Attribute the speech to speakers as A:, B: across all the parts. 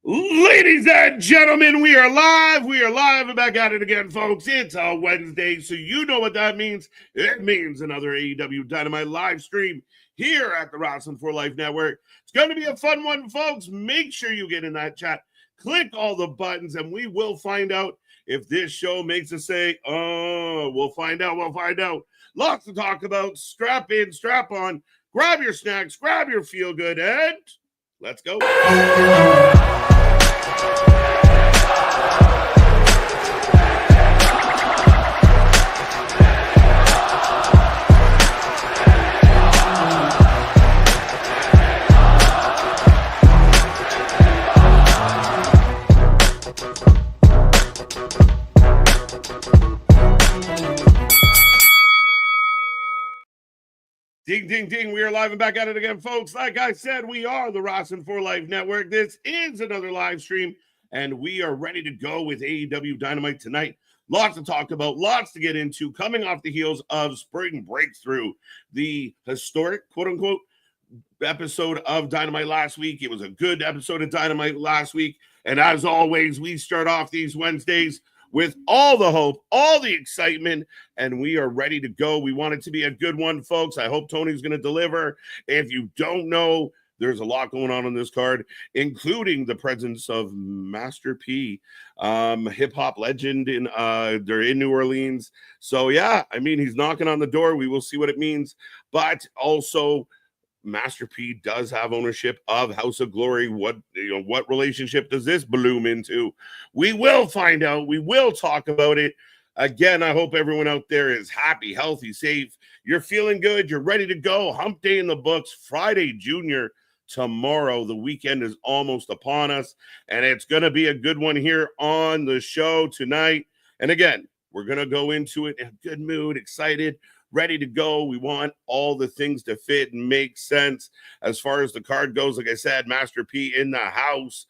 A: Ladies and gentlemen, we are live. We are live and back at it again, folks. It's a Wednesday, so you know what that means. It means another AEW Dynamite live stream here at the Wrestling for Life Network. It's going to be a fun one, folks. Make sure you get in that chat. Click all the buttons, and we will find out if this show makes us say, oh, we'll find out. We'll find out. Lots to talk about. Strap in, strap on. Grab your snacks, grab your feel-good, and let's go. Ding, ding, ding. We are live and back at it again, folks. Like I said, we are the Wrestling for Life Network. This is another live stream, and we are ready to go with AEW Dynamite tonight. Lots to talk about, lots to get into, coming off the heels of Spring Breakthrough, the historic, quote-unquote, episode of Dynamite last week. It was a good episode of Dynamite last week, and as always, we start off these Wednesdays with all the hope, all the excitement, and we are ready to go. We want it to be a good one, folks. I hope Tony's going to deliver. If you don't know, there's a lot going on this card, including the presence of Master P, hip-hop legend. They're in New Orleans. So, yeah, I mean, he's knocking on the door. We will see what it means. But also, Master P does have ownership of House of Glory. What relationship does this bloom into? We will find out. We will talk about it. Again, I hope everyone out there is happy, healthy, safe. You're feeling good. You're ready to go. Hump Day in the books. Friday, Junior, tomorrow. The weekend is almost upon us, and it's going to be a good one here on the show tonight. And again, we're going to go into it in a good mood, excited, ready to go. We want all the things to fit and make sense. As far as the card goes, like I said, Master P in the house.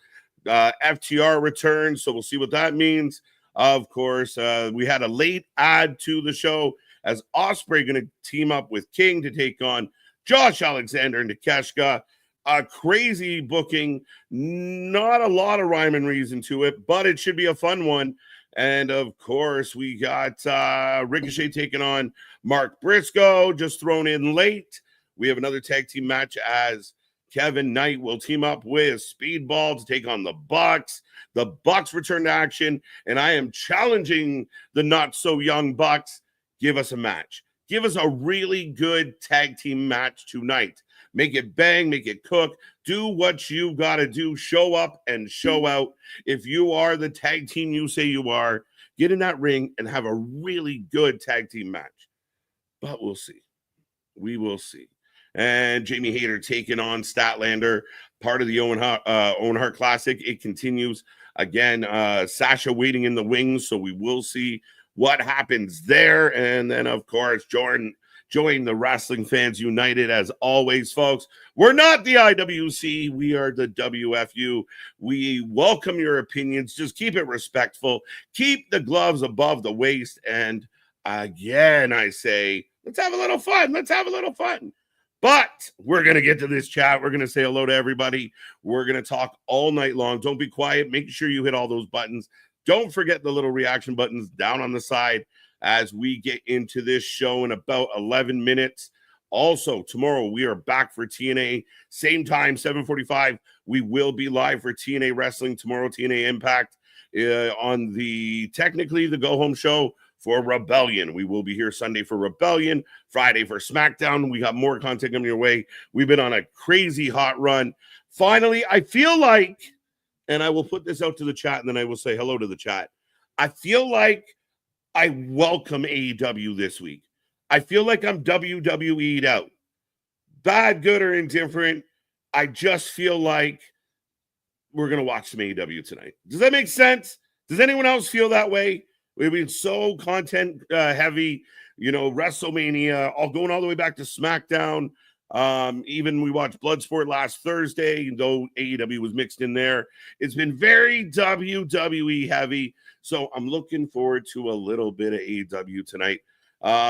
A: FTR returns, so we'll see what that means. Of course, we had a late add to the show as Osprey going to team up with King to take on Josh Alexander and Takeshita. A crazy booking, not a lot of rhyme and reason to it, but it should be a fun one. And, of course, we got Ricochet taking on Mark Briscoe, just thrown in late. We have another tag team match as Kevin Knight will team up with Speedball to take on the Bucks. The Bucks return to action, and I am challenging the not-so-young Bucks. Give us a match. Give us a really good tag team match tonight. Make it bang, make it cook. Do what you got to do. Show up and show out. If you are the tag team you say you are, get in that ring and have a really good tag team match. But we'll see. We will see. And Jamie Hayter taking on Statlander, part of the Owen Hart Classic. It continues. Again, Sasha waiting in the wings, so we will see what happens there. And then, of course, Jordan join the Wrestling Fans United as always, folks. We're not the IWC. We are the WFU. We welcome your opinions. Just keep it respectful. Keep the gloves above the waist. And again, I say, let's have a little fun. Let's have a little fun. But we're going to get to this chat. We're going to say hello to everybody. We're going to talk all night long. Don't be quiet. Make sure you hit all those buttons. Don't forget the little reaction buttons down on the side as we get into this show in about 11 minutes. Also, tomorrow we are back for TNA. Same time, 7:45. We will be live for TNA Wrestling tomorrow, TNA Impact, on technically the go-home show for Rebellion. We will be here Sunday for Rebellion, Friday for SmackDown. We got more content coming your way. We've been on a crazy hot run. Finally, I feel like, and I will put this out to the chat and then I will say hello to the chat. I feel like I welcome AEW this week. I feel like I'm WWE'd out. Bad, good, or indifferent. I just feel like we're going to watch some AEW tonight. Does that make sense? Does anyone else feel that way? We've been so content heavy, WrestleMania, going all the way back to SmackDown. Even we watched Bloodsport last Thursday, though AEW was mixed in there. It's been very WWE heavy. So I'm looking forward to a little bit of AEW tonight.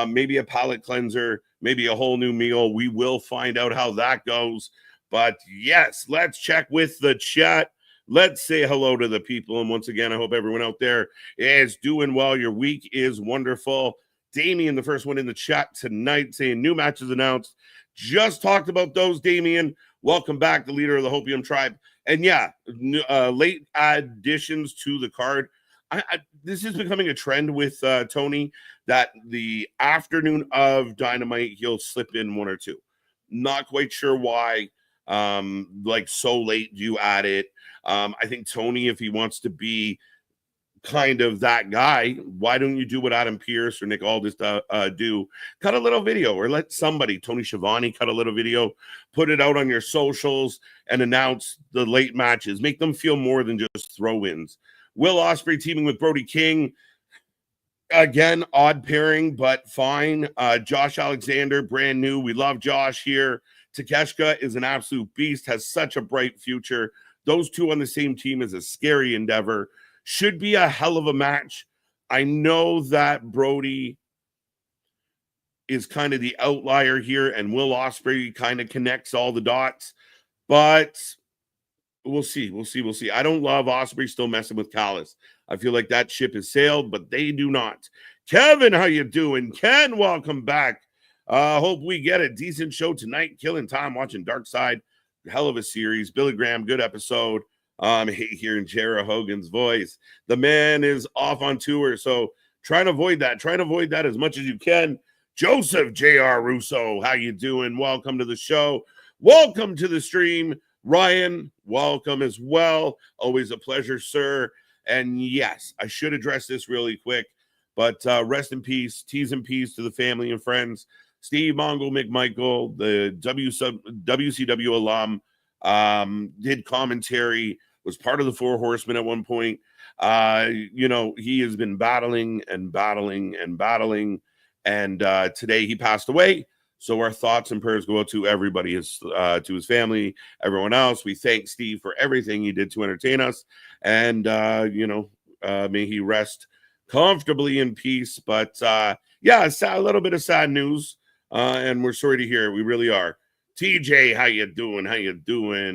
A: Maybe a palate cleanser, maybe a whole new meal. We will find out how that goes. But yes, let's check with the chat. let's say hello to the people. And once again, I hope everyone out there is doing well. Your week is wonderful. Damien, the first one in the chat tonight, saying new matches announced. Just talked about those, Damien. Welcome back, the leader of the Hopium tribe. And yeah, late additions to the card. This is becoming a trend with Tony, that the afternoon of Dynamite, he'll slip in one or two. Not quite sure why. Like so late you add it. I think Tony, if he wants to be kind of that guy, why don't you do what Adam Pearce or Nick Aldis do? Cut a little video, or let somebody, Tony Schiavone, cut a little video, put it out on your socials and announce the late matches. Make them feel more than just throw-ins. Will Osprey teaming with Brody King. Again, odd pairing, but fine. Josh Alexander, brand new. We love Josh here. Takeshita is an absolute beast, has such a bright future. Those two on the same team is a scary endeavor. Should be a hell of a match. I know that Brody is kind of the outlier here, and Will Osprey kind of connects all the dots, but we'll see. I don't love Osprey still messing with Callis. I feel like that ship has sailed, but they do not. Kevin, how you doing? Ken, welcome back. Hope we get a decent show tonight. Killing time watching Dark Side. Hell of a series. Billy Graham, good episode. I hate hearing Jera Hogan's voice. The man is off on tour, so try to avoid that. Try to avoid that as much as you can. Joseph J.R. Russo, how you doing? Welcome to the show. Welcome to the stream. Ryan, welcome as well. Always a pleasure, sir. And yes, I should address this really quick, but rest in peace, T's and P's to the family and friends. Steve Mongo McMichael, the WCW alum, did commentary, was part of the Four Horsemen at one point. He has been battling, and today he passed away. So our thoughts and prayers go out to everybody, to his family, everyone else. We thank Steve for everything he did to entertain us, and may he rest comfortably in peace. But a little bit of sad news, and we're sorry to hear it. We really are. TJ, how you doing?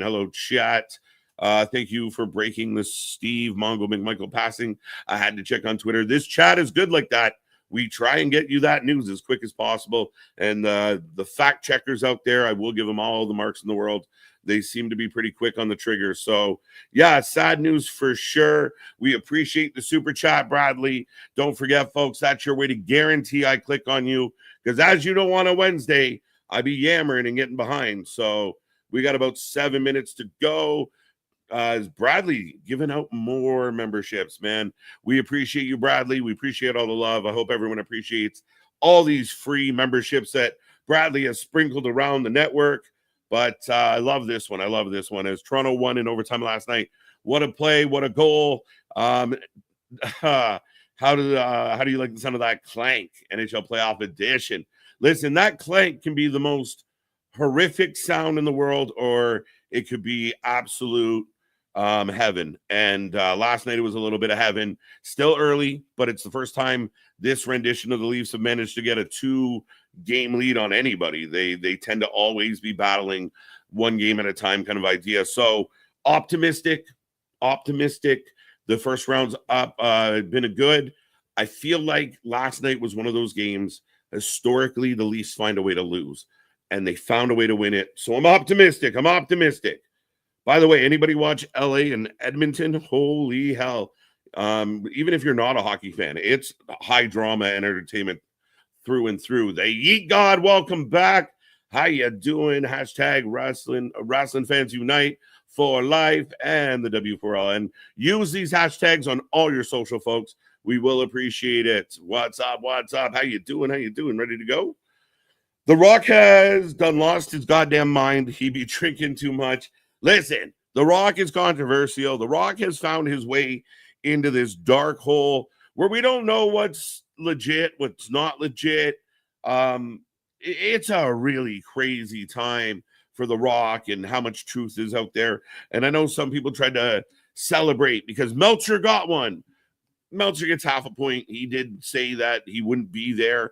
A: Hello, chat. Thank you for breaking the Steve Mongo McMichael passing. I had to check on Twitter. This chat is good like that. We try and get you that news as quick as possible. And the fact checkers out there, I will give them all the marks in the world. They seem to be pretty quick on the trigger. So, yeah, sad news for sure. We appreciate the super chat, Bradley. Don't forget, folks, that's your way to guarantee I click on you. Because as you know, on a Wednesday, I be yammering and getting behind. So we got about 7 minutes to go. Is Bradley giving out more memberships, man? We appreciate you, Bradley. We appreciate all the love. I hope everyone appreciates all these free memberships that Bradley has sprinkled around the network. But I love this one. As Toronto won in overtime last night. What a play! What a goal! How do you like the sound of that clank? NHL Playoff Edition. Listen, that clank can be the most horrific sound in the world, or it could be absolute heaven. And last night it was a little bit of heaven. Still early, but it's the first time this rendition of the Leafs have managed to get a 2-game lead on anybody. They tend to always be battling one game at a time kind of idea. So optimistic. The first round's up, been a good. I feel like last night was one of those games. Historically, the Leafs find a way to lose, and they found a way to win it. So I'm optimistic. By the way, anybody watch LA and Edmonton? Holy hell. Even if you're not a hockey fan, it's high drama and entertainment through and through. The Yeet God, welcome back. How you doing? Hashtag wrestling fans unite for life and the W4L. And use these hashtags on all your social, folks. We will appreciate it. What's up? How you doing? Ready to go? The Rock has lost his goddamn mind. He be drinking too much. Listen, The Rock is controversial. The Rock has found his way into this dark hole where we don't know what's legit, what's not legit. It's a really crazy time for The Rock and how much truth is out there. And I know some people tried to celebrate because Meltzer got one. Meltzer gets half a point. He did say that he wouldn't be there,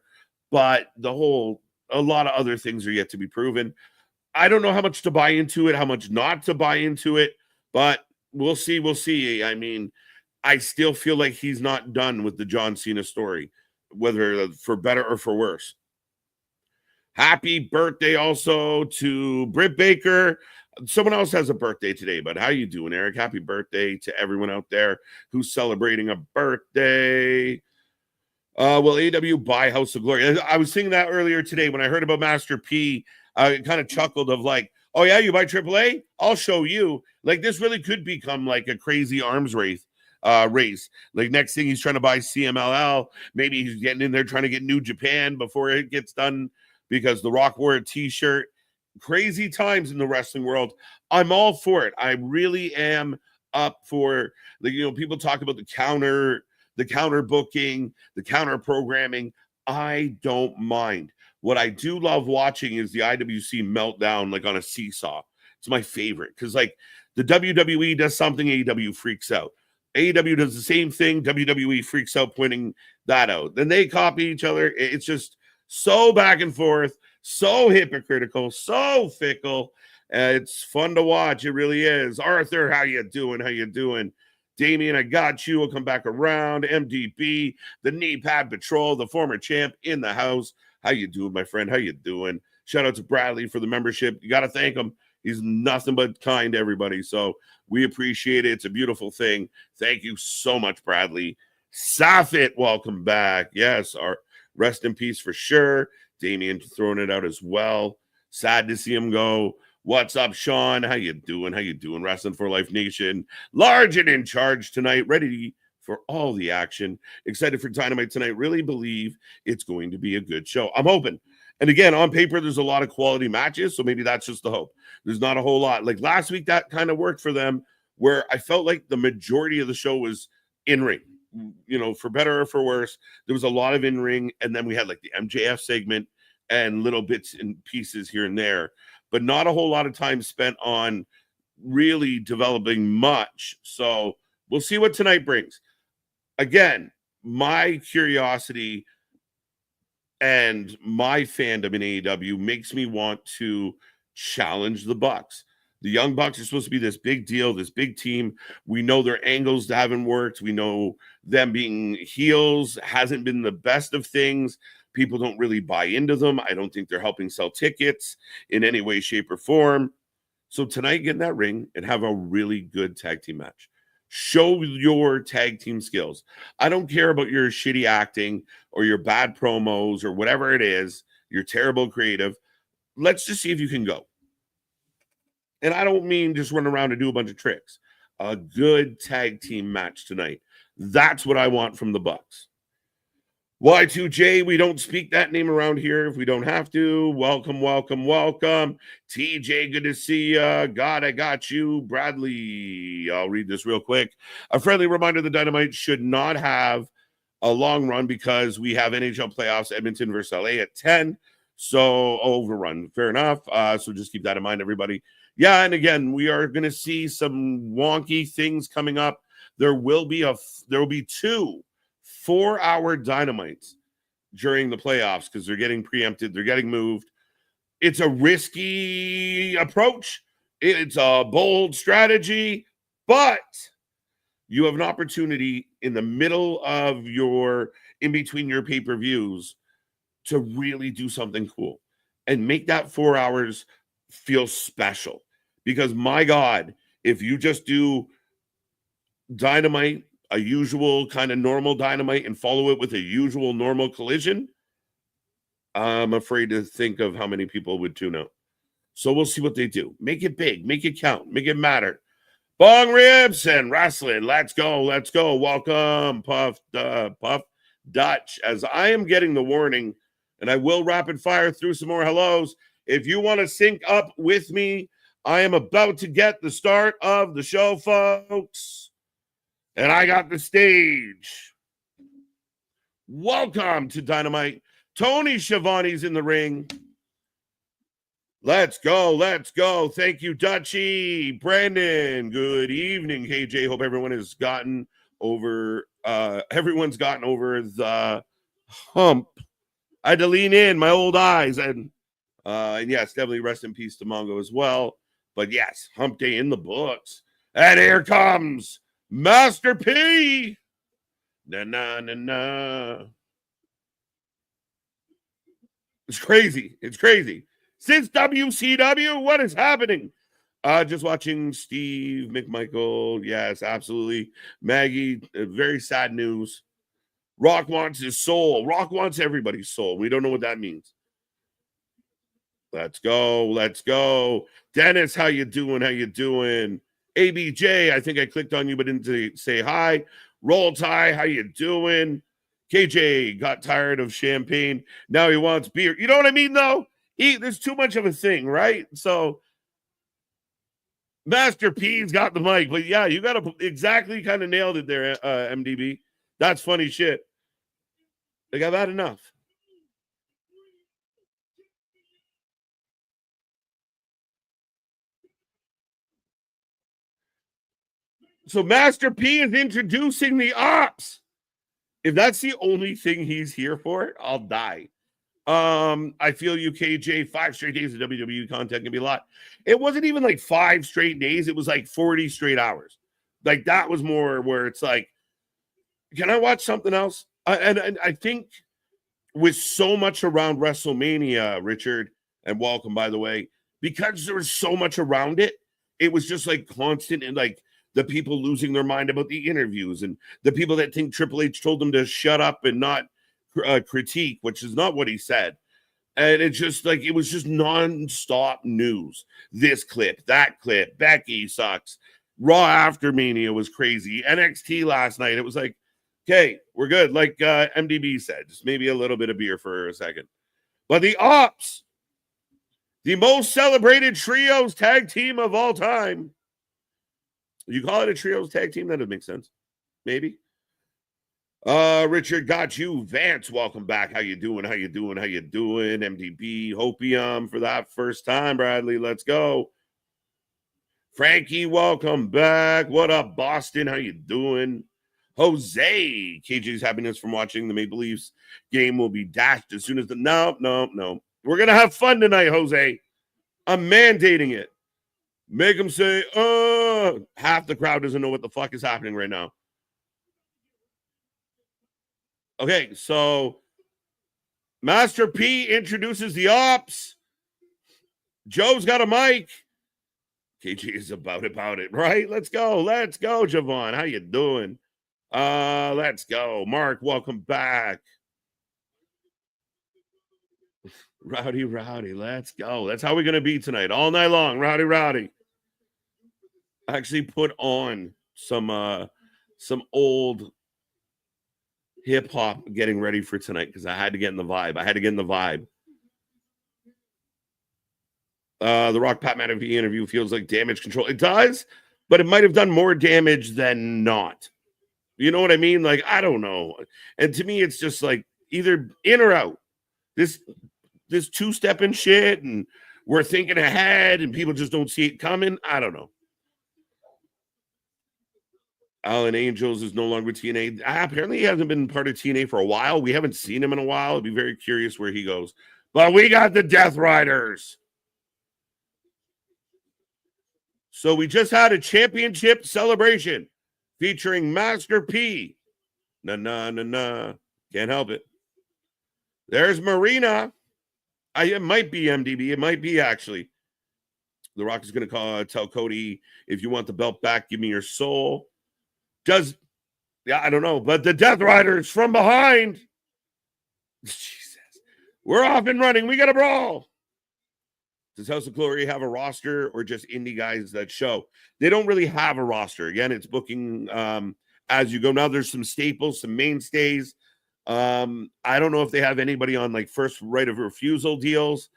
A: but a lot of other things are yet to be proven. I don't know how much to buy into it, how much not to buy into it, but we'll see. We'll see. I mean, I still feel like he's not done with the John Cena story, whether for better or for worse. Happy birthday also to Britt Baker. Someone else has a birthday today, but how you doing, Eric? Happy birthday to everyone out there who's celebrating a birthday. Will AEW buy House of Glory? I was thinking that earlier today when I heard about Master P. I kind of chuckled of like, oh yeah, you buy AAA? I'll show you. Like this really could become like a crazy arms race. Like next thing he's trying to buy CMLL. Maybe he's getting in there trying to get New Japan before it gets done because The Rock wore a t-shirt. Crazy times in the wrestling world. I'm all for it. I really am up for people talk about the counter booking, the counter programming. I don't mind. What I do love watching is the IWC meltdown like on a seesaw. It's my favorite because like the WWE does something, AEW freaks out. AEW does the same thing, WWE freaks out pointing that out. Then they copy each other. It's just so back and forth, so hypocritical, so fickle. It's fun to watch. It really is. Arthur, how you doing? How you doing? Damien, I got you. We'll come back around. MDB, the Knee Pad Patrol, the former champ in the house. How you doing, my friend? How you doing? Shout out to Bradley for the membership. You got to thank him. He's nothing but kind to everybody. So we appreciate it. It's a beautiful thing. Thank you so much, Bradley. Safit, welcome back. Yes, our rest in peace for sure. Damien throwing it out as well. Sad to see him go. What's up, Sean? How you doing? How you doing? Wrestling for Life Nation. Large and in charge tonight. Ready for all the action. Excited for Dynamite tonight. Really believe it's going to be a good show. I'm hoping. And again, on paper, there's a lot of quality matches, so maybe that's just the hope. There's not a whole lot. Like last week, that kind of worked for them, where I felt like the majority of the show was in-ring. For better or for worse, there was a lot of in-ring, and then we had like the MJF segment and little bits and pieces here and there, but not a whole lot of time spent on really developing much. So we'll see what tonight brings. Again, my curiosity and my fandom in AEW makes me want to challenge the Bucks. The Young Bucks are supposed to be this big deal, this big team. We know their angles haven't worked. We know them being heels hasn't been the best of things. People don't really buy into them. I don't think they're helping sell tickets in any way, shape, or form. So tonight, get in that ring and have a really good tag team match. Show your tag team skills. I don't care about your shitty acting or your bad promos or whatever it is, your terrible creative. Let's just see if you can go. And I don't mean just run around and do a bunch of tricks. A good tag team match tonight. That's what I want from the Bucks. Y2J, we don't speak that name around here if we don't have to. Welcome, welcome, welcome. TJ, good to see you. God, I got you. Bradley, I'll read this real quick. A friendly reminder, the Dynamite should not have a long run because we have NHL playoffs, Edmonton versus LA at 10. So overrun, fair enough. So just keep that in mind, everybody. Yeah, and again, we are going to see some wonky things coming up. There will be 2 4-hour Dynamites during the playoffs because they're getting preempted. They're getting moved. It's a risky approach. It's a bold strategy, but you have an opportunity in the middle of in between your pay-per-views to really do something cool and make that 4 hours feel special. Because my God, if you just do Dynamite, a usual kind of normal Dynamite, and follow it with a usual normal collision, I'm afraid to think of how many people would tune out. So we'll see what they do. Make it big, make it count, make it matter. Bong Ribs and wrestling. Let's go. Let's go. Welcome, Puff Dutch. As I am getting the warning, and I will rapid fire through some more hellos. If you want to sync up with me, I am about to get the start of the show, folks. And I got the stage. Welcome to Dynamite. Tony Schiavone's in the ring. Let's go. Let's go. Thank you, Dutchy. Brandon, good evening. KJ, hope everyone has gotten over, everyone's gotten over the hump. I had to lean in, my old eyes. And yes, definitely rest in peace to Mongo as well. But yes, hump day in the books. And here comes Master P. Na na na na. It's crazy. It's crazy. Since WCW, what is happening? Just watching Steve McMichael. Yes, absolutely. Maggie, very sad news. Rock wants his soul. Rock wants everybody's soul. We don't know what that means. Let's go. Let's go. Dennis, how you doing? How you doing? ABJ, I think I clicked on you but didn't say hi. Roll Tie, how you doing? KJ got tired of champagne. Now he wants beer. You know what I mean, though? There's too much of a thing, right? So Master P's got the mic. But yeah, you got to exactly kind of nailed it there, MDB. That's funny shit. Like, I've had enough. So Master P is introducing the ops. If that's the only thing he's here for, I'll die. I feel you, KJ. 5 straight days of WWE content can be a lot. It wasn't even like 5 straight days. It was like 40 straight hours. Like, that was more where it's like, can I watch something else? And I think with so much around WrestleMania, Richard, and welcome, by the way, because there was so much around it, it was just like constant and like the people losing their mind about the interviews and the people that think Triple H told them to shut up and not critique, which is not what he said. And it's just like, it was just nonstop news. This clip, that clip, Becky sucks. Raw after Mania was crazy. NXT last night, it was like, okay, we're good. Like MDB said, just maybe a little bit of beer for a second. But the Ops, the most celebrated trios tag team of all time. You call it a trios tag team? That would make sense. Maybe. Richard, got you. Vance, welcome back. How you doing? How you doing? How you doing? MDB, Hopium for that first time, Bradley. Let's go. Frankie, welcome back. What up, Boston? How you doing? Jose, KJ's happiness from watching the Maple Leafs game will be dashed as soon as no. We're going to have fun tonight, Jose. I'm mandating it. Make them say, half the crowd doesn't know what the fuck is happening right now. Okay, so Master P introduces the Ops. Joe's got a mic. KJ is about it, right? Let's go, Javon. How you doing? Let's go. Mark, welcome back. Rowdy, let's go. That's how we're going to be tonight. All night long, rowdy. I actually put on some old hip-hop getting ready for tonight because I had to get in the vibe. The Rock Pat McAfee interview feels like damage control. It does, but it might have done more damage than not. You know what I mean? Like, I don't know. And to me, it's just like either in or out. This two-stepping shit, and we're thinking ahead, and people just don't see it coming. I don't know. Alan Angels is no longer TNA. Apparently, he hasn't been part of TNA for a while. We haven't seen him in a while. I'd be very curious where he goes. But we got the Death Riders. So we just had a championship celebration featuring Master P. Na. Can't help it. There's Marina. It might be MDB. It might be, actually. The Rock is going to tell Cody, if you want the belt back, give me your soul. I don't know. But the Death Riders from behind. Jesus. We're off and running. We got a brawl. Does House of Glory have a roster or just indie guys that show? They don't really have a roster. Again, it's booking as you go. Now there's some staples, some mainstays. I don't know if they have anybody on like first right of refusal deals,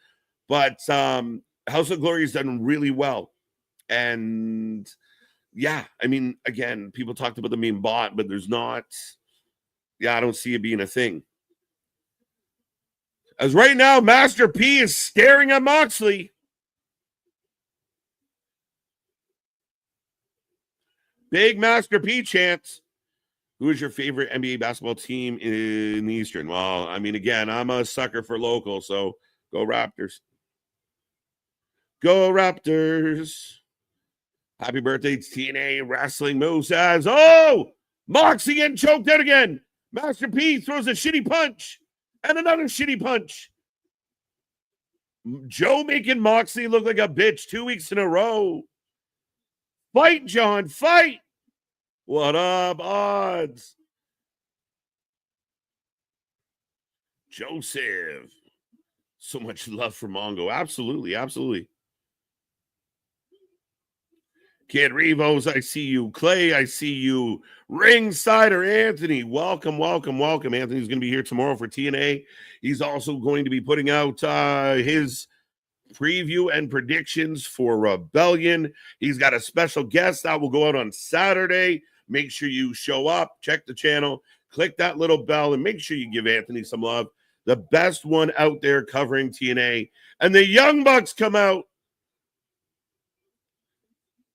A: but House of Glory has done really well. And yeah, I mean, again, people talked about them being bought, but there's not. Yeah, I don't see it being a thing. As right now, Master P is staring at Moxley. Big Master P chants. Who is your favorite NBA basketball team in the Eastern? Well, I mean, again, I'm a sucker for local, so go Raptors. Go Raptors. Happy birthday to TNA Wrestling. Mo says, oh, Moxie getting choked out again. Master P throws a shitty punch and another shitty punch. Joe making Moxley look like a bitch 2 weeks in a row. Fight, John, fight. What up, odds? Joseph. So much love for Mongo. Absolutely, absolutely. Kid Revos, I see you. Clay, I see you. Ringsider Anthony, welcome, welcome, welcome. Anthony's going to be here tomorrow for TNA. He's also going to be putting out his preview and predictions for Rebellion. He's got a special guest that will go out on Saturday. Make sure you show up, check the channel, click that little bell, and make sure you give Anthony some love. The best one out there covering TNA. And the Young Bucks come out.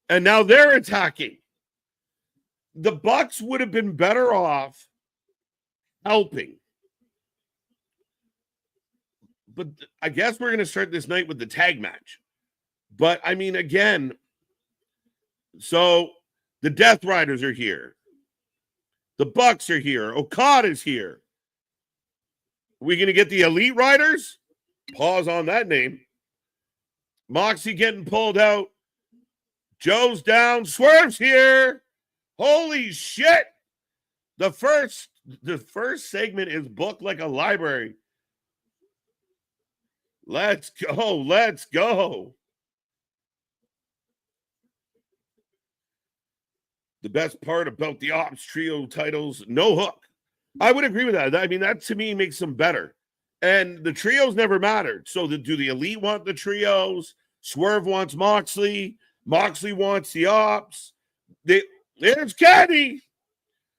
A: And now they're attacking. The Bucks would have been better off helping. But I guess we're going to start this night with the tag match. But, I mean, again, so the Death Riders are here. The Bucks are here. Okada's here. Are we going to get the Elite Riders? Pause on that name. Moxie getting pulled out. Joe's down. Swerve's here. Holy shit. The first segment is booked like a library. Let's go. Let's go. The best part about the Ops Trio titles, no hook. I would agree with that. I mean, that to me makes them better. And the trios never mattered. So do the Elite want the trios? Swerve wants Moxley. Moxley wants the Ops. There's Caddy.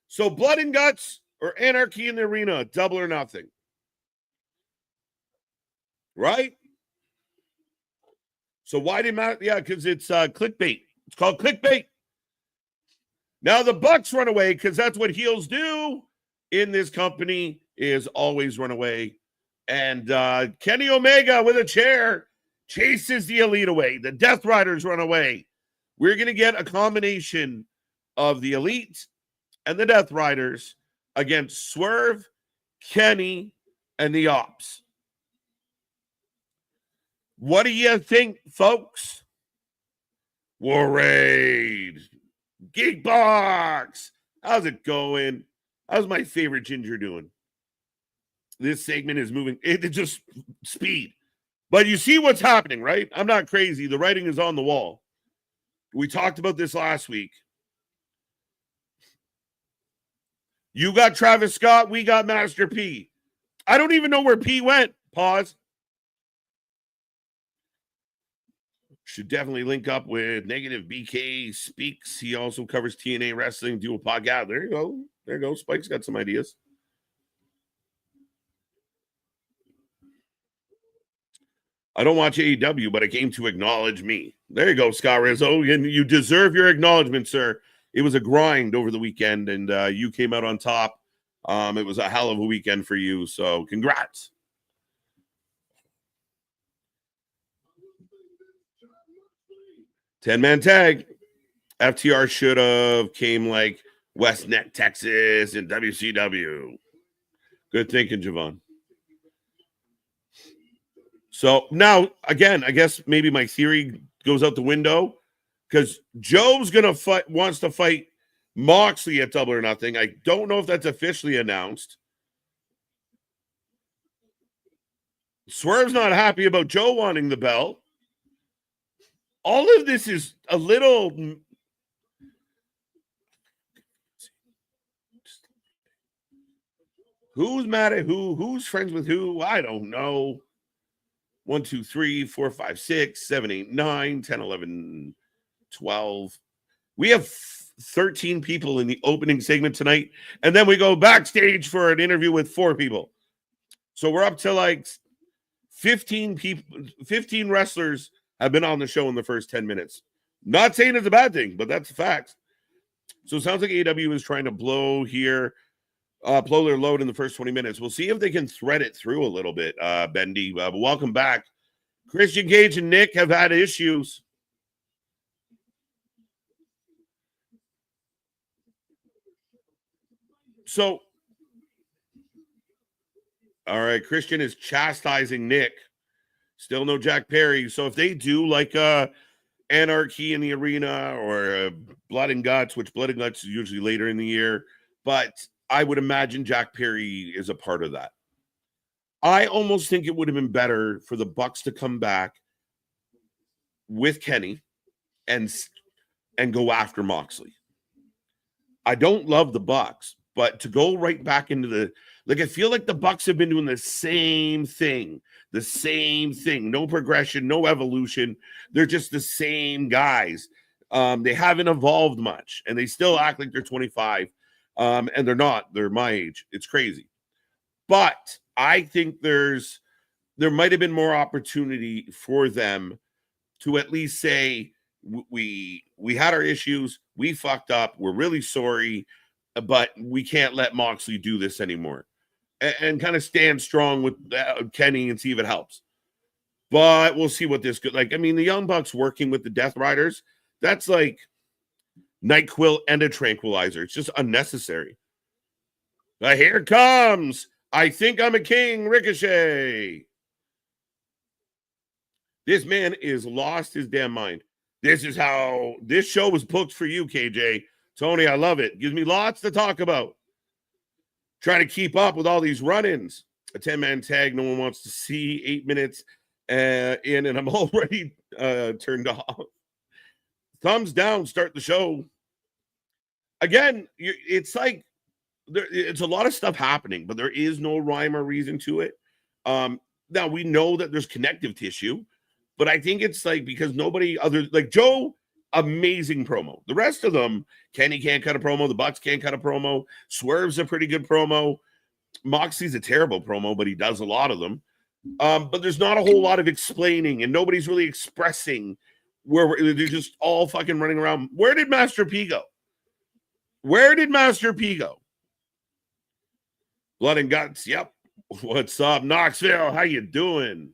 A: So Blood and Guts or Anarchy in the Arena, double or nothing. Right? So why did matter? Yeah, because it's clickbait. It's called clickbait. Now the Bucks run away because that's what heels do in this company is always run away. And Kenny Omega with a chair chases the Elite away. The Death Riders run away. We're going to get a combination of the Elite and the Death Riders against Swerve, Kenny, and the Ops. What do you think, folks? War Raid. Geekbox. How's it going? How's my favorite Ginger doing? This segment is moving. It's just speed. But you see what's happening, right? I'm not crazy. The writing is on the wall. We talked about this last week. You got Travis Scott. We got Master P. I don't even know where P went. Pause. Should definitely link up with Negative BK Speaks. He also covers TNA Wrestling, Dual Podcast. There you go. There you go. Spike's got some ideas. I don't watch AEW, but I came to acknowledge me. There you go, Scott Rizzo. And you deserve your acknowledgement, sir. It was a grind over the weekend, and you came out on top. It was a hell of a weekend for you, so congrats. Ten-man tag. FTR should have came like West Neck, Texas, and WCW. Good thinking, Javon. So now, again, I guess maybe my theory goes out the window because Joe's wants to fight Moxley at Double or Nothing. I don't know if that's officially announced. Swerve's not happy about Joe wanting the belt. All of this is a little. Who's mad at who? Who's friends with who? I don't know. 1, 2, 3, 4, 5, 6, 7, 8, 9, 10, 11, 12. We have 13 people in the opening segment tonight. And then we go backstage for an interview with 4 people. So we're up to like 15 people, 15 wrestlers have been on the show in the first 10 minutes. Not saying it's a bad thing, but that's a fact. So it sounds like AEW is trying to blow their load in the first 20 minutes. We'll see if they can thread it through a little bit, Bendy. But welcome back. Christian Cage and Nick have had issues. So, all right, Christian is chastising Nick. Still no Jack Perry. So if they do like Anarchy in the Arena or Blood and Guts, which Blood and Guts is usually later in the year, but I would imagine Jack Perry is a part of that. I almost think it would have been better for the Bucks to come back with Kenny and go after Moxley. I don't love the Bucks, but to go right back into the, like, I feel like the Bucks have been doing the same thing. No progression, no evolution. They're just the same guys. They haven't evolved much, and they still act like they're 25, and they're not. They're my age. It's crazy. But I think there might have been more opportunity for them to at least say, we had our issues, we fucked up, we're really sorry, but we can't let Moxley do this anymore, and kind of stand strong with Kenny and see if it helps. But we'll see what this could like. I mean, the Young Bucks working with the Death Riders, that's like NyQuil and a tranquilizer. It's just unnecessary. Here comes, I think I'm a king, Ricochet. This man is lost his damn mind. This is how this show was booked for you, KJ. Tony, I love it. Gives me lots to talk about. Trying to keep up with all these run-ins. A 10-man tag no one wants to see. 8 minutes in, and I'm already turned off. Thumbs down, start the show. Again, it's like it's a lot of stuff happening, but there is no rhyme or reason to it. Now, we know that there's connective tissue, but I think it's like because nobody other, like Joe, amazing promo. The rest of them, Kenny can't cut a promo. The Bucks can't cut a promo. Swerve's a pretty good promo. Moxie's a terrible promo, but he does a lot of them. But there's not a whole lot of explaining, and nobody's really expressing where they're just all fucking running around. Where did Master P go? Blood and Guts, yep. What's up, Knoxville? How you doing?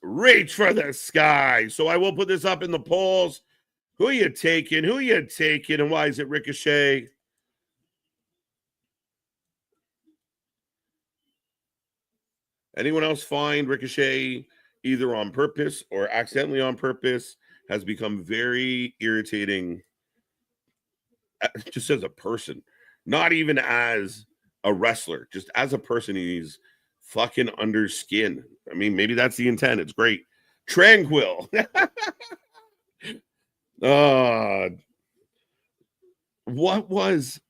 A: Reach for the sky. So I will put this up in the polls. Who you taking? And why is it Ricochet? Anyone else find Ricochet either on purpose or accidentally on purpose has become very irritating just as a person, not even as a wrestler, just as a person. He's fucking under skin. I mean, maybe that's the intent. It's great. Tranquil. What was...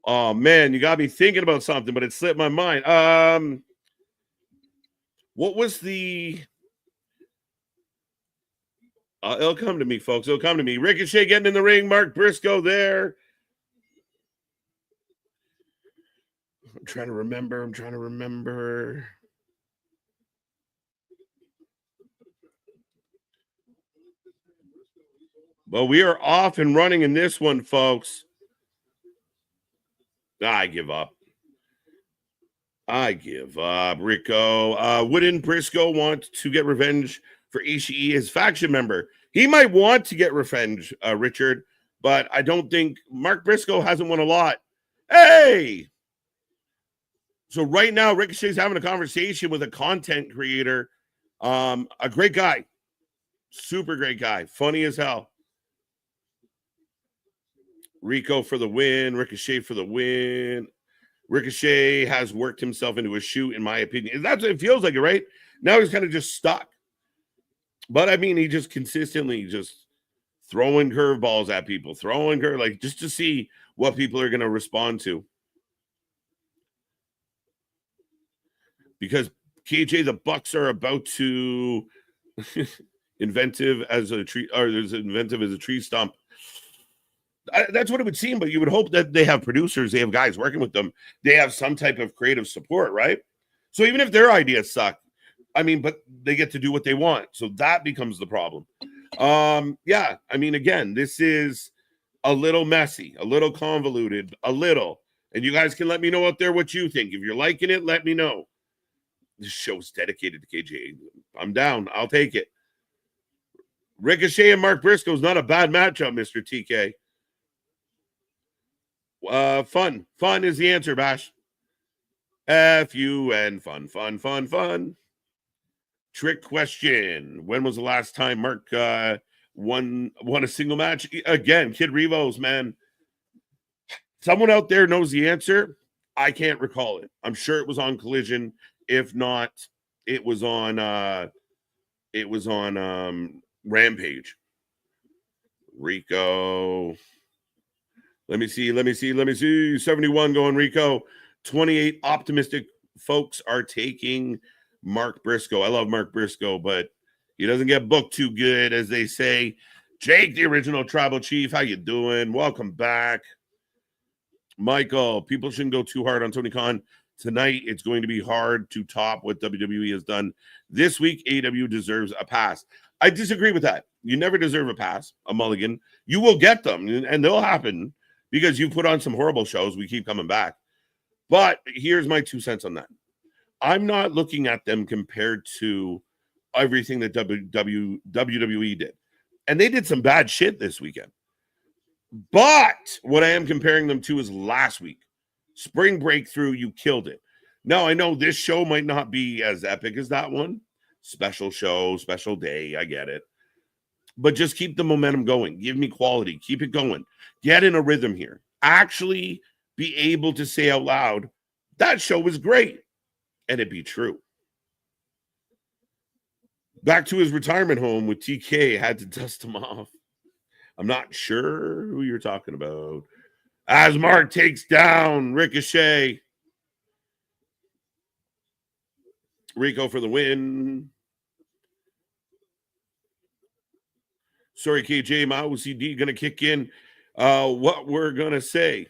A: Oh, man, you got me thinking about something, but it slipped my mind. What was the... it'll come to me, folks. It'll come to me. Ricochet getting in the ring. Mark Briscoe there. I'm trying to remember. Well, we are off and running in this one, folks. I give up. Rico. Wouldn't Briscoe want to get revenge for Ishii, his faction member? He might want to get revenge, Richard, but I don't think Mark Briscoe hasn't won a lot. Hey! So right now, Ricochet's having a conversation with a content creator. A great guy. Super great guy. Funny as hell. Rico for the win. Ricochet for the win. Ricochet has worked himself into a shoot, in my opinion. That's what it feels like, right? Now he's kind of just stuck. But, I mean, he just consistently just throwing curveballs at people. Like, just to see what people are going to respond to. Because, KJ, the Bucks are about to inventive as a tree stump. That's what it would seem, but you would hope that they have producers, they have guys working with them, they have some type of creative support, right? So even if their ideas suck, I mean, but they get to do what they want, so that becomes the problem. Yeah, I mean, again, this is a little messy, a little convoluted, and you guys can let me know out there what you think. If you're liking it, let me know. This show's dedicated to KJ. I'm down. I'll take it. Ricochet and Mark Briscoe is not a bad matchup, Mr. TK. Fun. Fun is the answer, Bash. F-U-N, fun, fun, fun, fun. Trick question. When was the last time Mark won a single match? Again, Kid Revos, man. Someone out there knows the answer. I can't recall it. I'm sure it was on Collision. If not, it was on Rampage. Rico. Let me see. 71 going Rico. 28 optimistic folks are taking Mark Briscoe. I love Mark Briscoe, but he doesn't get booked too good, as they say. Jake, the original tribal chief, how you doing? Welcome back. Michael, people shouldn't go too hard on Tony Khan. Tonight, it's going to be hard to top what WWE has done this week. AEW deserves a pass. I disagree with that. You never deserve a pass, a mulligan. You will get them, and they'll happen because you put on some horrible shows. We keep coming back. But here's my 2 cents on that. I'm not looking at them compared to everything that WWE did. And they did some bad shit this weekend. But what I am comparing them to is last week. Spring Breakthrough, you killed it. Now, I know this show might not be as epic as that one. Special show, special day, I get it. But just keep the momentum going. Give me quality. Keep it going. Get in a rhythm here. Actually be able to say out loud, that show was great. And it be true. Back to his retirement home with TK, had to dust him off. I'm not sure who you're talking about. As Mark takes down Ricochet. Rico for the win. Sorry, KJ, my OCD going to kick in. What we're going to say.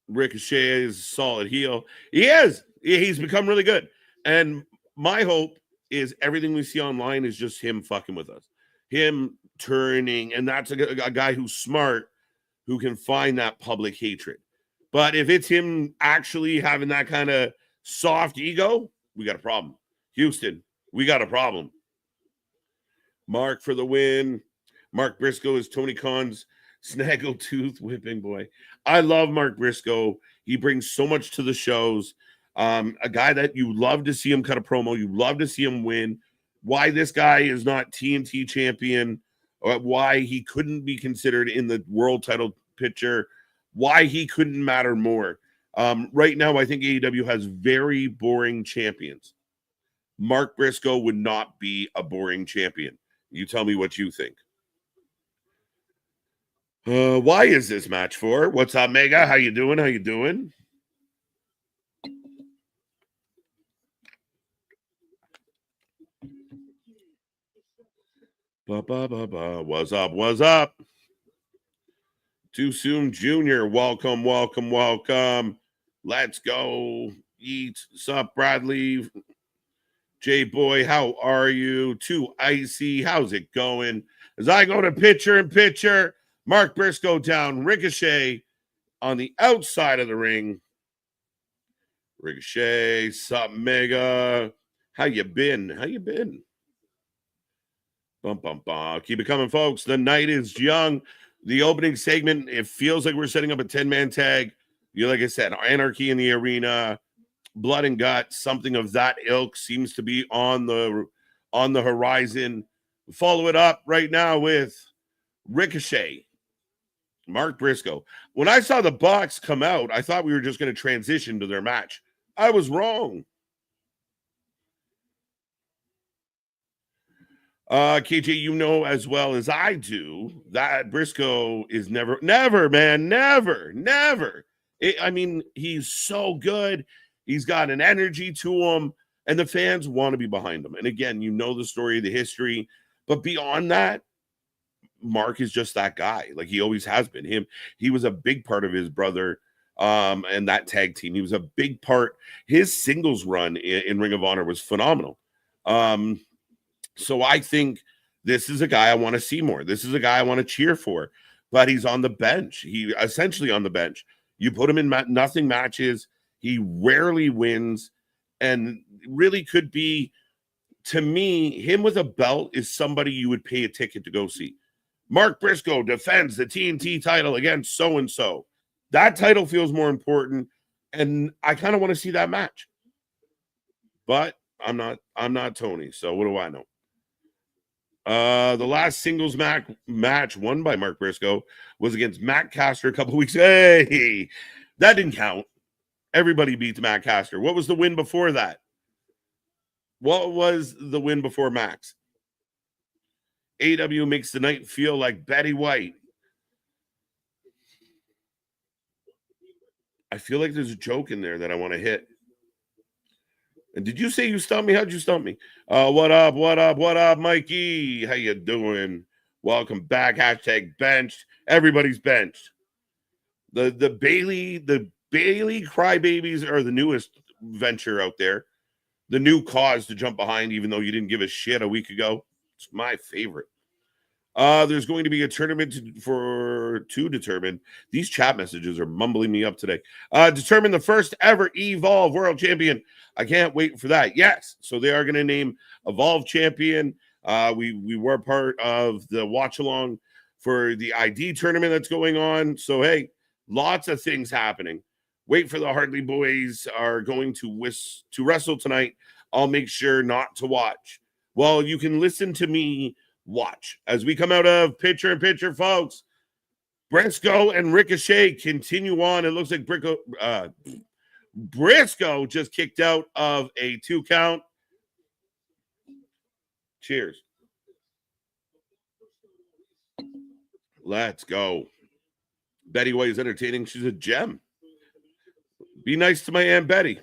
A: Ricochet is a solid heel. He is. He's become really good. And my hope is everything we see online is just him fucking with us. Him turning. And that's a guy who's smart, who can find that public hatred. But if it's him actually having that kind of soft ego, we got a problem. Houston, we got a problem. Mark for the win. Mark Briscoe is Tony Khan's snaggletooth whipping boy. I love Mark Briscoe. He brings so much to the shows. A guy that you love to see him cut a promo. You love to see him win. Why this guy is not TNT champion, or why he couldn't be considered in the world title picture, why he couldn't matter more. Right now, I think AEW has very boring champions. Mark Briscoe would not be a boring champion. You tell me what you think. Why is this match for? What's up, Mega? How you doing? What's up? Too soon, Junior. Welcome. Let's go eat. Sup, Bradley? J-Boy, how are you? Too icy. How's it going? As I go to pitcher, Mark Briscoe down. Ricochet on the outside of the ring. Ricochet, sup, Mega? How you been? Bum. Keep it coming, folks. The night is young. The opening segment, it feels like we're setting up a 10-man tag. Like I said, anarchy in the arena, blood and guts, something of that ilk seems to be on the horizon. Follow it up right now with Ricochet, Mark Briscoe. When I saw the box come out, I thought we were just going to transition to their match. I was wrong. KJ, you know as well as I do that Briscoe is never. I mean, he's so good. He's got an energy to him, and the fans want to be behind him. And again, you know the story, the history. But beyond that, Mark is just that guy. Like he always has been. He was a big part of his brother and that tag team. He was a big part. His singles run in Ring of Honor was phenomenal. So I think this is a guy I want to see more. This is a guy I want to cheer for. But he's on the bench. He essentially on the bench. You put him in nothing matches. He rarely wins, and really could be, to me, him with a belt is somebody you would pay a ticket to go see. Mark Briscoe defends the TNT title against so-and-so. That title feels more important, and I kind of want to see that match. But I'm not Tony, so what do I know? The last singles match won by Mark Briscoe was against Matt Caster a couple weeks. Hey, that didn't count. Everybody beat Matt Caster. What was the win before that? What was the win before Max? AEW makes the night feel like Betty White. I feel like there's a joke in there that I want to hit. And did you say you stumped me? How'd you stump me? What up, Mikey? How you doing? Welcome back. Hashtag benched. Everybody's benched. The Bailey Crybabies are the newest venture out there. The new cause to jump behind, even though you didn't give a shit a week ago. It's my favorite. There's going to be a tournament to determine. These chat messages are mumbling me up today. Determine the first ever Evolve World Champion. I can't wait for that. Yes, so they are going to name Evolve Champion. We were part of the watch along for the ID tournament that's going on. So hey, lots of things happening. Wait for the Hartley boys are going to wrestle tonight. I'll make sure not to watch. Well, you can listen to me watch as we come out of picture in picture, folks. Briscoe and Ricochet continue on. It looks like Briscoe just kicked out of a 2 count. Cheers. Let's go. Betty White is entertaining. She's a gem. Be nice to my Aunt Betty.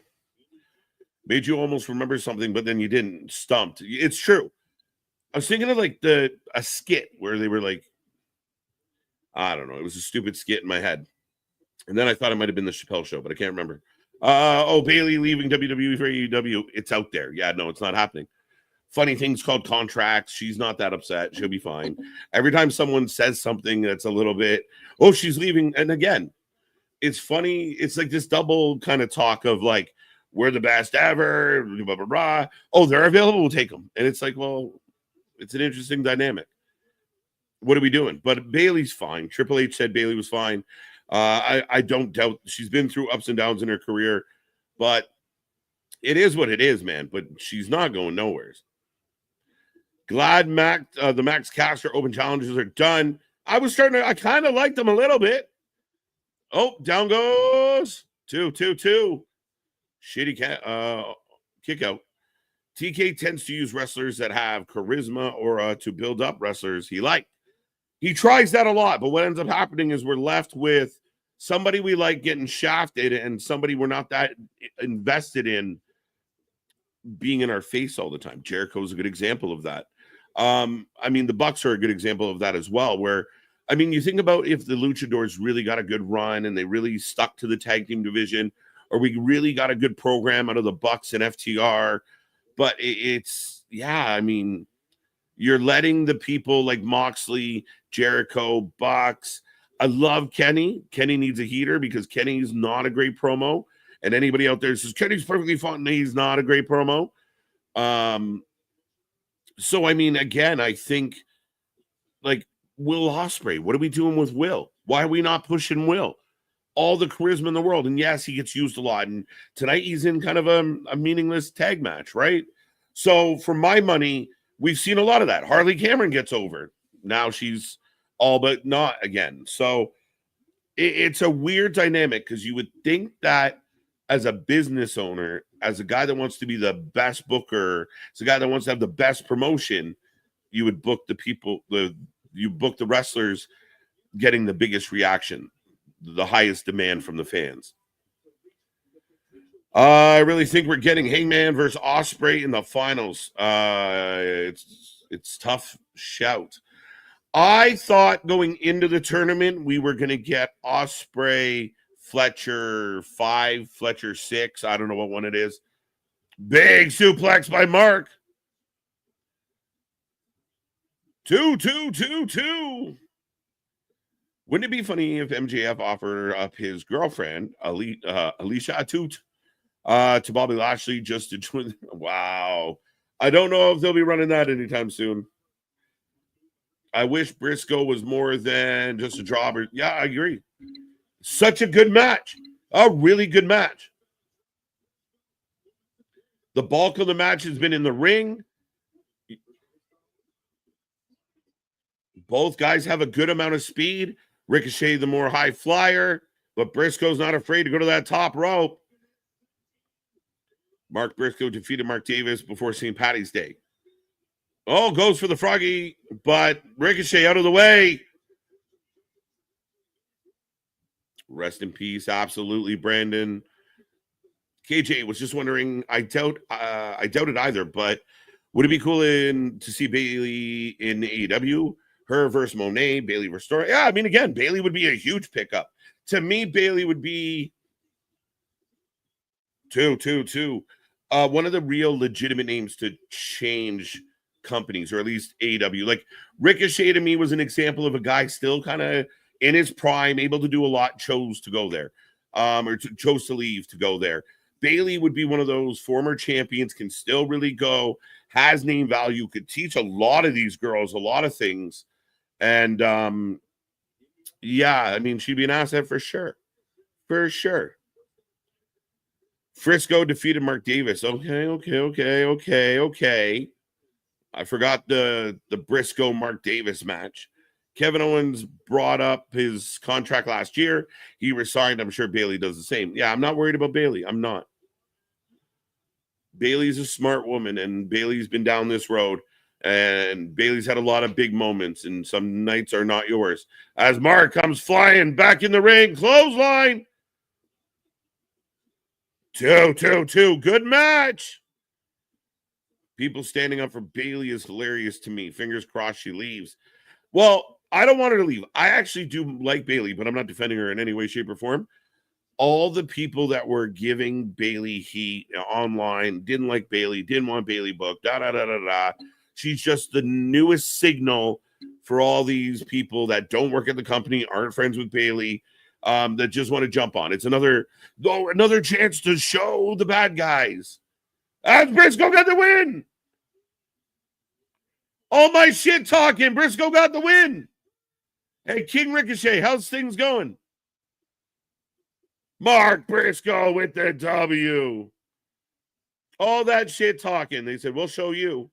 A: Made you almost remember something, but then you didn't. Stumped. It's true. I was thinking of like a skit where they were like, I don't know. It was a stupid skit in my head. And then I thought it might have been the Chappelle Show, but I can't remember. Bailey leaving WWE for AEW. It's out there. Yeah, no, it's not happening. Funny things called contracts. She's not that upset. She'll be fine. Every time someone says something that's a little bit, oh, she's leaving. And again, it's funny. It's like this double kind of talk of like, we're the best ever. Blah, blah, blah. Oh, they're available. We'll take them. And it's like, well, it's an interesting dynamic. What are we doing? But Bailey's fine. Triple H said Bailey was fine. I don't doubt she's been through ups and downs in her career, but it is what it is, man. But she's not going nowhere. Glad the Max Caster Open Challenges are done. I kind of liked them a little bit. Oh, down goes 2-2-2. Shitty kick out. TK tends to use wrestlers that have charisma or to build up wrestlers he likes. He tries that a lot, but what ends up happening is we're left with somebody we like getting shafted and somebody we're not that invested in being in our face all the time. Jericho's a good example of that. I mean, the Bucks are a good example of that as well, where, I mean, you think about if the Luchadors really got a good run and they really stuck to the tag team division, or we really got a good program out of the Bucks and FTR, but I mean, you're letting the people like Moxley, Jericho, Bucks. I love Kenny. Kenny needs a heater because Kenny's not a great promo. And anybody out there says Kenny's perfectly fine. He's not a great promo. So, I mean, again, I think like Will Osprey. What are we doing with Will? Why are we not pushing Will? All the charisma in the world. And yes, he gets used a lot. And tonight he's in kind of a meaningless tag match, right? So for my money, we've seen a lot of that. Harley Cameron gets over. Now she's all but not again. So it's a weird dynamic because you would think that as a business owner, as a guy that wants to be the best booker, as a guy that wants to have the best promotion, you would book you book the wrestlers getting the biggest reaction, the highest demand from the fans. I really think we're getting Hangman versus Osprey in the finals. It's tough shout. I thought going into the tournament we were going to get Osprey, Fletcher 5, Fletcher 6. I don't know what one it is. Big suplex by Mark. 2-2-2-2. Wouldn't it be funny if MJF offered up his girlfriend, Alicia Atut, to Bobby Lashley just to join? Wow. I don't know if they'll be running that anytime soon. I wish Briscoe was more than just a jobber. Yeah, I agree. Such a good match. A really good match. The bulk of the match has been in the ring. Both guys have a good amount of speed. Ricochet, the more high flyer, but Briscoe's not afraid to go to that top rope. Mark Briscoe defeated Mark Davis before St. Patty's Day. Oh, goes for the froggy, but Ricochet out of the way. Rest in peace, absolutely, Brandon. KJ was just wondering. I doubt it either, but would it be cool to see Bayley in AEW? Her versus Monet, Bayley versus Story. Yeah, I mean, again, Bayley would be a huge pickup. To me, Bayley would be one of the real legitimate names to change companies, or at least AEW. Like Ricochet to me was an example of a guy still kind of in his prime, able to do a lot, chose to go there, chose to leave to go there. Bayley would be one of those former champions, can still really go, has name value, could teach a lot of these girls a lot of things. And yeah, I mean, she'd be an asset for sure. For sure. Briscoe defeated Mark Davis. Okay. I forgot the Briscoe Mark Davis match. Kevin Owens brought up his contract last year. He resigned. I'm sure Bayley does the same. Yeah, I'm not worried about Bayley. I'm not. Bayley's a smart woman, and Bayley's been down this road, and Bayley's had a lot of big moments, and some nights are not yours. As Mark comes flying back in the ring, clothesline. 2. Good match. People standing up for Bayley is hilarious to me. Fingers crossed she leaves. Well, I don't want her to leave. I actually do like Bayley, but I'm not defending her in any way, shape, or form. All the people that were giving Bayley heat online didn't like Bayley, didn't want Bayley booked, She's just the newest signal for all these people that don't work at the company, aren't friends with Bayley, that just want to jump on. It's another chance to show the bad guys. As Briscoe got the win. All my shit talking. Briscoe got the win. Hey, King Ricochet, how's things going? Mark Briscoe with the W. All that shit talking. They said, we'll show you.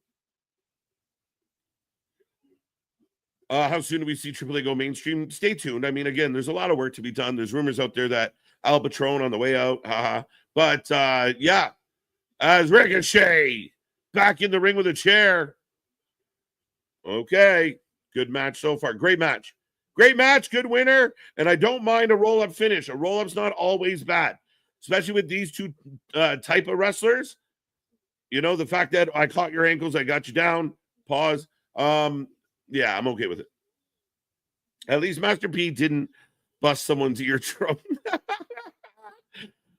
A: How soon do we see AAA go mainstream? Stay tuned. I mean, again, there's a lot of work to be done. There's rumors out there that Al Patron on the way out. But, yeah. As Ricochet back in the ring with a chair. Okay. Good match so far. Great match. Great match. Good winner. And I don't mind a roll-up finish. A roll-up's not always bad, especially with these two type of wrestlers. You know, the fact that I caught your ankles, I got you down. Pause. Yeah, I'm okay with it. At least Master P didn't bust someone's eardrum.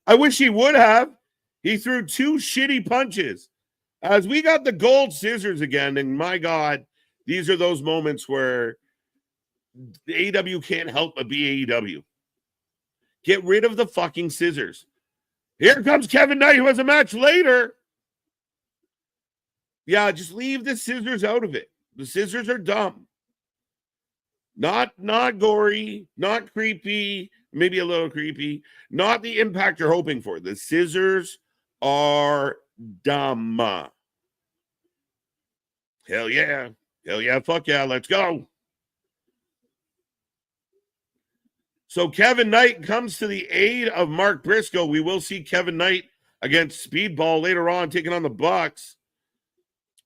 A: I wish he would have. He threw 2 shitty punches. As we got the gold scissors again, and my God, these are those moments where the AEW can't help but be AEW. Get rid of the fucking scissors. Here comes Kevin Knight, who has a match later. Yeah, just leave the scissors out of it. The scissors are dumb. Not gory, not creepy, maybe a little creepy. Not the impact you're hoping for. The scissors are dumb. Hell yeah. Fuck yeah. Let's go. So Kevin Knight comes to the aid of Mark Briscoe. We will see Kevin Knight against Speedball later on, taking on the Bucks.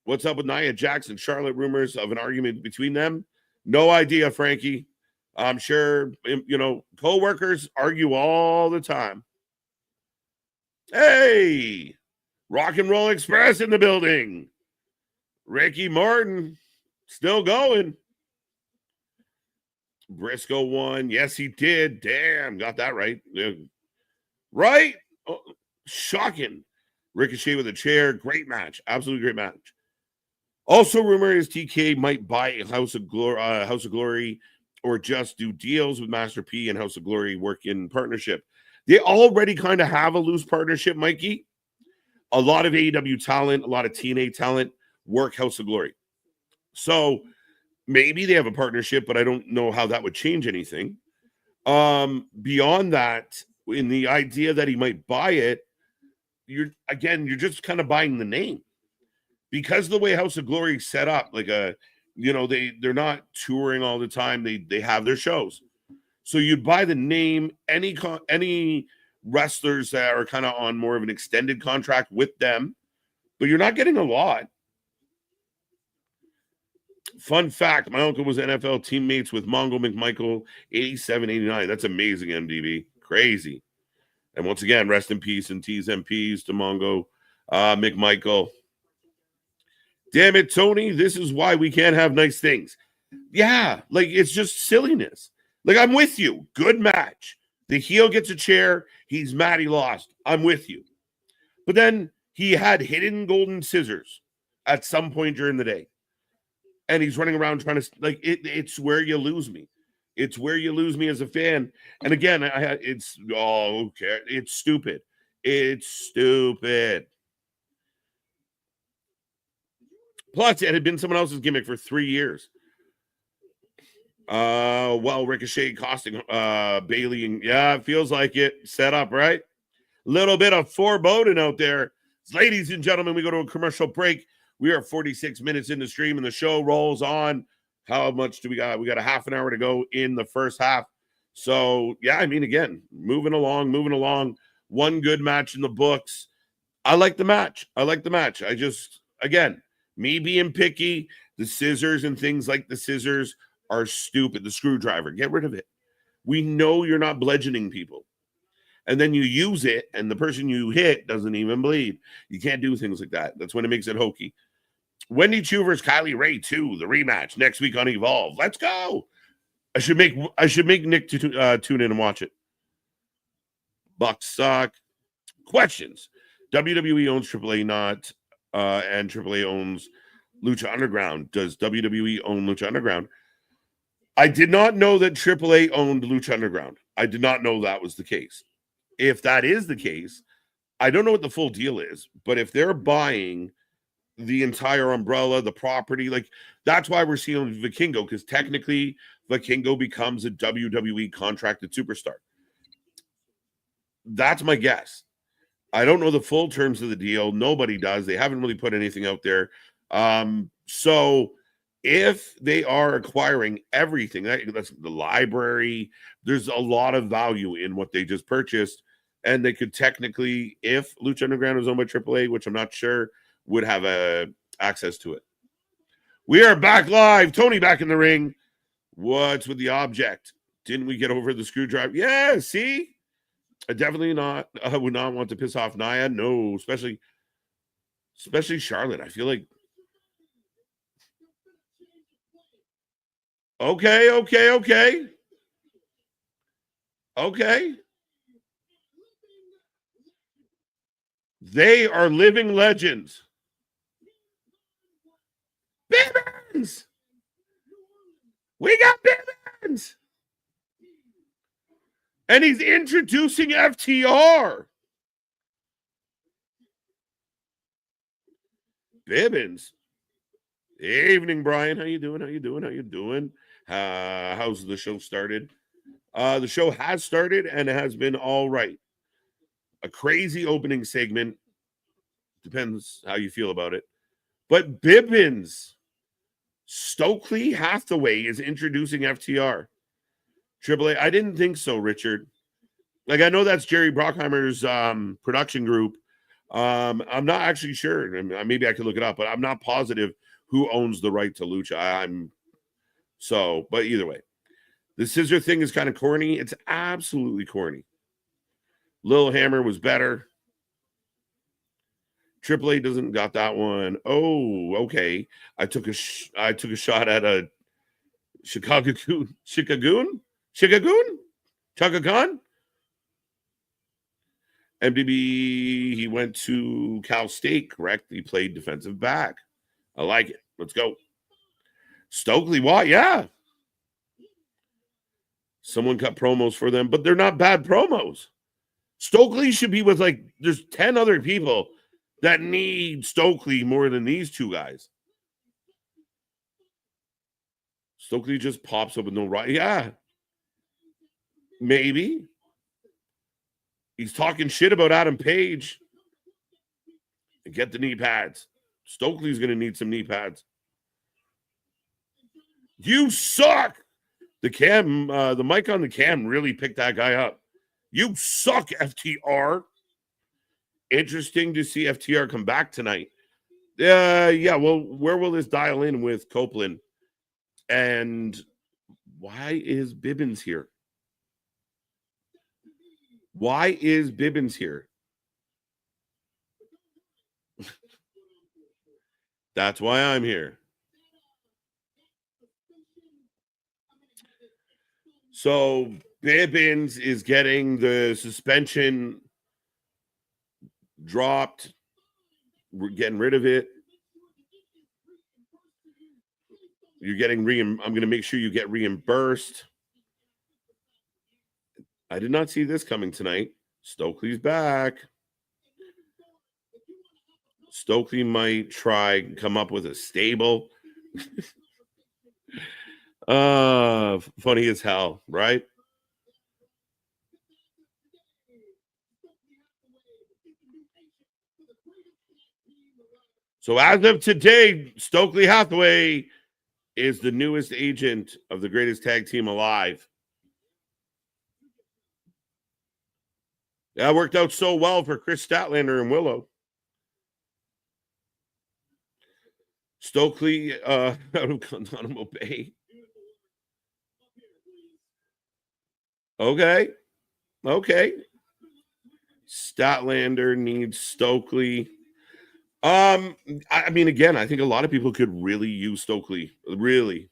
A: What's up with Nia Jackson? Charlotte, rumors of an argument between them? No idea, Frankie. I'm sure, you know, co-workers argue all the time. Hey, Rock and Roll Express in the building. Ricky Morton still going. Briscoe won. Yes, he did. Damn, got that right. Right? Oh, shocking. Ricochet with a chair. Great match. Absolutely great match. Also, rumor is TK might buy House of Glory, or just do deals with Master P and House of Glory, work in partnership. They already kind of have a loose partnership, Mikey. A lot of AEW talent, a lot of TNA talent work House of Glory. So Maybe they have a partnership, but I don't know how that would change anything. Beyond that, in the idea that he might buy it, you're just kind of buying the name. Because the way House of Glory is set up, like they're not touring all the time. They have their shows. So you'd buy the name, any wrestlers that are kind of on more of an extended contract with them, but you're not getting a lot. Fun fact, my uncle was NFL teammates with Mongo McMichael, 87, 89. That's amazing, MDB. Crazy. And once again, rest in peace and T's and P's to Mongo McMichael. Damn it, Tony. This is why we can't have nice things. Yeah, like it's just silliness. Like, I'm with you. Good match. The heel gets a chair. He's mad he lost. I'm with you. But then he had hidden golden scissors at some point during the day. And he's running around trying to, like, it's where you lose me. It's where you lose me as a fan. And again, it's stupid. It's stupid. Plus, it had been someone else's gimmick for 3 years. Ricochet costing Bailey, and it feels like it. Set up, right? Little bit of foreboding out there. Ladies and gentlemen, we go to a commercial break. We are 46 minutes in the stream, and the show rolls on. How much do we got? We got a half an hour to go in the first half. So, again, moving along. One good match in the books. I like the match. I just, again, me being picky, the scissors and things like the scissors are stupid. The screwdriver, get rid of it. We know you're not bludgeoning people. And then you use it, and the person you hit doesn't even bleed. You can't do things like that. That's when it makes it hokey. Wendy Chu versus Kylie Ray 2, the rematch next week on Evolve. Let's go. I should make Nick tune in and watch it. Bucks suck. Questions. WWE owns AAA and AAA owns Lucha Underground. Does WWE own Lucha Underground? I did not know that AAA owned Lucha Underground. I did not know that was the case. If that is the case, I don't know what the full deal is, but if they're buying the entire umbrella, the property, like, that's why we're seeing Vikingo, because technically Vikingo becomes a WWE contracted superstar. That's my guess. I don't know the full terms of the deal. Nobody does. They haven't really put anything out there. So if they are acquiring everything, that's the library, there's a lot of value in what they just purchased. And they could technically, if Lucha Underground is owned by AAA, which I'm not sure, would have access to it. We are back live. Tony back in the ring. What's with the object? Didn't we get over the screwdriver? Yeah, see? I definitely not. I would not want to piss off Nia. No, especially Charlotte. I feel like. Okay. They are living legends. Bibbins! We got Bibbins! And he's introducing FTR. Bibbins. Evening, Brian. How you doing? How's the show started? The show has started and it has been all right. A crazy opening segment. Depends how you feel about it. But Bibbins, Stokeley Hathaway is introducing FTR. AAA, I didn't think so, Richard. Like, I know that's Jerry Brockheimer's production group. I'm not actually sure. Maybe I could look it up, but I'm not positive who owns the right to Lucha. But either way. The scissor thing is kind of corny. It's absolutely corny. Lil Hammer was better. AAA doesn't got that one. Oh, okay. I took a shot at a Chicagoon. MDB, he went to Cal State, correct? He played defensive back. I like it. Let's go. Stokely, what? Yeah. Someone cut promos for them, but they're not bad promos. Stokely should be with, like, there's 10 other people that need Stokely more than these two guys. Stokeley just pops up with no right. Yeah. Maybe. He's talking shit about Adam Page. And get the knee pads. Stokely's going to need some knee pads. You suck. The mic on the cam really picked that guy up. You suck, FTR. Interesting to see FTR come back tonight. Yeah, well, where will this dial in with Copeland? And why is Bibbins here? Why is Bibbins here? That's why I'm here. So Bibbins is getting the suspension dropped. We're getting rid of it. You're getting I'm going to make sure you get reimbursed. I did not see this coming tonight. Stokely's back. Stokeley might try and come up with a stable. Funny as hell, right? So as of today, Stokely Hathaway is the newest agent of the greatest tag team alive. That worked out so well for Chris Statlander and Willow. Stokely out of Guantanamo Bay. Okay. Statlander needs Stokely. I mean, again, I think a lot of people could really use Stokely. Really.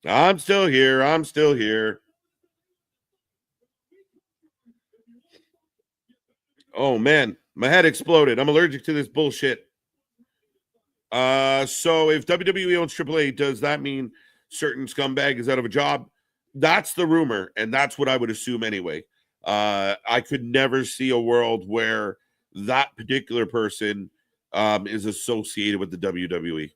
A: I'm still here. Oh, man. My head exploded. I'm allergic to this bullshit. So if WWE owns AAA, does that mean certain scumbag is out of a job? That's the rumor, and that's what I would assume anyway. I could never see a world where that particular person is associated with the WWE.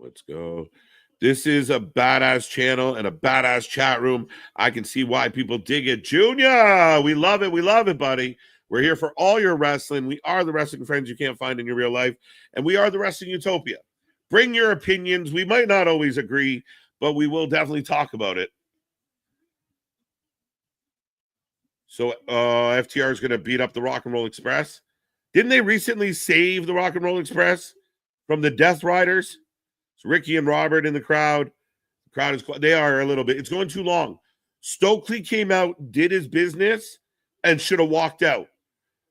A: Let's go. This is a badass channel and a badass chat room. I can see why people dig it. Junior, we love it. We love it, buddy. We're here for all your wrestling. We are the wrestling friends you can't find in your real life, and we are the Wrestling Utopia. Bring your opinions. We might not always agree, but we will definitely talk about it. So FTR is going to beat up the Rock and Roll Express. Didn't they recently save the Rock and Roll Express from the Death Riders? It's Ricky and Robert in the crowd. The crowd is, they are a little bit. It's going too long. Stokely came out, did his business, and should have walked out.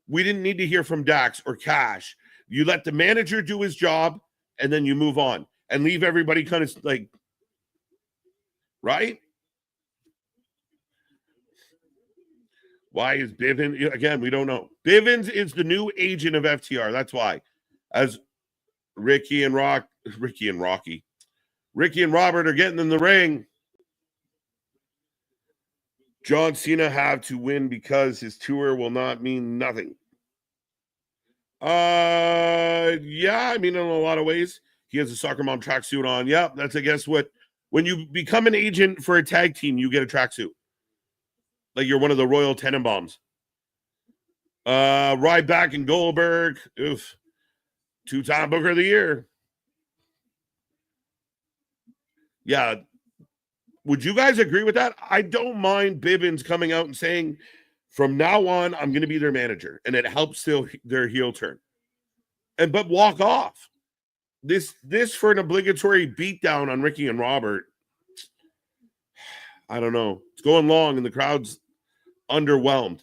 A: We didn't need to hear from Dax or Cash. You let the manager do his job, and then you move on and leave everybody kind of like, right? Why is Bivens? Again, we don't know. Bivens is the new agent of FTR. That's why. As Ricky and Robert are getting in the ring. John Cena have to win because his tour will not mean nothing. Yeah, I mean, in a lot of ways. He has a soccer mom tracksuit on. Yep, that's, I guess, what, when you become an agent for a tag team, you get a tracksuit. Like you're one of the Royal Tenenbaums. Ryback and Goldberg. Oof. 2-time Booker of the Year. Yeah. Would you guys agree with that? I don't mind Bivens coming out and saying, from now on, I'm going to be their manager. And it helps their heel turn. But walk off. This for an obligatory beatdown on Ricky and Robert. I don't know. It's going long and the crowd's underwhelmed.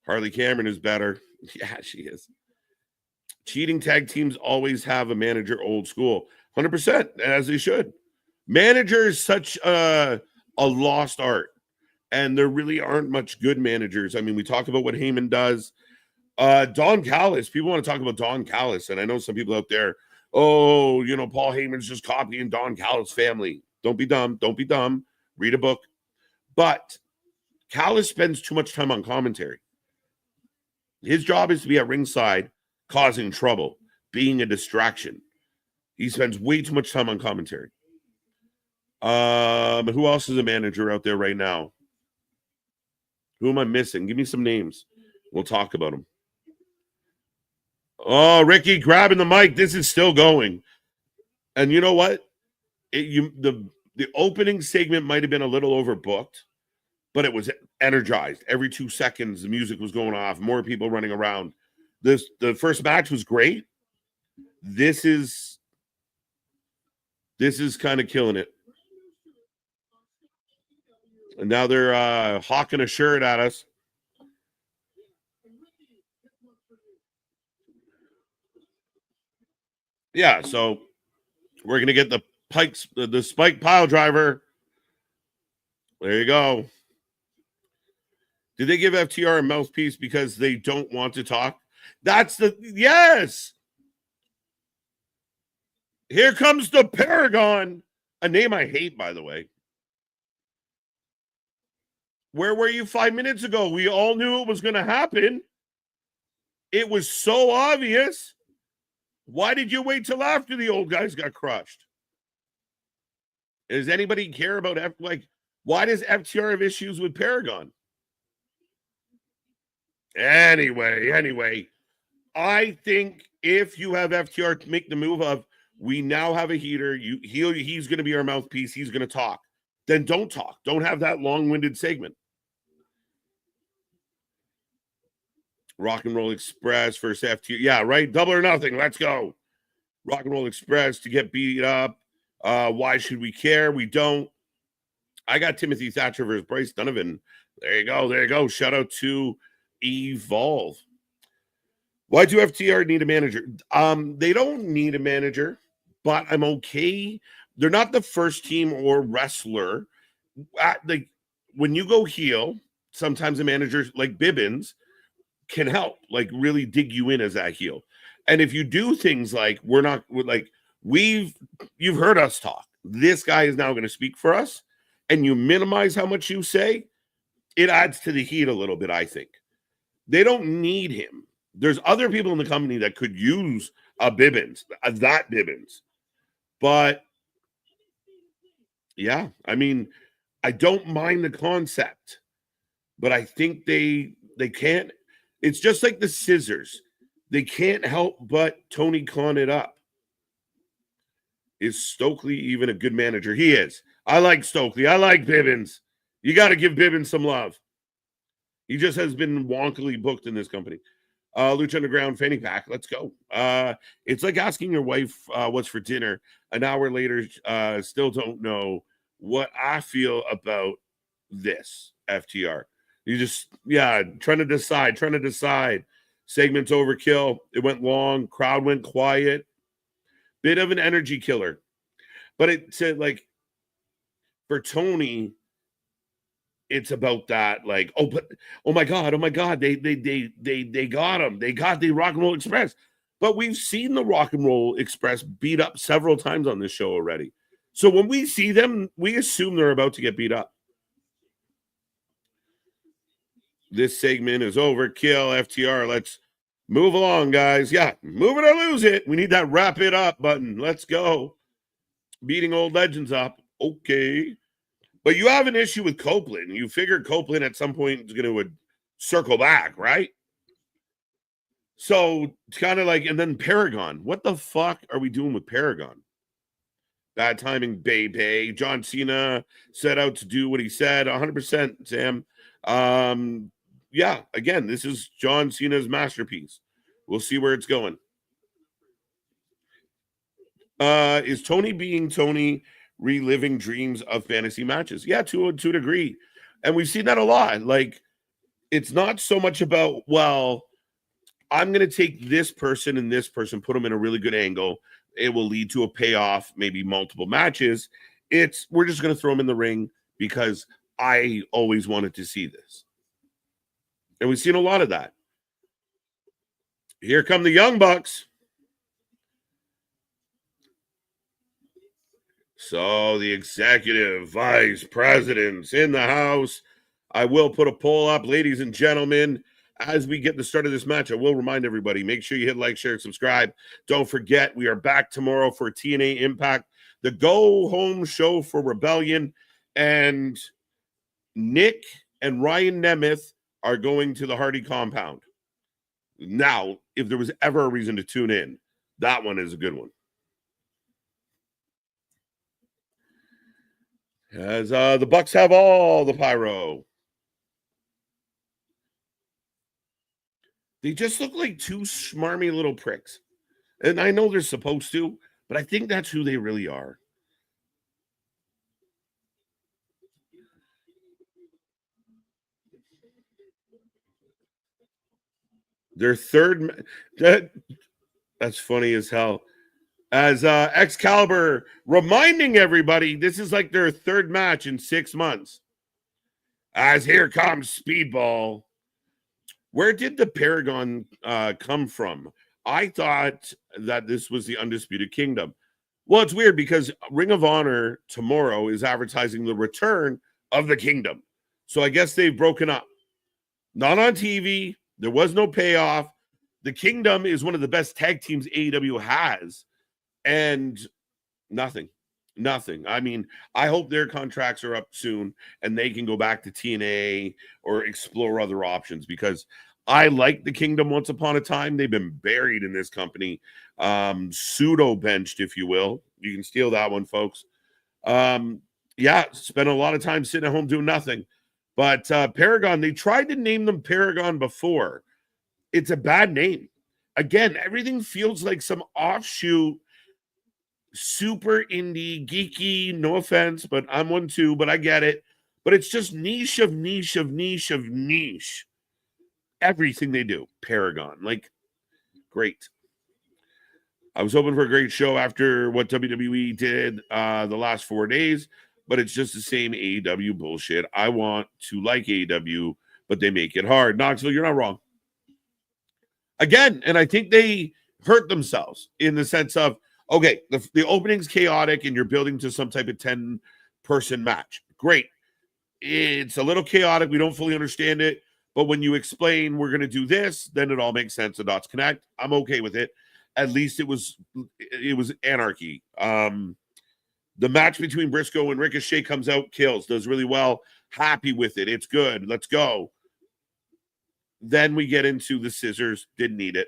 A: Harley Cameron is better. Yeah, she is. Cheating tag teams always have a manager old school. 100%, as they should. Manager is such a lost art. And there really aren't much good managers. I mean, we talk about what Heyman does. Don Callis. People want to talk about Don Callis, and I know some people out there, oh, Paul Heyman's just copying Don Callis' family. Don't be dumb. Don't be dumb. Read a book. But Callis spends too much time on commentary. His job is to be at ringside, causing trouble, being a distraction. He spends way too much time on commentary. Who else is a manager out there right now? Who am I missing? Give me some names. We'll talk about them. Oh, Ricky grabbing the mic. This is still going. And you know what? The opening segment might have been a little overbooked, but it was energized. Every 2 seconds, the music was going off. More people running around. The first match was great. This is kind of killing it. And now they're hawking a shirt at us. Yeah, so we're going to get the spike pile driver. There you go. Did they give FTR a mouthpiece because they don't want to talk? Yes. Here comes the Paragon. A name I hate, by the way. Where were you 5 minutes ago? We all knew it was going to happen. It was so obvious. Why did you wait till after the old guys got crushed? Does anybody care about why does FTR have issues with Paragon? Anyway, I think if you have FTR to make the move of, we now have a heater, he's going to be our mouthpiece, he's going to talk, then don't talk. Don't have that long-winded segment. Rock and Roll Express versus FTR. Yeah, right? Double or nothing. Let's go. Rock and Roll Express to get beat up. Why should we care? We don't. I got Timothy Thatcher versus Bryce Donovan. There you go. Shout out to Evolve. Why do FTR need a manager? They don't need a manager, but I'm okay. They're not the first team or wrestler. When you go heel, sometimes a manager like Bibbins can help, really dig you in as that heel. And if you do things like you've heard us talk, this guy is now going to speak for us, and you minimize how much you say, it adds to the heat a little bit, I think. They don't need him. There's other people in the company that could use a Bibbins, that Bibbins. But yeah, I mean, I don't mind the concept, but I think they can't. It's just like the scissors. They can't help but Tony Khan it up. Is Stokeley even a good manager? He is. I like Stokeley. I like Bibbins. You got to give Bibbins some love. He just has been wonkily booked in this company. Lucha Underground fanny pack. Let's go. It's like asking your wife what's for dinner. An hour later, still don't know what I feel about this FTR. You just, trying to decide. Segment's overkill. It went long. Crowd went quiet. Bit of an energy killer. But it said, for Tony, it's about that, oh my God, they got him. They got the Rock and Roll Express. But we've seen the Rock and Roll Express beat up several times on this show already. So when we see them, we assume they're about to get beat up. This segment is overkill. FTR, let's move along, guys. Yeah, move it or lose it. We need that wrap it up button. Let's go. Beating old legends up. Okay. But you have an issue with Copeland. You figured Copeland at some point is going to circle back, right? So it's kind of and then Paragon. What the fuck are we doing with Paragon? Bad timing, baby. John Cena set out to do what he said. 100%, Sam. Again, this is John Cena's masterpiece. We'll see where it's going. Is Tony being Tony reliving dreams of fantasy matches? Yeah, to a degree. And we've seen that a lot. It's not so much about, I'm going to take this person and this person, put them in a really good angle. It will lead to a payoff, maybe multiple matches. We're just going to throw them in the ring because I always wanted to see this. And we've seen a lot of that. Here come the Young Bucks. So the executive vice presidents in the house. I will put a poll up, ladies and gentlemen. As we get the start of this match, I will remind everybody, make sure you hit like, share, subscribe. Don't forget, we are back tomorrow for TNA Impact, the go-home show for Rebellion. And Nick and Ryan Nemeth are going to the Hardy compound. Now, if there was ever a reason to tune in, that one is a good one. As the Bucks have all the pyro. They just look like two smarmy little pricks. And I know they're supposed to, but I think that's who they really are. Their third, that's funny as hell. As Excalibur reminding everybody, this is like their third match in 6 months. As here comes Speedball. Where did the Paragon come from? I thought that this was the Undisputed Kingdom. Well, it's weird because Ring of Honor tomorrow is advertising the return of the Kingdom. So I guess they've broken up. Not on TV. There was no payoff. The Kingdom is one of the best tag teams AEW has. And nothing. I mean, I hope their contracts are up soon and they can go back to TNA or explore other options, because I like the Kingdom once upon a time. They've been buried in this company, pseudo benched, if you will. You can steal that one, folks. Yeah, spent a lot of time sitting at home doing nothing. But Paragon, they tried to name them Paragon before. It's a bad name. Again, everything feels like some offshoot, super indie, geeky, no offense, but I'm one too, but I get it. But it's just niche of niche of niche of niche. Everything they do, Paragon. Like, great. I was hoping for a great show after what WWE did the last 4 days, but it's just the same AEW bullshit. I want to like AEW, but they make it hard. Knoxville, you're not wrong. Again, and I think they hurt themselves in the sense of, okay, the opening's chaotic and you're building to some type of 10-person match. Great. It's a little chaotic. We don't fully understand it. But when you explain we're going to do this, then it all makes sense. The dots connect. I'm okay with it. At least it was anarchy. The match between Briscoe and Ricochet comes out, kills, does really well. Happy with it. It's good. Let's go. Then we get into the scissors. Didn't need it.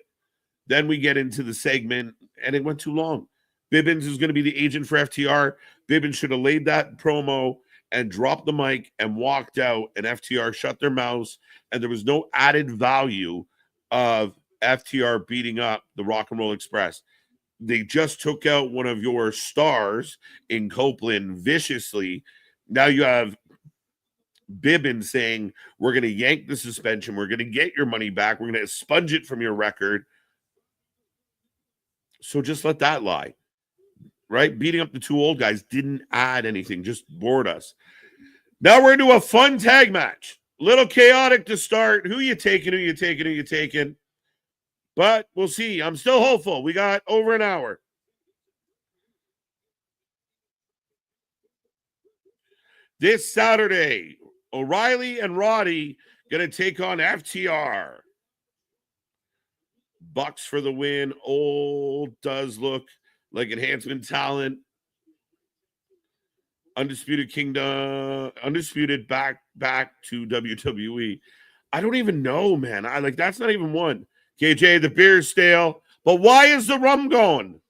A: Then we get into the segment, and it went too long. Bibbins is going to be the agent for FTR. Bibbins should have laid that promo and dropped the mic and walked out, and FTR shut their mouths, and there was no added value of FTR beating up the Rock and Roll Express. They just took out one of your stars in Copeland viciously. Now you have Bibbins saying, we're going to yank the suspension. We're going to get your money back. We're going to expunge it from your record. So just let that lie, right? Beating up the two old guys didn't add anything, just bored us. Now we're into a fun tag match. Little chaotic to start. Who you taking? But we'll see. I'm still hopeful. We got over an hour. This Saturday, O'Reilly and Roddy going to take on FTR. Bucks for the win. Old does look like enhancement talent. Undisputed Kingdom, Undisputed back to WWE. I don't even know, man. That's not even one. KJ, the beer's stale, but why is the rum going?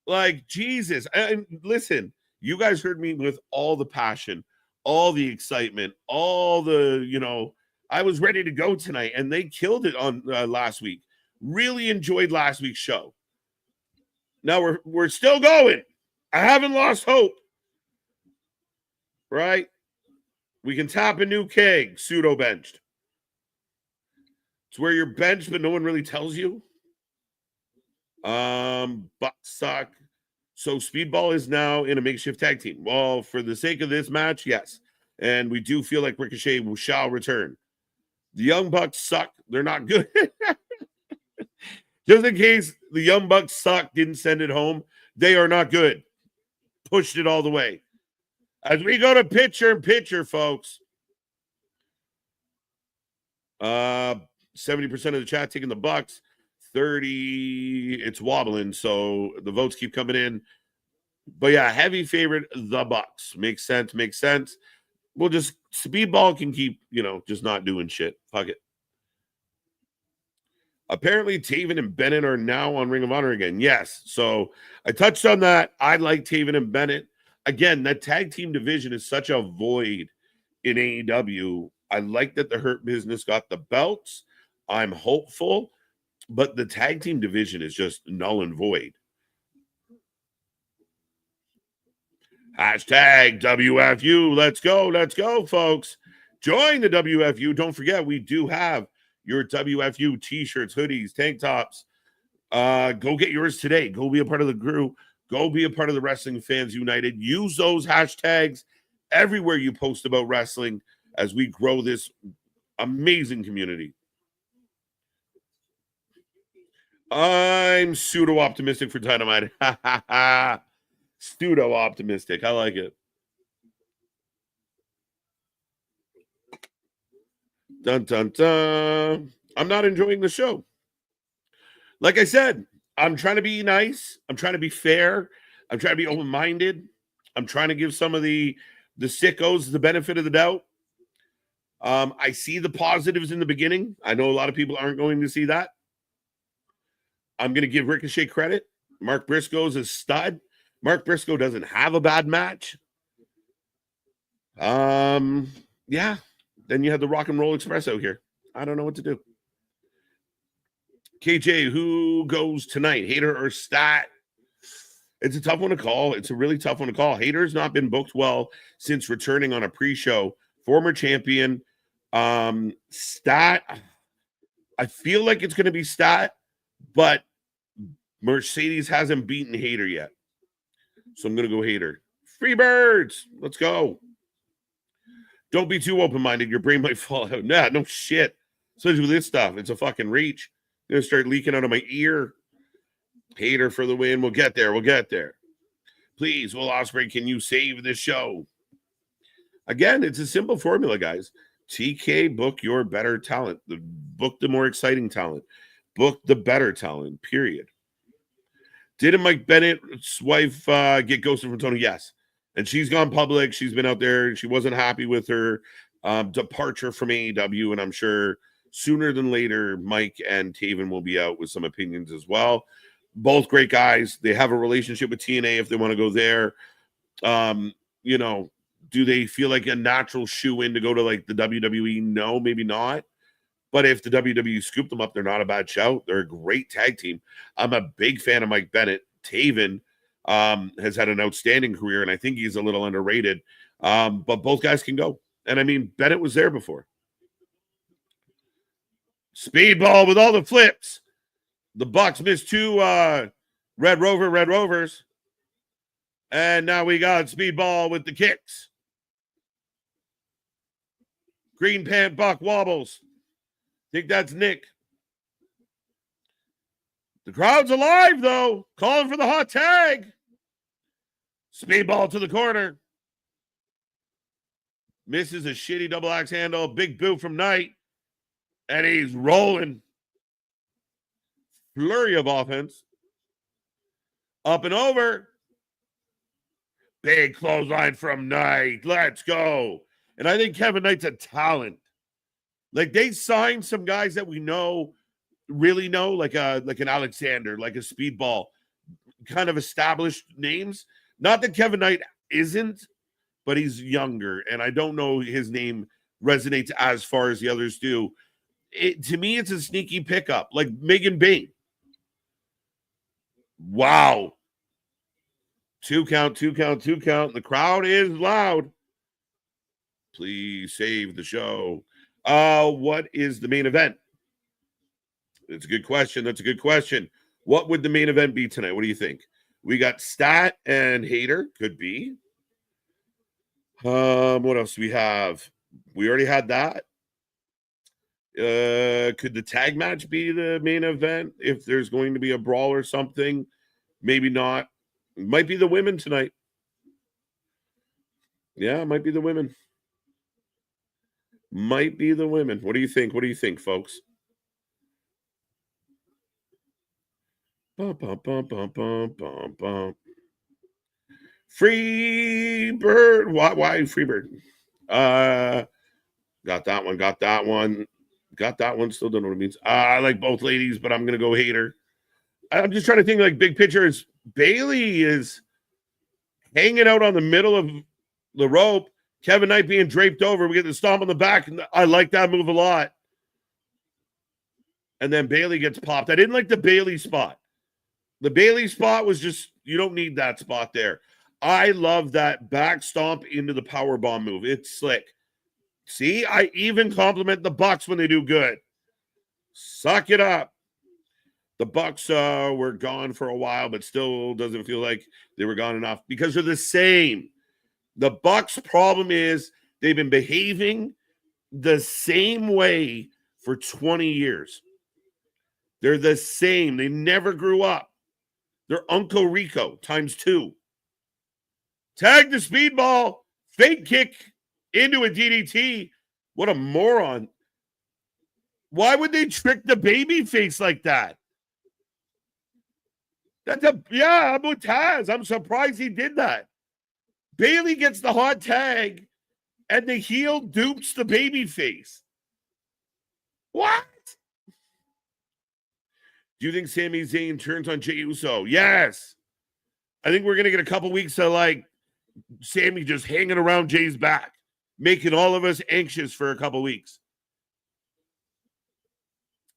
A: Like, Jesus. And listen, you guys heard me with all the passion, all the excitement, all the, I was ready to go tonight, and they killed it on last week. Really enjoyed last week's show. Now we're still going. I haven't lost hope. Right? We can tap a new keg, pseudo benched. It's where you're benched, but no one really tells you. Bucks suck. So Speedball is now in a makeshift tag team. Well, for the sake of this match, yes. And we do feel like Ricochet shall return. The Young Bucks suck. They're not good. Just in case the Young Bucks suck, didn't send it home. They are not good. Pushed it all the way. As we go to pitcher and pitcher, folks. 70% of the chat taking the Bucks. 30, it's wobbling, so the votes keep coming in. But yeah, heavy favorite, the Bucks. Makes sense, makes sense. We'll just, Speedball can keep, just not doing shit. Fuck it. Apparently, Taven and Bennett are now on Ring of Honor again. Yes. So I touched on that. I like Taven and Bennett. Again, that tag team division is such a void in AEW. I like that the Hurt Business got the belts. I'm hopeful, but the tag team division is just null and void. Hashtag WFU. Let's go, folks. Join the WFU. Don't forget, we do have your WFU t-shirts, hoodies, tank tops. Go get yours today. Go be a part of the crew. Go be a part of the Wrestling Fans United. Use those hashtags everywhere you post about wrestling as we grow this amazing community. I'm pseudo-optimistic for Dynamite. Pseudo-optimistic. I like it. Dun, dun, dun. I'm not enjoying the show. Like I said, I'm trying to be nice. I'm trying to be fair. I'm trying to be open-minded. I'm trying to give some of the sickos the benefit of the doubt. I see the positives in the beginning. I know a lot of people aren't going to see that. I'm going to give Ricochet credit. Mark Briscoe's a stud. Mark Briscoe doesn't have a bad match. Yeah. Then you have the Rock and Roll Express out here. I don't know what to do. KJ, who goes tonight? Hater or Stat? It's a tough one to call. It's a really tough one to call. Hater's not been booked well since returning on a pre-show. Former champion. Stat. I feel like it's going to be Stat, but Mercedes hasn't beaten Hater yet. So I'm going to go Hater. Freebirds. Let's go. Don't be too open-minded. Your brain might fall out. Nah, no shit. Especially with this stuff. It's a fucking reach. I'm going to start leaking out of my ear. Hater for the win. We'll get there. We'll get there. Please, Will Osprey, can you save the show? Again, it's a simple formula, guys. TK, book your better talent. Book the more exciting talent. Book the better talent, period. Didn't Mike Bennett's wife get ghosted from Tony? Yes. And she's gone public. She's been out there. She wasn't happy with her departure from AEW. And I'm sure sooner than later, Mike and Taven will be out with some opinions as well. Both great guys. They have a relationship with TNA if they want to go there. Do they feel like a natural shoe-in to go to like the WWE? No, maybe not. But if the WWE scoop them up, they're not a bad shout. They're a great tag team. I'm a big fan of Mike Bennett. Taven has had an outstanding career, and I think he's a little underrated. But both guys can go. And I mean, Bennett was there before. Speedball with all the flips. The Bucks missed two Red Rovers. And now we got Speedball with the kicks. Green Pant Buck wobbles. Think that's Nick. The crowd's alive, though. Calling for the hot tag. Speedball to the corner. Misses a shitty double axe handle. Big boot from Knight. And he's rolling. Flurry of offense. Up and over. Big clothesline from Knight. Let's go. And I think Kevin Knight's a talent. Like, they signed some guys that we know, really know, like an Alexander, like a Speedball, kind of established names. Not that Kevin Knight isn't, but he's younger, and I don't know his name resonates as far as the others do. To me, it's a sneaky pickup, like Megan Bain. Wow. 2 count. The crowd is loud. Please save the show. What is the main event? It's a good question. That's a good question. What would the main event be tonight? What do you think? We got Stat and Hater. Could be. What else do we have? We already had that. Could the tag match be the main event if there's going to be a brawl or something? Maybe not. Might be the women tonight. Yeah, it might be the women. Might be the women. What do you think? What do you think, folks? Bum, bum, bum, bum, bum, bum, bum. Free bird. Why free bird? Got that one. Got that one. Got that one. Still don't know what it means. I like both ladies, but I'm gonna go hater. I'm just trying to think like big picture is Bailey is hanging out on the middle of the rope. Kevin Knight being draped over. We get the stomp on the back, and I like that move a lot. And then Bailey gets popped. I didn't like the Bailey spot. The Bailey spot was just, you don't need that spot there. I love that back stomp into the powerbomb move. It's slick. See, I even compliment the Bucks when they do good. Suck it up. The Bucks were gone for a while, but still doesn't feel like they were gone enough because they're the same. The Bucks' problem is they've been behaving the same way for 20 years. They're the same. They never grew up. They're Uncle Rico times 2. Tag the speedball, fake kick into a DDT. What a moron. Why would they trick the baby face like that? I'm with Taz. I'm surprised he did that. Bailey gets the hot tag, and the heel dupes the baby face. What? Do you think Sami Zayn turns on Jey Uso? Yes. I think we're going to get a couple weeks of like Sami just hanging around Jay's back, making all of us anxious for a couple weeks.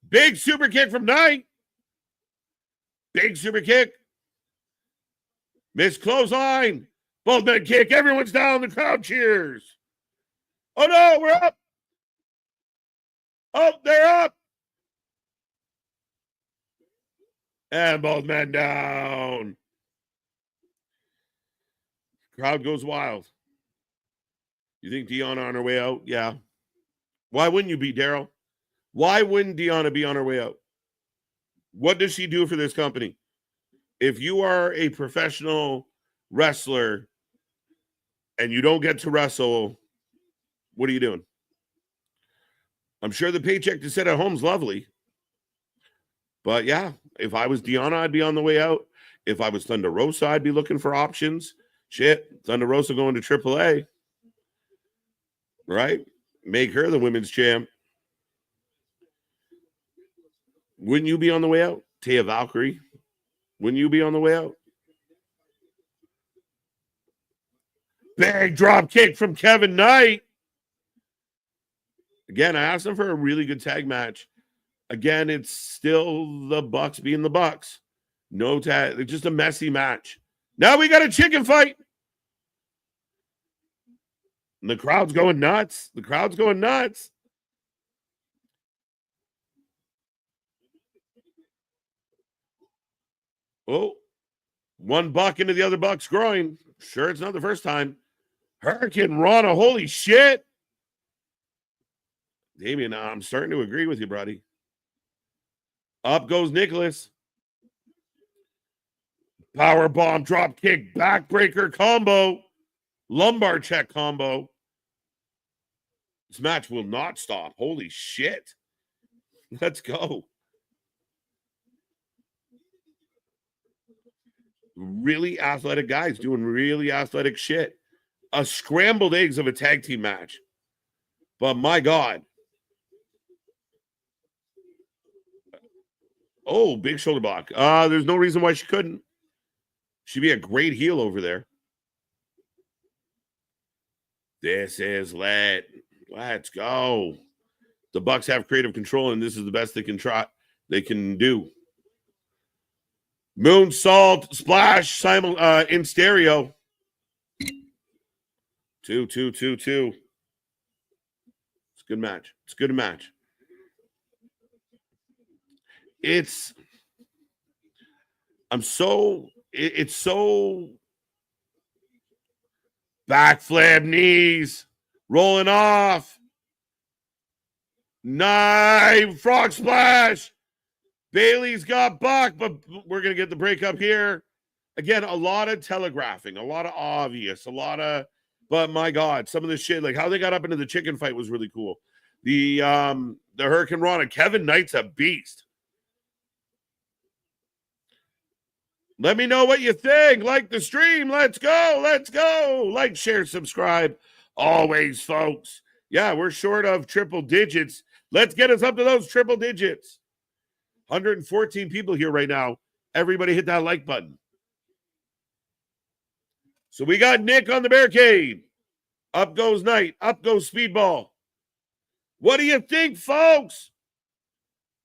A: Big super kick from Knight. Big super kick. Miss clothesline. Both men kick. Everyone's down. The crowd cheers. Oh no, we're up. Oh, they're up. And both men down. Crowd goes wild. You think Deanna on her way out? Yeah. Why wouldn't you be, Daryl? Why wouldn't Deanna be on her way out? What does she do for this company? If you are a professional wrestler and you don't get to wrestle, what are you doing? I'm sure the paycheck to sit at home's lovely. But yeah, if I was Deanna, I'd be on the way out. If I was Thunder Rosa, I'd be looking for options. Shit, Thunder Rosa going to AAA. Right? Make her the women's champ. Wouldn't you be on the way out? Taya Valkyrie, wouldn't you be on the way out? Big drop kick from Kevin Knight. Again, I asked him for a really good tag match. Again, it's still the Bucks being the Bucks. No tag. It's just a messy match. Now we got a chicken fight. And the crowd's going nuts. The crowd's going nuts. Oh, one buck into the other buck's groin. Sure, it's not the first time. Hurricane Rana, holy shit. Damien, I'm starting to agree with you, buddy. Up goes Nicholas. Power bomb, drop kick, backbreaker combo, lumbar check combo. This match will not stop. Holy shit. Let's go. Really athletic guys doing really athletic shit. A scrambled eggs of a tag team match. But my God. Oh, big shoulder block. There's no reason why she couldn't. She'd be a great heel over there. This is lit. Let's go. The Bucks have creative control, and this is the best they can try. They can do. Moonsault splash in stereo. 2, 2, 2, 2. It's a good match. It's a good match. It's so backflip knees rolling off. Knife, frog splash. Bailey's got Buck, but we're going to get the breakup here. Again, a lot of telegraphing, a lot of obvious, but my God, some of the shit, like how they got up into the chicken fight was really cool. The Hurricane Rana, Kevin Knight's a beast. Let me know what you think. Like the stream. Let's go. Let's go. Like, share, subscribe. Always, folks. Yeah, we're short of triple digits. Let's get us up to those triple digits. 114 people here right now. Everybody hit that like button. So we got Nick on the barricade. Up goes Knight. Up goes Speedball. What do you think, folks?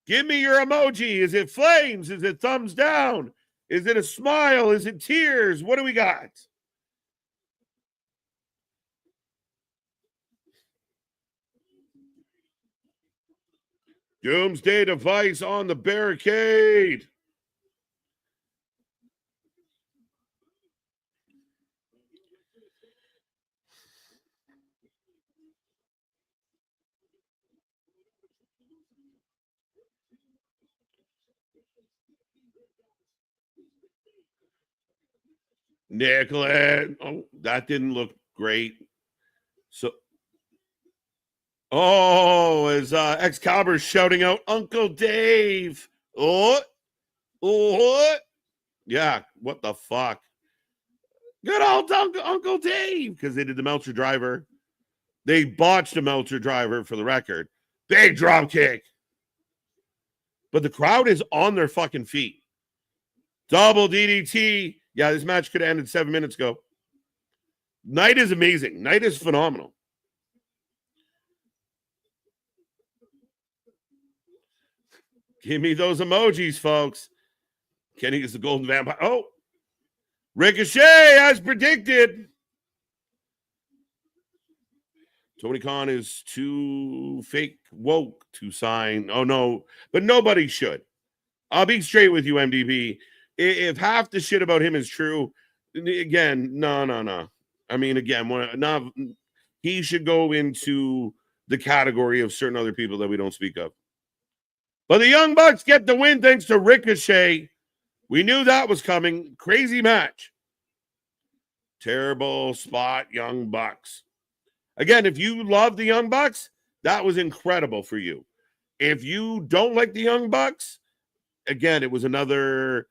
A: Give me your emoji. Is it flames? Is it thumbs down? Is it a smile? Is it tears? What do we got? Doomsday Device on the barricade. Nicholas. Oh, that didn't look great. So, as Excalibur shouting out, Uncle Dave. Oh, yeah. What the fuck? Good old Uncle Dave, because they did the Meltzer driver. They botched a Meltzer driver for the record. Big drop kick. But the crowd is on their fucking feet. Double DDT. Yeah, this match could have ended 7 minutes ago. Knight is amazing. Knight is phenomenal. Give me those emojis, folks. Kenny is the golden vampire. Oh, Ricochet, as predicted. Tony Khan is too fake woke to sign. Oh, no. But nobody should. I'll be straight with you, MDB. If half the shit about him is true, again, no. I mean, again, he should go into the category of certain other people that we don't speak of. But the Young Bucks get the win thanks to Ricochet. We knew that was coming. Crazy match. Terrible spot, Young Bucks. Again, if you love the Young Bucks, that was incredible for you. If you don't like the Young Bucks, again, it was another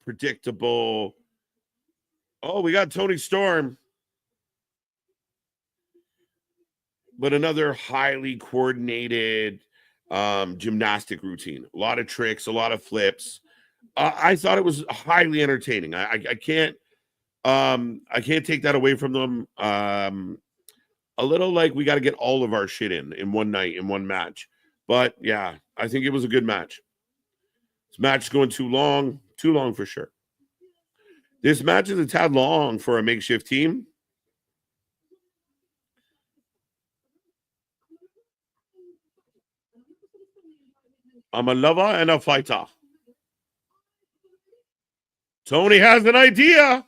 A: predictable. Oh, we got Tony Storm. But another highly coordinated gymnastic routine. A lot of tricks, a lot of flips. I thought it was highly entertaining. I can't take that away from them. A little like we got to get all of our shit in one night, in one match. But yeah, I think it was a good match. This match is going too long for sure. This match is a tad long for a makeshift team. I'm a lover and a fighter. Tony has an idea.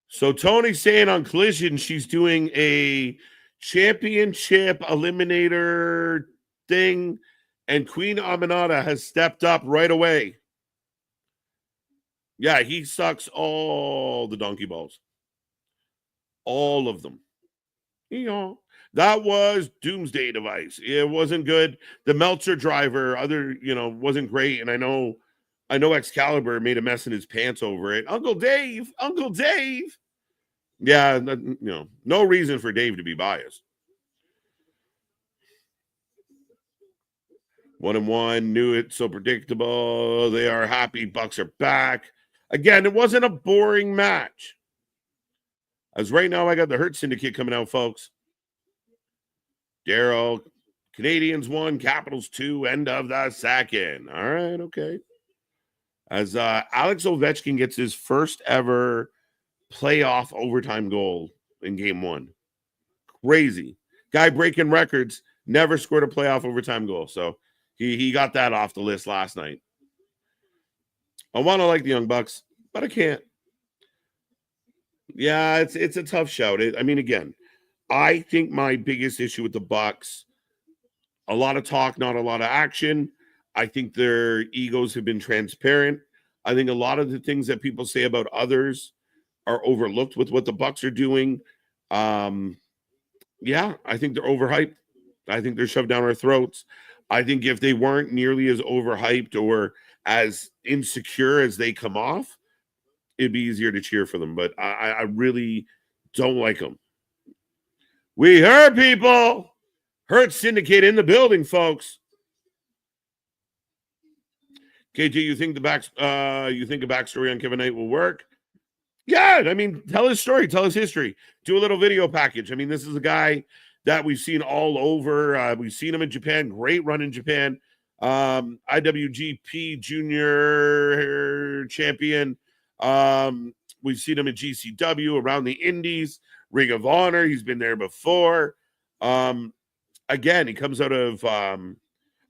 A: So Tony's saying on Collision she's doing a championship eliminator thing, and Queen Aminata has stepped up right away. Yeah, he sucks all the donkey balls. All of them. That was Doomsday Device. It wasn't good. The Meltzer driver, wasn't great. And I know Excalibur made a mess in his pants over it. Uncle Dave. Yeah, no reason for Dave to be biased. 1-1, knew it, so predictable. They are happy. Bucks are back. Again, it wasn't a boring match. As right now, I got the Hurt Syndicate coming out, folks. Daryl, Canadians 1, Capitals 2, end of the second. All right, okay. As Alex Ovechkin gets his first ever playoff overtime goal in game 1. Crazy. Guy breaking records, never scored a playoff overtime goal. So He got that off the list last night. I want to like the Young Bucks, but I can't. Yeah, it's a tough shout. I mean, again, I think my biggest issue with the Bucks, a lot of talk, not a lot of action. I think their egos have been transparent. I think a lot of the things that people say about others are overlooked with what the Bucks are doing. Yeah, I think they're overhyped. I think they're shoved down our throats. I think if they weren't nearly as overhyped or as insecure as they come off, it'd be easier to cheer for them. But I really don't like them. We heard people. Hurt Syndicate in the building, folks. KJ, you think a backstory on Kevin Knight will work? Yeah, I mean, tell his story, tell his history, do a little video package. I mean, this is a guy that we've seen all over. We've seen him in Japan, great run in Japan. IWGP Junior champion. We've seen him in GCW, around the Indies, Ring of Honor. He's been there before. Again, he comes out of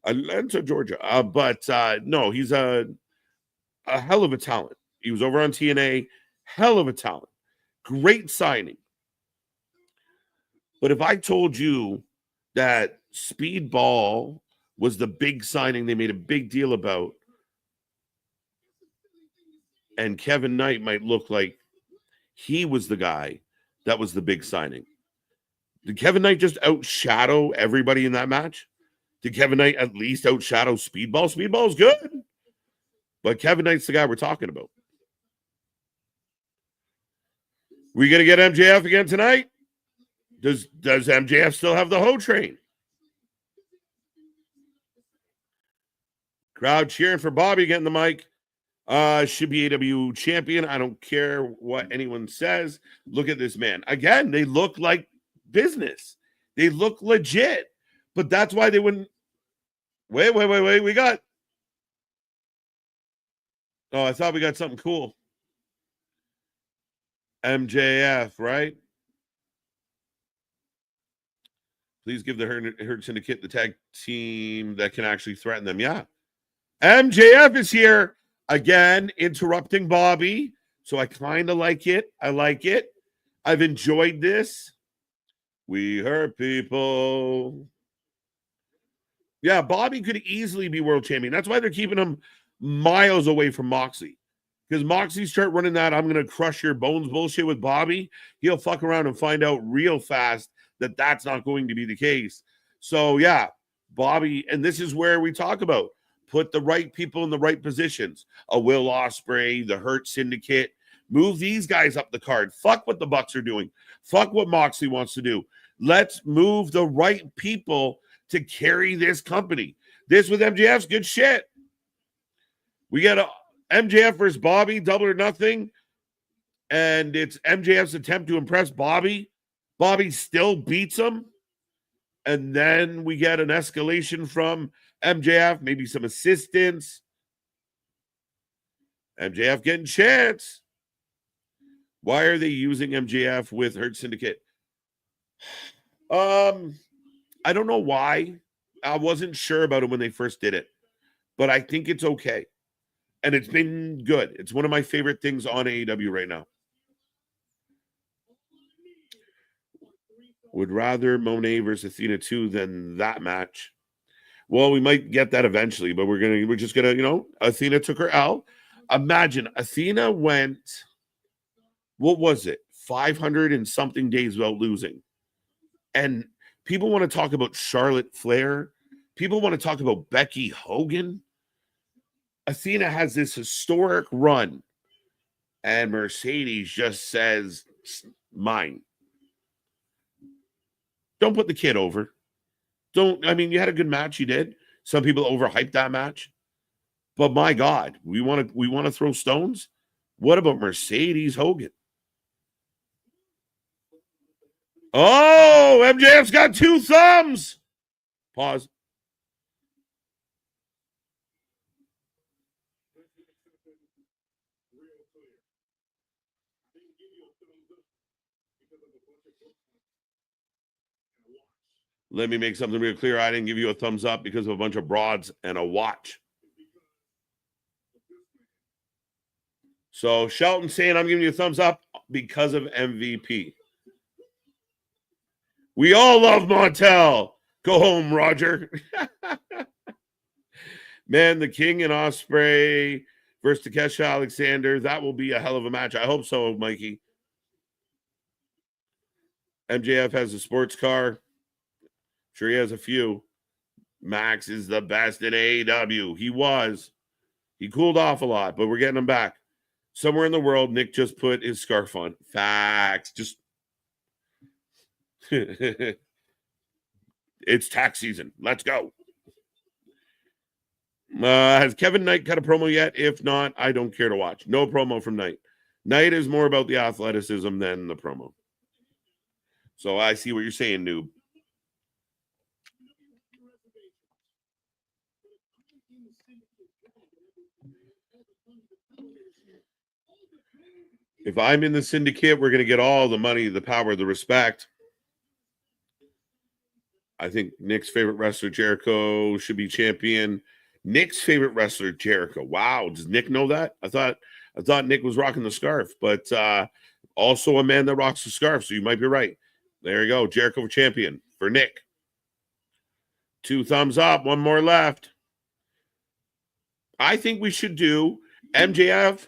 A: Atlanta, Georgia. But no, he's a hell of a talent. He was over on TNA, hell of a talent. Great signing. But if I told you that Speedball was the big signing they made a big deal about, and Kevin Knight might look like he was the guy that was the big signing. Did Kevin Knight just outshadow everybody in that match? Did Kevin Knight at least outshadow Speedball? Speedball's good. But Kevin Knight's the guy we're talking about. We going to get MJF again tonight? Does MJF still have the hoe train? Crowd cheering for Bobby getting the mic. Should be AEW champion. I don't care what anyone says. Look at this man. Again, they look like business. They look legit. But that's why they wouldn't. Wait. We got. Oh, I thought we got something cool. MJF, right? Please give the Hurt Syndicate the tag team that can actually threaten them. Yeah. MJF is here again, interrupting Bobby. So I kind of like it. I like it. I've enjoyed this. We hurt people. Yeah, Bobby could easily be world champion. That's why they're keeping him miles away from Moxley. Because Moxley start running that I'm going to crush your bones bullshit with Bobby, he'll fuck around and find out real fast that that's not going to be the case. So, yeah, Bobby, and this is where we talk about put the right people in the right positions. A Will Osprey, the Hurt Syndicate. Move these guys up the card. Fuck what the Bucks are doing. Fuck what Moxley wants to do. Let's move the right people to carry this company. This with MJF's good shit. We got a MJF versus Bobby, double or nothing. And it's MJF's attempt to impress Bobby. Bobby still beats him. And then we get an escalation from MJF, maybe some assistance. MJF getting chance. Why are they using MJF with Hurt Syndicate? I don't know why. I wasn't sure about it when they first did it. But I think it's okay. And it's been good. It's one of my favorite things on AEW right now. Would rather Monet versus Athena 2 than that match. Well, we might get that eventually, but we're just gonna, Athena took her L. Imagine Athena went, what was it? 500 and something days without losing. And people want to talk about Charlotte Flair. People want to talk about Becky Hogan. Athena has this historic run, and Mercedes just says, mine. Don't put the kid over. You had a good match, you did. Some people overhyped that match. But my God, we want to throw stones? What about Mercedes Hogan? Oh, MJF's got two thumbs. Pause. Let me make something real clear. I didn't give you a thumbs up because of a bunch of broads and a watch. So Shelton saying I'm giving you a thumbs up because of MVP. We all love Montel. Go home, Roger. Man, the King and Osprey versus Takeshi Alexander. That will be a hell of a match. I hope so, Mikey. MJF has a sports car. Sure, he has a few. Max is the best in AEW. He was. He cooled off a lot, but we're getting him back. Somewhere in the world, Nick just put his scarf on. Facts. Just it's tax season. Let's go. Has Kevin Knight cut a promo yet? If not, I don't care to watch. No promo from Knight. Knight is more about the athleticism than the promo. So I see what you're saying, noob. If I'm in the syndicate, we're going to get all the money, the power, the respect. I think Nick's favorite wrestler, Jericho, should be champion. Nick's favorite wrestler, Jericho. Wow, does Nick know that? I thought Nick was rocking the scarf, but also a man that rocks the scarf, so you might be right. There you go, Jericho champion for Nick. 2 thumbs up, 1 more left. I think we should do MJF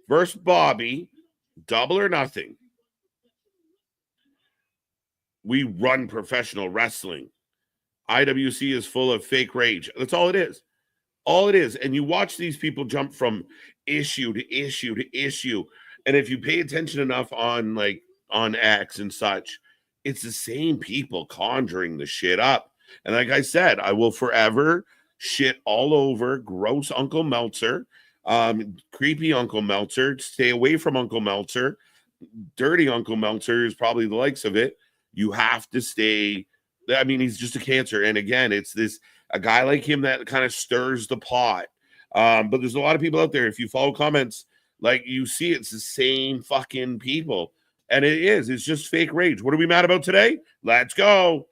A: versus Bobby, double or nothing. We run professional wrestling. IWC is full of fake rage. That's all it is. All it is. And you watch these people jump from issue to issue to issue. And if you pay attention enough on X and such, it's the same people conjuring the shit up. And like I said, I will forever shit all over gross Uncle Meltzer, creepy Uncle Meltzer. Stay away from Uncle Meltzer. Dirty Uncle Meltzer is probably the likes of it. You have to stay. I mean, he's just a cancer. And again, it's a guy like him that kind of stirs the pot. But there's a lot of people out there. If you follow comments, like you see, it's the same fucking people. And it is. It's just fake rage. What are we mad about today? Let's go.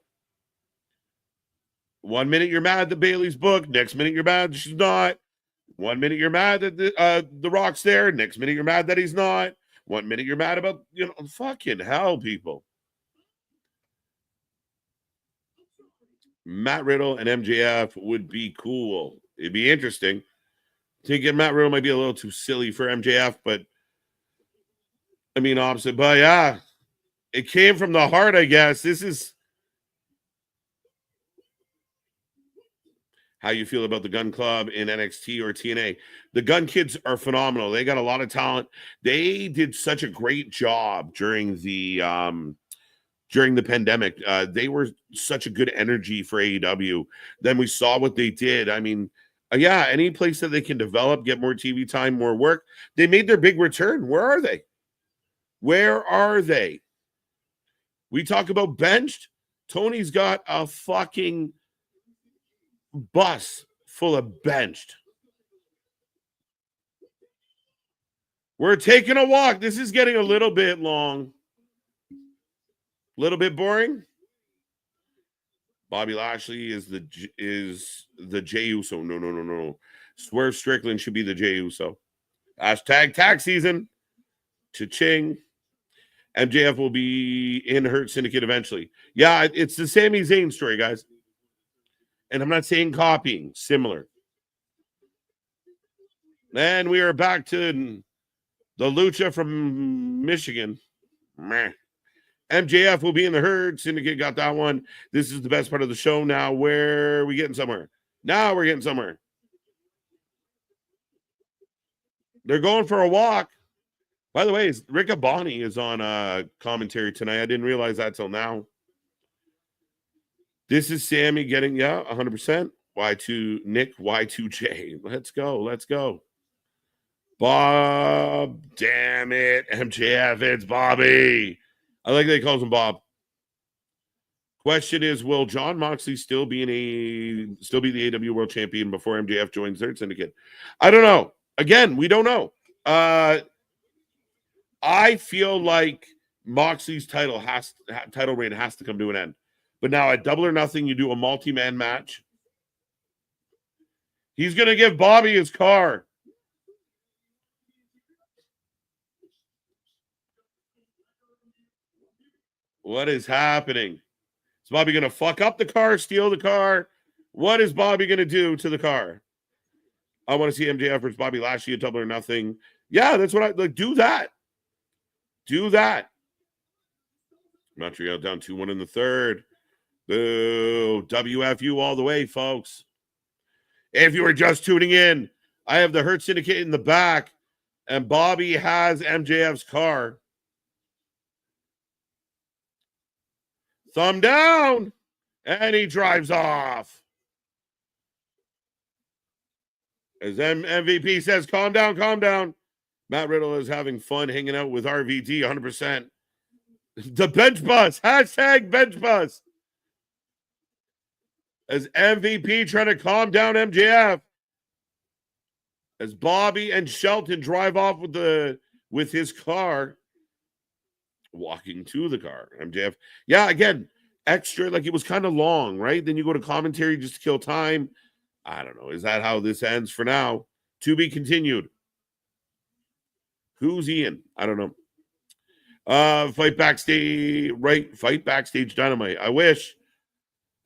A: 1 minute you're mad that Bailey's booked. Next minute you're mad that she's not. 1 minute you're mad that the Rock's there. Next minute you're mad that he's not. 1 minute you're mad about, fucking hell, people. Matt Riddle and MJF would be cool. It'd be interesting. I think Matt Riddle might be a little too silly for MJF, but I mean, opposite. But yeah, it came from the heart, I guess. This is how you feel about the Gun Club in NXT or TNA. The Gun Kids are phenomenal. They got a lot of talent. They did such a great job during the pandemic. They were such a good energy for AEW. Then we saw what they did. I mean, yeah, any place that they can develop, get more TV time, more work. They made their big return. Where are they? Where are they? We talk about benched. Tony's got a fucking bus full of benched. We're taking a walk. This is getting a little bit long. A little bit boring. Bobby Lashley is the Jey Uso. No. Swerve Strickland should be the Jey Uso. Hashtag tax season. Cha-ching. MJF will be in Hurt Syndicate eventually. Yeah, it's the Sami Zayn story, guys. And I'm not saying copying. Similar. And we are back to the Lucha from Michigan. Meh. MJF will be in the Herd Syndicate. Got that one. This is the best part of the show. Now, where are we getting somewhere? Now we're getting somewhere. They're going for a walk. By the way, Rick Abani is on commentary tonight. I didn't realize that till now. This is Sammy getting, 100%. Y2 Nick, Y2J. Let's go. Bob, damn it. MJF, it's Bobby. I like that he calls him Bob. Question is, will Jon Moxley still be the AEW World Champion before MJF joins Third Syndicate? I don't know. Again, we don't know. I feel like Moxley's title reign has to come to an end. But now at Double or Nothing, you do a multi-man match. He's going to give Bobby his car. What is happening? Is Bobby going to fuck up the car, steal the car? What is Bobby going to do to the car? I want to see MJF versus Bobby Lashley at Double or Nothing. Yeah, that's what I like. Do that. Do that. Montreal down 2-1 in the third. Boo. WFU all the way, folks. If you were just tuning in, I have the Hurt Syndicate in the back, and Bobby has MJF's car. Thumb down, and he drives off. As MVP says, calm down, calm down. Matt Riddle is having fun hanging out with RVD, 100%. The bench bus, hashtag bench bus. As MVP trying to calm down MJF. As Bobby and Shelton drive off with his car. Walking to the car. MJF. Yeah, again, extra, like it was kind of long, right? Then you go to commentary just to kill time. I don't know. Is that how this ends for now? To be continued. Who's Ian? I don't know. Fight Backstage, right? Fight Backstage Dynamite. I wish.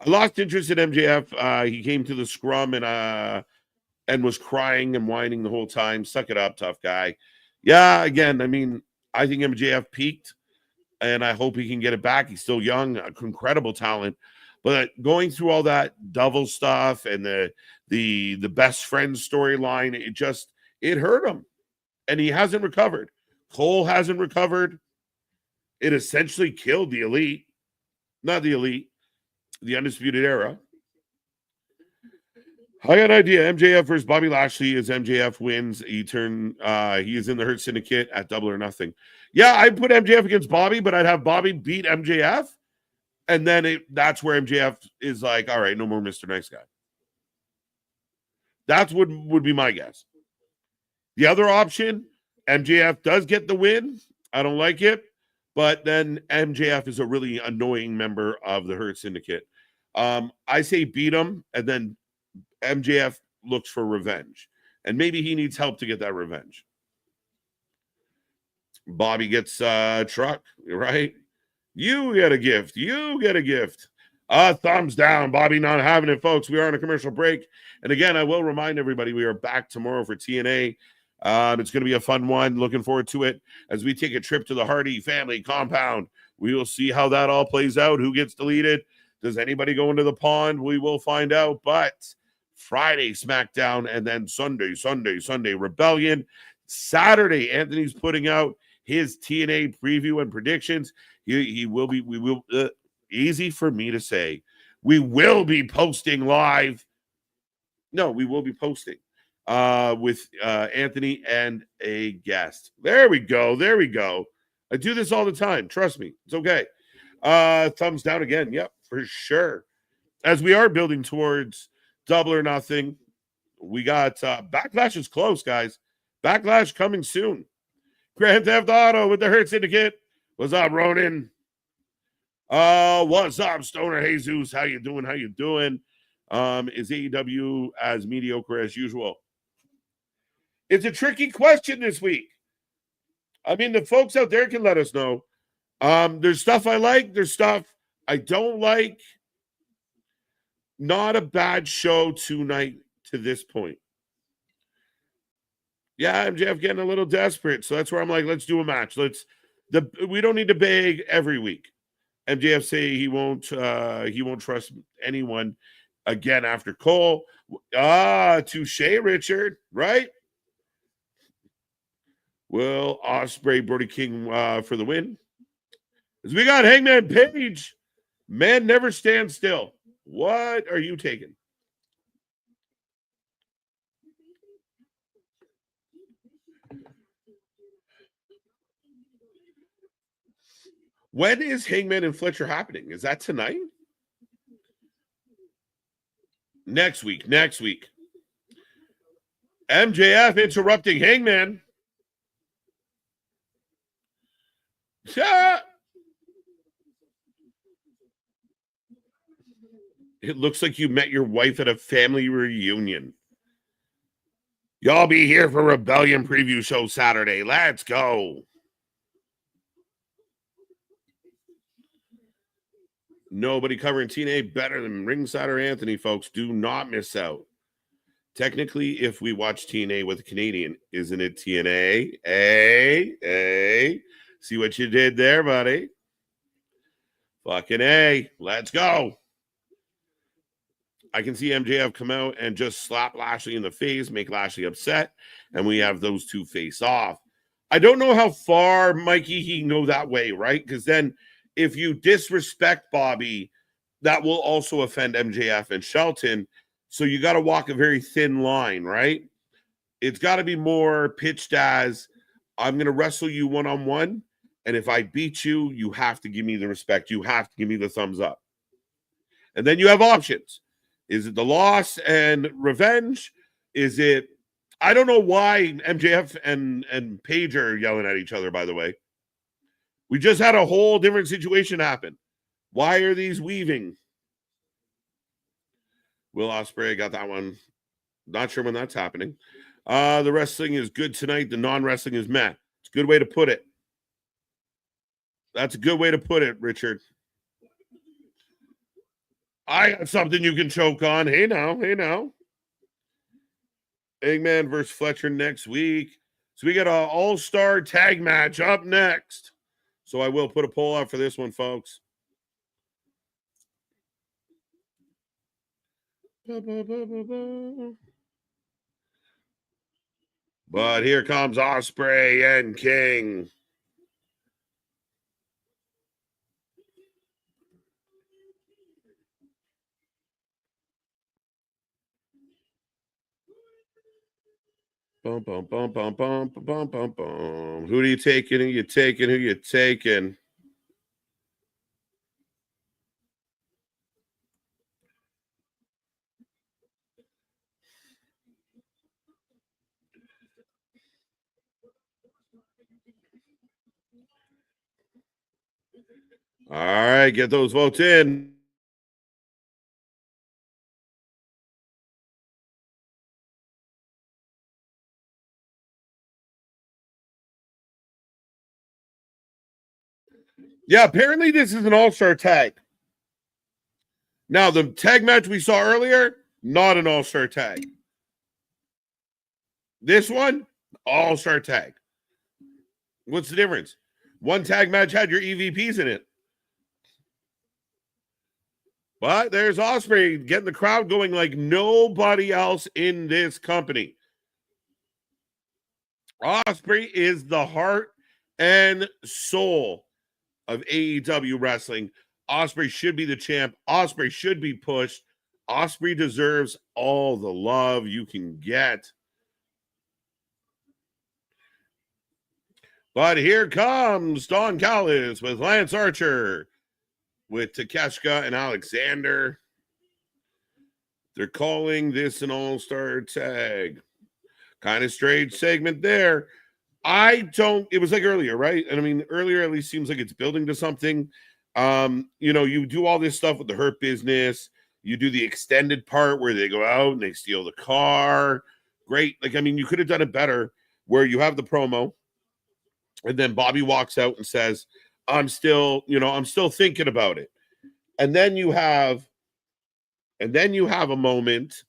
A: I lost interest in MJF. He came to the scrum and was crying and whining the whole time. Suck it up, tough guy. Yeah, again, I mean, I think MJF peaked, and I hope he can get it back. He's still young, incredible talent. But going through all that double stuff and the best friend storyline, it hurt him. And he hasn't recovered. Cole hasn't recovered. It essentially killed the Elite. Not the Elite. The Undisputed Era. I got an idea. MJF versus Bobby Lashley. As MJF wins, he is in the Hurt Syndicate at Double or Nothing. Yeah, I'd put MJF against Bobby, but I'd have Bobby beat MJF. And then that's where MJF is like, all right, no more Mr. Nice Guy. That's what would be my guess. The other option, MJF does get the win. I don't like it. But then MJF is a really annoying member of the Hurt Syndicate. I say beat him, and then MJF looks for revenge. And maybe he needs help to get that revenge. Bobby gets a truck, right? You get a gift. You get a gift. Thumbs down. Bobby not having it, folks. We are on a commercial break. And again, I will remind everybody we are back tomorrow for TNA. It's going to be a fun one. Looking forward to it as we take a trip to the Hardy family compound. We will see how that all plays out. Who gets deleted? Does anybody go into the pond? We will find out. But Friday, SmackDown, and then Sunday, Rebellion. Saturday, Anthony's putting out his TNA preview and predictions. We will easy for me to say. We will be posting live. No, we will be posting with Anthony and a guest. There we go. There we go. I do this all the time. Trust me. It's okay. Thumbs down again. Yep, for sure. As we are building towards Double or Nothing, we got Backlash is close, guys. Backlash coming soon. Grand Theft Auto with the Hurt Syndicate. What's up, Ronan? What's up, Stoner Jesus? How you doing? How you doing? Is AEW as mediocre as usual? It's a tricky question this week. I mean, the folks out there can let us know. There's stuff I like. There's stuff I don't like. Not a bad show tonight to this point. Yeah, MJF getting a little desperate. So that's where I'm like, let's do a match. We don't need to beg every week. MJF say he won't trust anyone again after Cole. Touche, Richard, right? Will Osprey, Brody King for the win. As we got Hangman Page. Man never stands still. What are you taking? When is Hangman and Fletcher happening? Is that tonight? Next week. MJF interrupting Hangman. Yeah. It looks like you met your wife at a family reunion. Y'all be here for Rebellion preview show Saturday. Let's go. Nobody covering TNA better than Ringside or Anthony, folks. Do not miss out. Technically, if we watch TNA with a Canadian, isn't it TNA? Hey. See what you did there, buddy? Fucking A. Let's go. I can see MJF come out and just slap Lashley in the face, make Lashley upset, and we have those two face off. I don't know how far, Mikey, he can go that way, right? Because then if you disrespect Bobby, that will also offend MJF and Shelton. So you got to walk a very thin line, right? It's got to be more pitched as, I'm going to wrestle you one-on-one, and if I beat you, you have to give me the respect. You have to give me the thumbs up. And then you have options. Is it the loss and revenge? Is it, I don't know why MJF and Paige are yelling at each other, by the way. We just had a whole different situation happen. Why are these weaving? Will Osprey got that one. Not sure when that's happening. The wrestling is good tonight. The non-wrestling is meh. It's a good way to put it. That's a good way to put it, Richard. I got something you can choke on. Hey now. Eggman versus Fletcher next week. So we got an all-star tag match up next. So I will put a poll out for this one, folks. But here comes Osprey and King. Bum, bum, bum, bum, bum, bum, bum, bum. Who are you taking? Who you taking? All right, get those votes in. Yeah, apparently this is an all-star tag. Now, the tag match we saw earlier, not an all-star tag. This one, all-star tag. What's the difference? One tag match had your EVPs in it. But there's Osprey getting the crowd going like nobody else in this company. Osprey is the heart and soul of AEW wrestling. Osprey should be the champ. Osprey should be pushed. Osprey deserves all the love you can get. But here comes Don Callis with Lance Archer, with Takeshita and Alexander. They're calling this an all-star tag. Kind of strange segment there. It was like earlier, right? And I mean, earlier at least seems like it's building to something. You do all this stuff with the Hurt Business. You do the extended part where they go out and they steal the car. Great. You could have done it better where you have the promo and then Bobby walks out and says, I'm still thinking about it. And then you have a moment.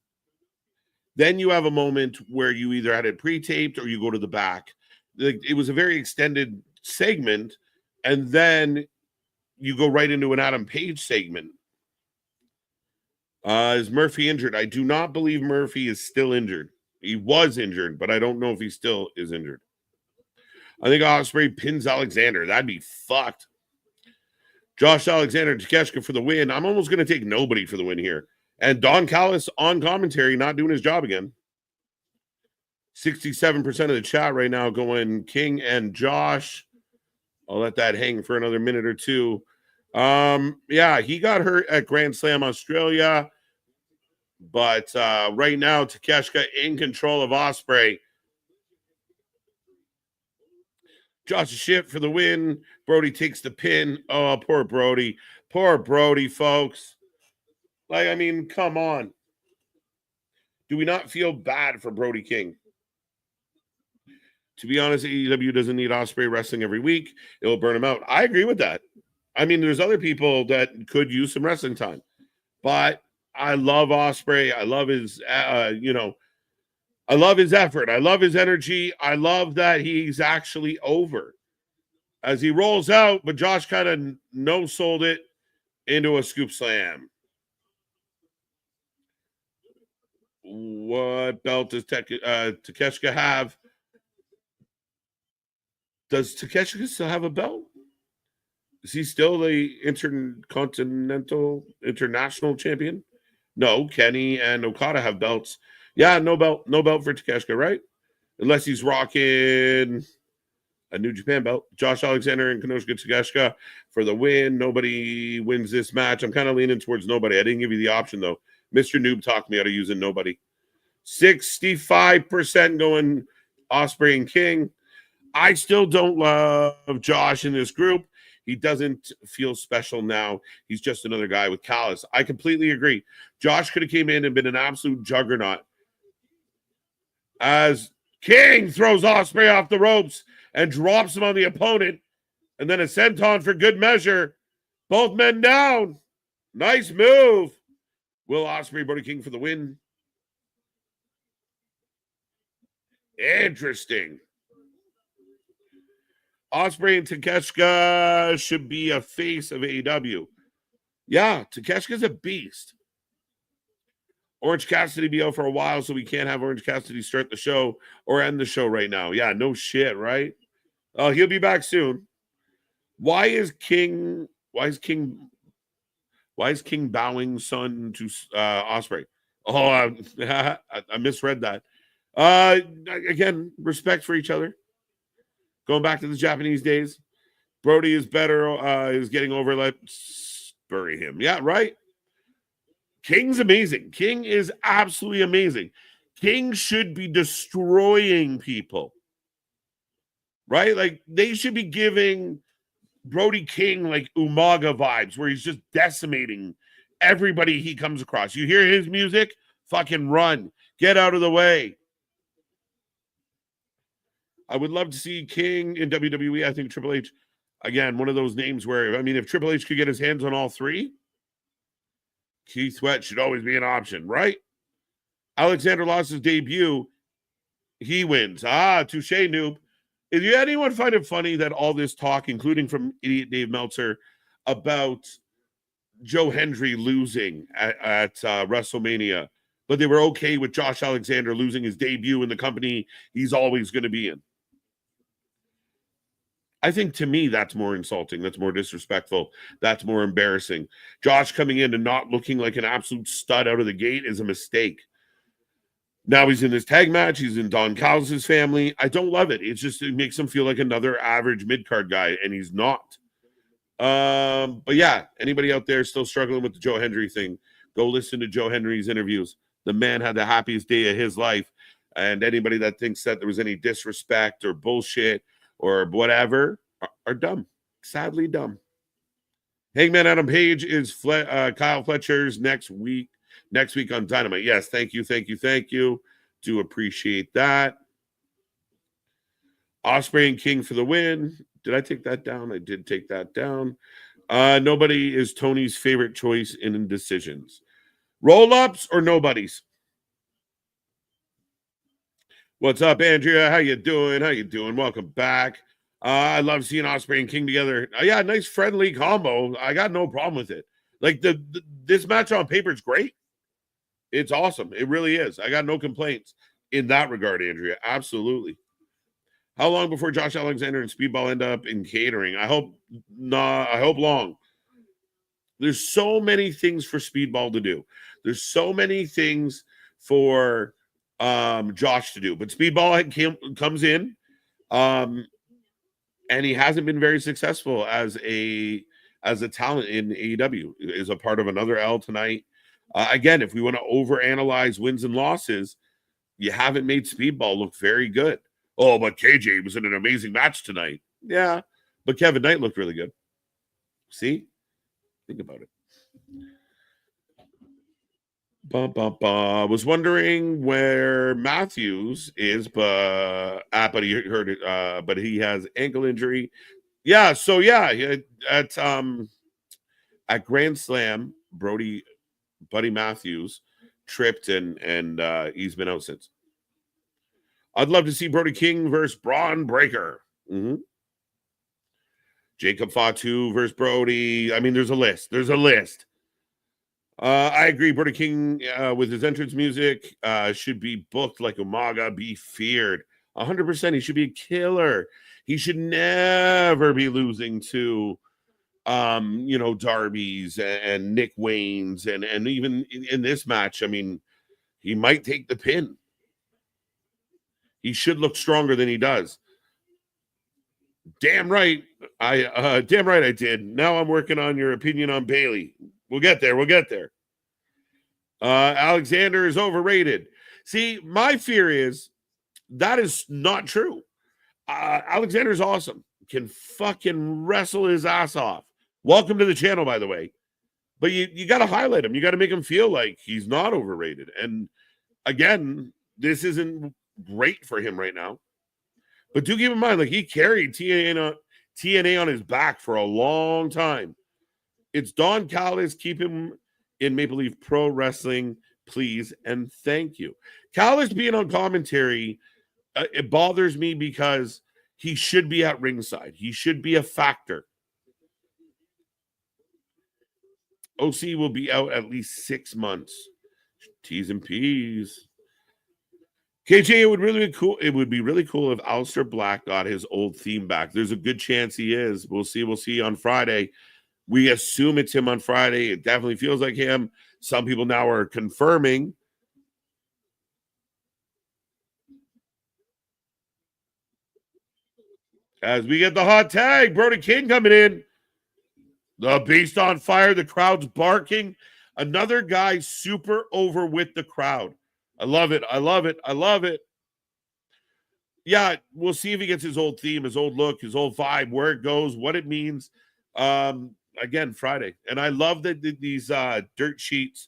A: Then you have a moment where you either had it pre-taped or you go to the back. It was a very extended segment, and then you go right into an Adam Page segment. Is Murphy injured? I do not believe Murphy is still injured. He was injured, but I don't know if he still is injured. I think Osprey pins Alexander. That'd be fucked. Josh Alexander, Takeshita for the win. I'm almost going to take nobody for the win here. And Don Callis on commentary, not doing his job again. 67% of the chat right now going King and Josh. I'll let that hang for another minute or two. Yeah, he got hurt at Grand Slam Australia. But right now, Takeshita in control of Osprey. Josh shit for the win. Brody takes the pin. Oh, poor Brody. Poor Brody, folks. Like, I mean, come on. Do we not feel bad for Brody King? To be honest, AEW doesn't need Osprey wrestling every week. It will burn him out. I agree with that. I mean, there's other people that could use some wrestling time. But I love Osprey. I love his, I love his effort. I love his energy. I love that he's actually over. As he rolls out, but Josh kind of no-sold it into a scoop slam. What belt does Takeshita have? Does Takeshita still have a belt? Is he still the international champion? No, Kenny and Okada have belts. Yeah, no belt for Takeshita, right? Unless he's rocking a New Japan belt. Josh Alexander and Konosuke Takeshita for the win. Nobody wins this match. I'm kind of leaning towards nobody. I didn't give you the option, though. Mr. Noob talked me out of using nobody. 65% going Osprey and King. I still don't love Josh in this group. He doesn't feel special now. He's just another guy with callus. I completely agree. Josh could have came in and been an absolute juggernaut. As King throws Osprey off the ropes and drops him on the opponent, and then a senton for good measure. Both men down. Nice move. Will Osprey, Brody King for the win. Interesting. Osprey and Takeshita should be a face of AEW. Yeah, Takeshita's a beast. Orange Cassidy be out for a while, so we can't have Orange Cassidy start the show or end the show right now. Yeah, no shit, right? Oh, he'll be back soon. Why is King bowing son to Osprey? Oh, I misread that. Again, respect for each other. Going back to the Japanese days, Brody is better. Is getting over. Let's bury him. Yeah, right. King's amazing. King is absolutely amazing. King should be destroying people, right? Like they should be giving Brody King like Umaga vibes, where he's just decimating everybody he comes across. You hear his music, fucking run, get out of the way. I would love to see King in WWE. I think Triple H, again, one of those names where, I mean, if Triple H could get his hands on all three, Keith Sweat should always be an option, right? Alexander lost his debut. He wins. Touche, noob. If you anyone find it funny that all this talk, including from idiot Dave Meltzer, about Joe Hendry losing at WrestleMania, but they were okay with Josh Alexander losing his debut in the company he's always going to be in? I think to me, that's more insulting. That's more disrespectful. That's more embarrassing. Josh coming in and not looking like an absolute stud out of the gate is a mistake. Now he's in this tag match. He's in Don Callis' family. I don't love it. It makes him feel like another average mid-card guy, and he's not. But yeah, anybody out there still struggling with the Joe Hendry thing, go listen to Joe Hendry's interviews. The man had the happiest day of his life. And anybody that thinks that there was any disrespect or bullshit or whatever are dumb. Sadly dumb. Hangman Adam Page is Kyle Fletcher's next week on Dynamite. Yes, thank you. Do appreciate that. Osprey and King for the win. Did I take that down? I did take that down. Nobody is Tony's favorite choice in decisions. Roll-ups or nobodies? What's up, Andrea? How you doing? Welcome back. I love seeing Osprey and King together. Yeah, nice friendly combo. I got no problem with it. Like this match on paper is great. It's awesome. It really is. I got no complaints in that regard, Andrea. Absolutely. How long before Josh Alexander and Speedball end up in catering? I hope not. I hope long. There's so many things for Speedball to do. There's so many things for Josh to do. But Speedball comes in, and he hasn't been very successful as a talent in AEW. Is a part of another L tonight. Again, if we want to overanalyze wins and losses, you haven't made Speedball look very good. Oh, but KJ was in an amazing match tonight. Yeah, but Kevin Knight looked really good. See? Think about it. Was wondering where Matthews is, but he heard it. But he has ankle injury. Yeah, so yeah, at Grand Slam, Buddy Matthews tripped and he's been out since. I'd love to see Brody King versus Braun Breaker. Mm-hmm. Jacob Fatu versus Brody. I mean, there's a list. I agree. Brody King, with his entrance music, should be booked like Umaga, be feared. 100%. He should be a killer. He should never be losing to, Darby's and Nick Wayne's. And even in this match, I mean, he might take the pin. He should look stronger than he does. Damn right. I did. Now I'm working on your opinion on Bailey. We'll get there. Alexander is overrated. See, my fear is that is not true. Alexander's awesome. Can fucking wrestle his ass off. Welcome to the channel, by the way. But you got to highlight him. You got to make him feel like he's not overrated. And again, this isn't great for him right now. But do keep in mind, like, he carried TNA on his back for a long time. It's Don Callis. Keep him in Maple Leaf Pro Wrestling, please, and thank you. Callis being on commentary, it bothers me because he should be at ringside. He should be a factor. OC will be out at least 6 months. T's and P's. KJ, it would be really cool if Aleister Black got his old theme back. There's a good chance he is. We'll see on Friday. We assume it's him on Friday. It definitely feels like him. Some people now are confirming. As we get the hot tag, Brody King coming in. The Beast on fire. The crowd's barking. Another guy super over with the crowd. I love it. Yeah, we'll see if he gets his old theme, his old look, his old vibe, where it goes, what it means. Again, Friday. And I love that these dirt sheets,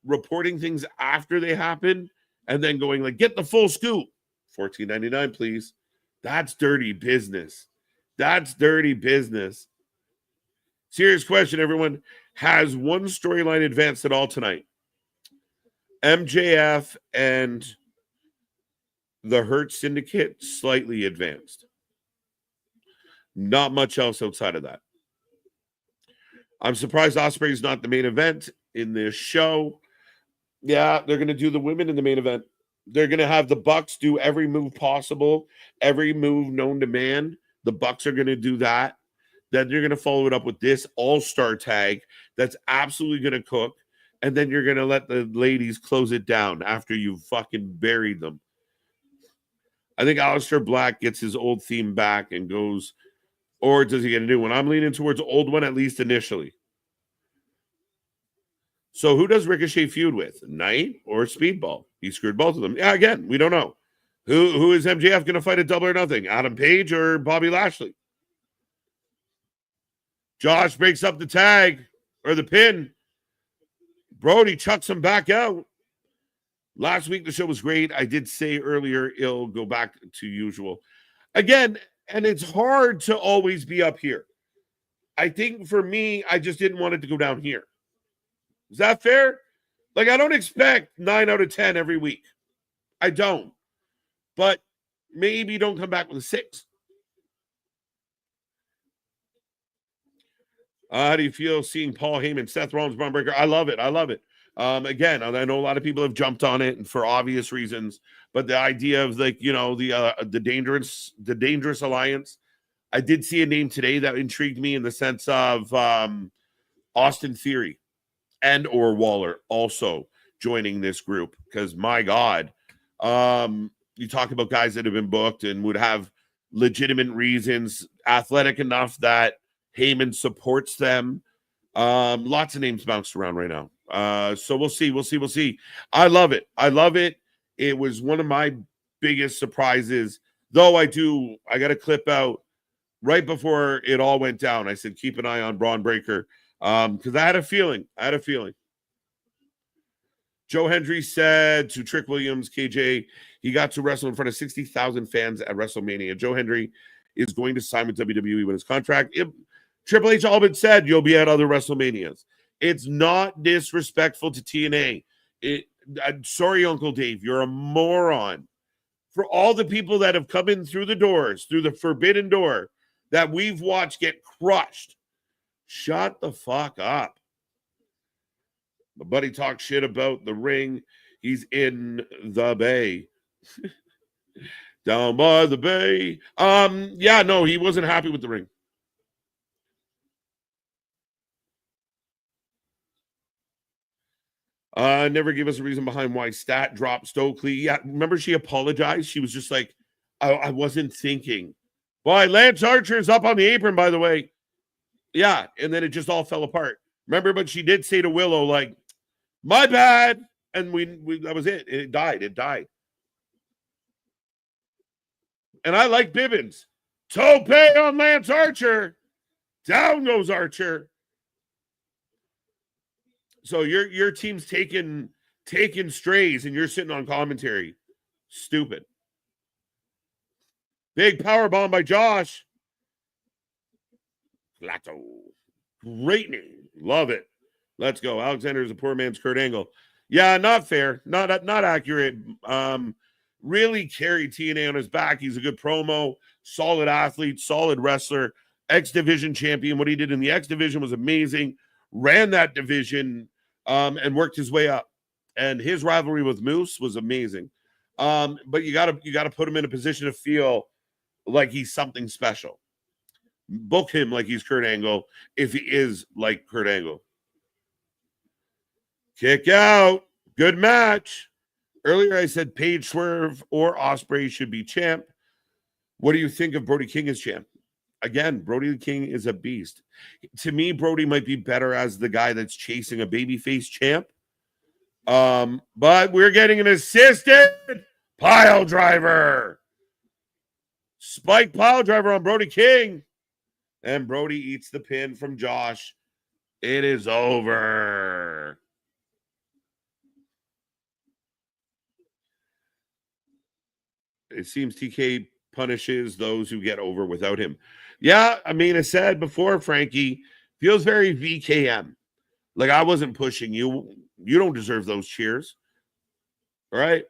A: reporting things after they happen and then going like, get the full scoop. $14.99, please. That's dirty business. Serious question, everyone. Has one storyline advanced at all tonight? MJF and the Hurt Syndicate slightly advanced. Not much else outside of that. I'm surprised Osprey is not the main event in this show. Yeah, they're going to do the women in the main event. They're going to have the Bucks do every move possible, every move known to man. The Bucks are going to do that. Then you're going to follow it up with this all-star tag that's absolutely going to cook. And then you're going to let the ladies close it down after you've fucking buried them. I think Aleister Black gets his old theme back and goes, or does he get a new one? I'm leaning towards old one, at least initially. So who does Ricochet feud with? Knight or Speedball? He screwed both of them. Yeah, again, we don't know. Who is MJF going to fight at Double or Nothing? Adam Page or Bobby Lashley? Josh breaks up the tag or the pin. Brody chucks him back out. Last week, the show was great. I did say earlier it'll go back to usual. Again, and it's hard to always be up here. I think for me, I just didn't want it to go down here. Is that fair? Like, I don't expect 9 out of 10 every week. I don't. But maybe don't come back with a 6. How do you feel seeing Paul Heyman, Seth Rollins, Braun Breaker? I love it. Again, I know a lot of people have jumped on it and for obvious reasons, but the idea of the dangerous alliance. I did see a name today that intrigued me in the sense of Austin Theory and or Waller also joining this group because my God, you talk about guys that have been booked and would have legitimate reasons, athletic enough that Heyman supports them. Lots of names bounced around right now. So we'll see. I love it. It was one of my biggest surprises, though I got a clip out right before it all went down. I said, keep an eye on Braun Breaker. Because I had a feeling. Joe Hendry said to Trick Williams, KJ, he got to wrestle in front of 60,000 fans at WrestleMania. Joe Hendry is going to sign with WWE when his contract. Triple H all but said you'll be at other WrestleManias. It's not disrespectful to TNA. Sorry, Uncle Dave, you're a moron. For all the people that have come in through the doors, through the forbidden door, that we've watched get crushed, shut the fuck up. My buddy talks shit about the ring. He's in the bay. Down by the bay. Yeah, no, he wasn't happy with the ring. Never gave us a reason behind why Stat dropped Stokely. Yeah, remember she apologized? She was just like, I wasn't thinking. Why, Lance Archer's up on the apron, by the way. Yeah, and then it just all fell apart. Remember, but she did say to Willow, like, my bad. And we that was it. It died. And I like Bibbins. Tope on Lance Archer. Down goes Archer. So your team's taking strays and you're sitting on commentary. Stupid. Big power bomb by Josh. Plateau. Great name. Love it. Let's go. Alexander is a poor man's Kurt Angle. Yeah, not fair. Not accurate. Really carried TNA on his back. He's a good promo, solid athlete, solid wrestler, X Division champion. What he did in the X Division was amazing. Ran that division and worked his way up. And his rivalry with Moose was amazing. But you gotta put him in a position to feel like he's something special. Book him like he's Kurt Angle if he is like Kurt Angle. Kick out. Good match. Earlier I said Paige Swerve or Osprey should be champ. What do you think of Brody King as champ? Again, Brody the King is a beast. To me, Brody might be better as the guy that's chasing a babyface champ. But we're getting an assisted pile driver. Spike pile driver on Brody King. And Brody eats the pin from Josh. It is over. It seems TK punishes those who get over without him. Yeah, I mean, I said before, Frankie, feels very VKM. Like I wasn't pushing you. You don't deserve those cheers. All right?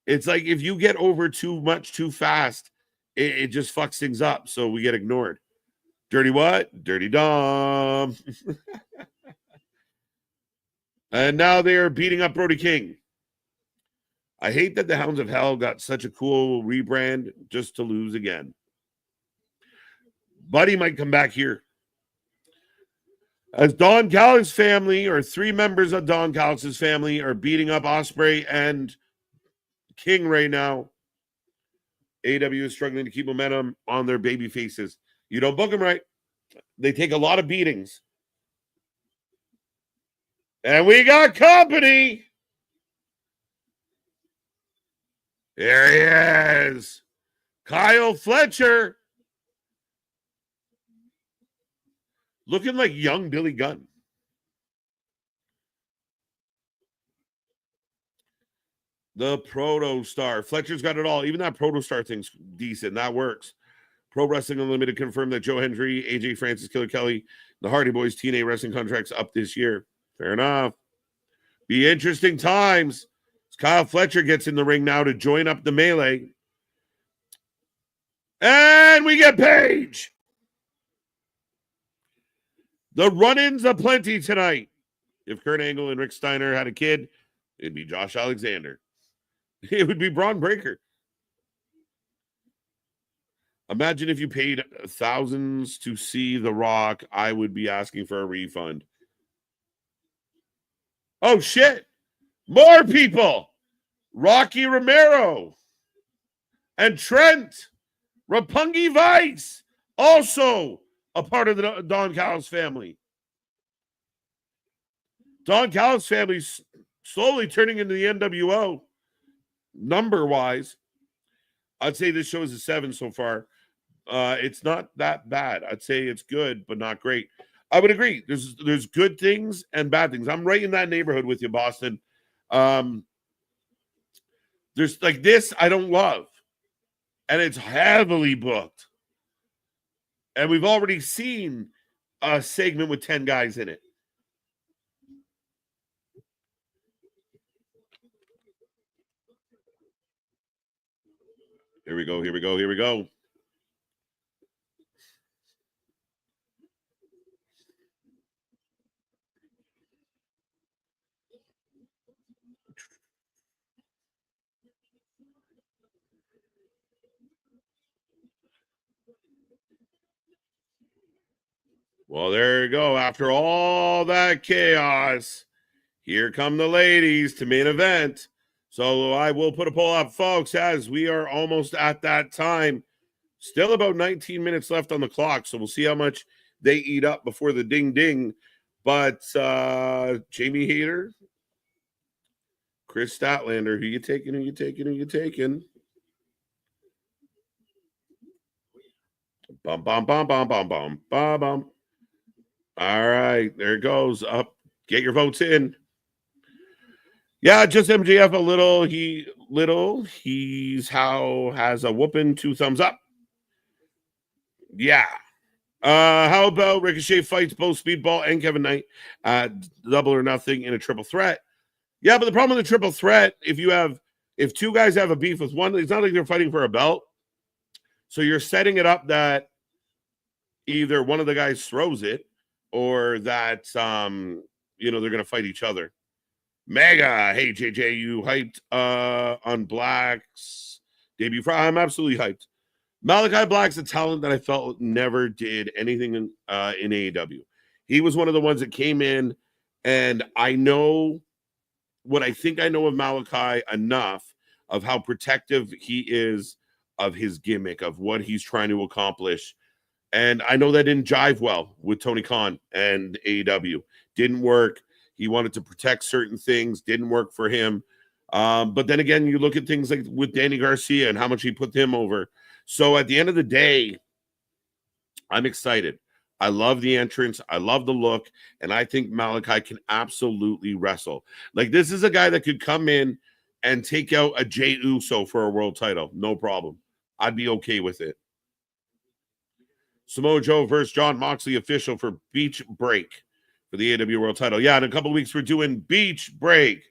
A: It's like if you get over too much too fast, it just fucks things up. So we get ignored. Dirty what? Dirty Dom. And now they are beating up Brody King. I hate that the Hounds of Hell got such a cool rebrand just to lose again. Buddy might come back here. As Don Callis' family, or three members of Don Callis' family, are beating up Osprey and King right now, AEW is struggling to keep momentum on their baby faces. You don't book them right. They take a lot of beatings. And we got company. There he is. Kyle Fletcher. Looking like young Billy Gunn. The Proto Star. Fletcher's got it all. Even that Proto Star thing's decent. That works. Pro Wrestling Unlimited confirmed that Joe Hendry, AJ Francis, Killer Kelly, the Hardy Boys TNA wrestling contracts up this year. Fair enough. Be interesting times. Kyle Fletcher gets in the ring now to join up the melee. And we get Paige. The run-ins aplenty tonight. If Kurt Angle and Rick Steiner had a kid, it'd be Josh Alexander. It would be Braun Breaker. Imagine if you paid thousands to see The Rock, I would be asking for a refund. Oh, shit. More people. Rocky Romero and Trent Roppongi Vice, also a part of the Don Callis family. Don Callis family's slowly turning into the NWO number-wise. I'd say this show is a 7 so far. It's not that bad. I'd say it's good, but not great. I would agree. There's good things and bad things. I'm right in that neighborhood with you, Boston. There's like this I don't love. And it's heavily booked. And we've already seen a segment with 10 guys in it. Here we go, here we go, here we go. Well, there you go. After all that chaos, here come the ladies to main event. So I will put a poll up, folks, as we are almost at that time. Still about 19 minutes left on the clock, so we'll see how much they eat up before the ding-ding. But Jamie Hayter, Chris Statlander, who you taking, who you taking, who you taking? Bum, bum, bum, bum, bum, bum, bum, bum. All right, there it goes. Up. Get your votes in. Yeah, just MJF a little. He's has a whooping 2 thumbs up. Yeah. How about Ricochet fights both Speedball and Kevin Knight at Double or Nothing in a triple threat? Yeah, but the problem with the triple threat, if 2 guys have a beef with one, it's not like they're fighting for a belt. So you're setting it up that either one of the guys throws it or that they're gonna fight each other. Mega, hey JJ, you hyped on Black's debut? I'm absolutely hyped. Malachi Black's a talent that I felt never did anything in AEW. He was one of the ones that came in, and I know what I think I know of Malachi enough of how protective he is of his gimmick, of what he's trying to accomplish. And I know that didn't jive well with Tony Khan and AEW. Didn't work. He wanted to protect certain things. Didn't work for him. But then again, you look at things like with Danny Garcia and how much he put him over. So at the end of the day, I'm excited. I love the entrance. I love the look. And I think Malachi can absolutely wrestle. Like, this is a guy that could come in and take out a Jey Uso for a world title. No problem. I'd be okay with it. Samoa Joe versus Jon Moxley official for Beach Break for the AEW World Title. Yeah, in a couple of weeks, we're doing Beach Break.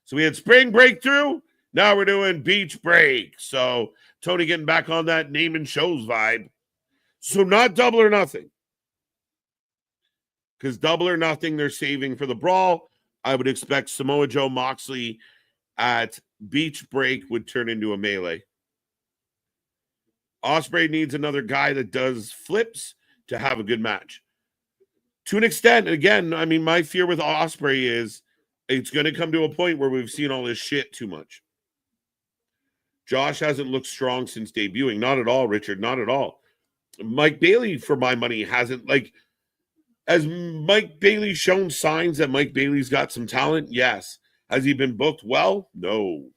A: So we had Spring Breakthrough. Now we're doing Beach Break. So Tony getting back on that name and shows vibe. So not Double or Nothing. Because Double or Nothing, they're saving for the Brawl. I would expect Samoa Joe Moxley at Beach Break would turn into a melee. Osprey needs another guy that does flips to have a good match. To an extent, again, I mean, my fear with Osprey is it's going to come to a point where we've seen all this shit too much. Josh hasn't looked strong since debuting. Not at all, Richard. Not at all. Mike Bailey, for my money, hasn't, like, has Mike Bailey shown signs that Mike Bailey's got some talent? Yes. Has he been booked well? No.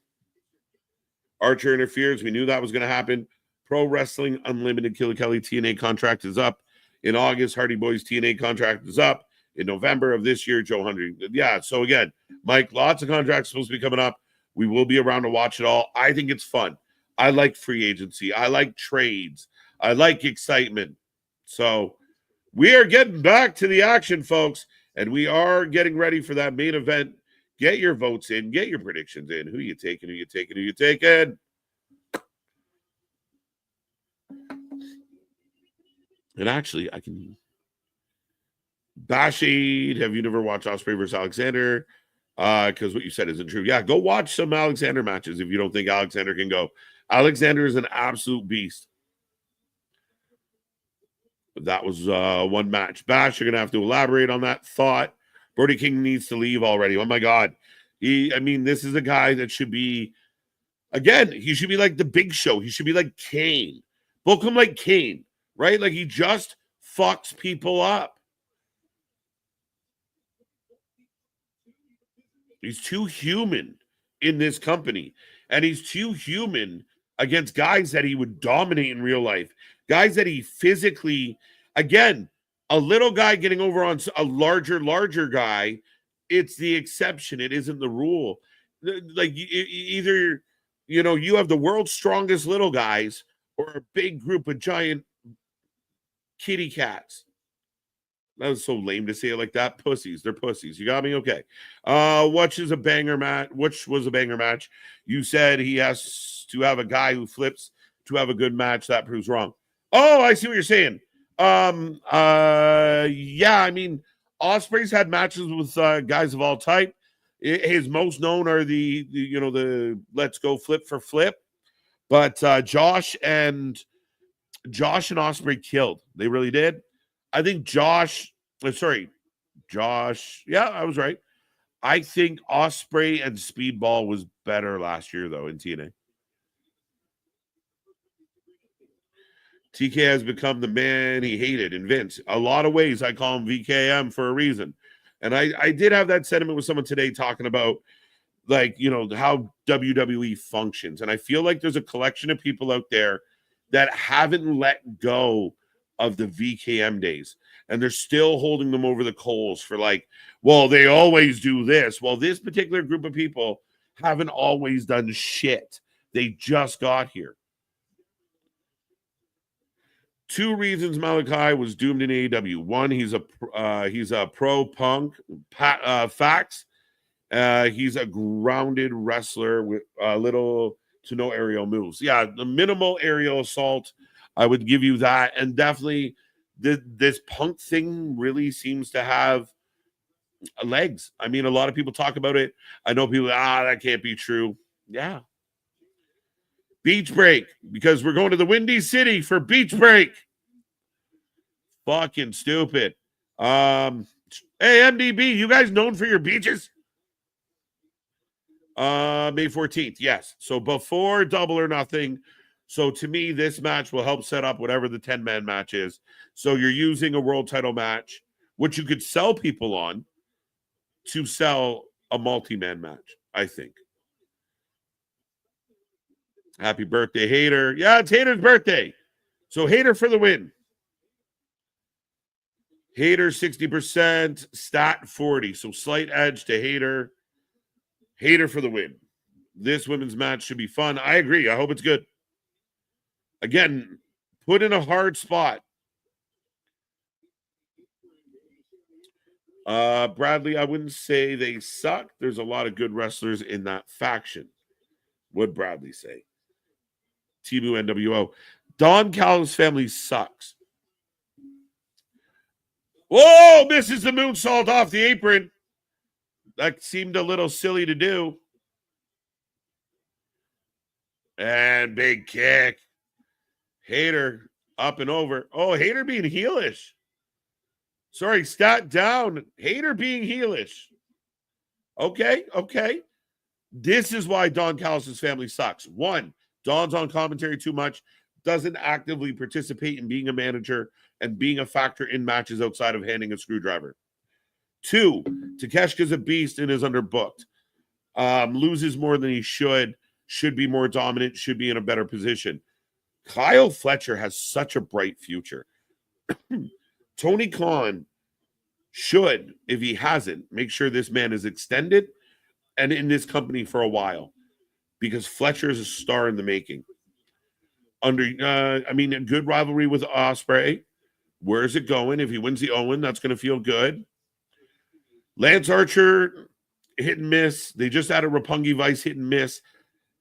A: Archer interferes. We knew that was going to happen. Pro Wrestling Unlimited Killer Kelly TNA contract is up in August. Hardy Boys TNA contract is up in November of this year. Joe Hundred. Yeah. So again, Mike, lots of contracts supposed to be coming up. We will be around to watch it all. I think it's fun. I like free agency. I like trades. I like excitement. So we are getting back to the action, folks, and we are getting ready for that main event. Get your votes in. Get your predictions in. Who you taking? Who you taking? Who you taking? And actually, I can. Bashade, have you never watched Osprey versus Alexander? Because what you said isn't true. Yeah, go watch some Alexander matches if you don't think Alexander can go. Alexander is an absolute beast. That was one match. Bash, you're going to have to elaborate on that thought. Brody King needs to leave already. Oh, my God. This is a guy that should be, again, he should be like the Big Show. He should be like Kane. Book him like Kane, right? Like, he just fucks people up. He's too human in this company. And he's too human against guys that he would dominate in real life. Guys that he physically, again, a little guy getting over on a larger guy, it's the exception. It isn't the rule. like either, you have the world's strongest little guys or a big group of giant kitty cats. That was so lame to say it like that. Pussies. They're pussies. You got me? Okay. Which was a banger match? You said he has to have a guy who flips to have a good match. That proves wrong. Oh, I see what you're saying. Yeah, I mean, Osprey's had matches with guys of all type. His most known are the let's go flip for flip. But Josh and Osprey killed. They really did. I think Josh. Yeah, I was right. I think Osprey and Speedball was better last year, though, in TNA. TK has become the man he hated in Vince. A lot of ways I call him VKM for a reason. And I did have that sentiment with someone today talking about, like, how WWE functions. And I feel like there's a collection of people out there that haven't let go of the VKM days. And they're still holding them over the coals for like, well, they always do this. Well, this particular group of people haven't always done shit. They just got here. 2 reasons Malachi was doomed in AEW. 1, he's a pro punk. Facts. He's a grounded wrestler with little to no aerial moves. Yeah, the minimal aerial assault, I would give you that. And definitely this punk thing really seems to have legs. I mean, a lot of people talk about it. I know people, that can't be true. Yeah. Beach break, because we're going to the Windy City for beach break. Fucking stupid. Hey, MDB, you guys known for your beaches? May 14th, yes. So before Double or Nothing. So to me, this match will help set up whatever the 10-man match is. So you're using a world title match, which you could sell people on, to sell a multi-man match, I think. Happy birthday, Hater. Yeah, it's Hater's birthday. So Hater for the win. Hater 60%, stat 40. So slight edge to Hater. Hater for the win. This women's match should be fun. I agree. I hope it's good. Again, put in a hard spot. Bradley, I wouldn't say they suck. There's a lot of good wrestlers in that faction. Would Bradley say? Timu NWO. Don Callis' family sucks. Whoa, misses the moonsault off the apron. That seemed a little silly to do. And big kick. Hater up and over. Oh, Hater being heelish. Sorry, stat down. Hater being heelish. Okay. This is why Don Callis' family sucks. 1, Don's on commentary too much, doesn't actively participate in being a manager and being a factor in matches outside of handing a screwdriver. 2, Takeshka's a beast and is underbooked. Loses more than he should be more dominant, should be in a better position. Kyle Fletcher has such a bright future. Tony Khan should, if he hasn't, make sure this man is extended and in this company for a while, because Fletcher is a star in the making. A good rivalry with Osprey. Where is it going? If he wins the Owen, that's going to feel good. Lance Archer, hit and miss. They just added Roppongi Vice, hit and miss.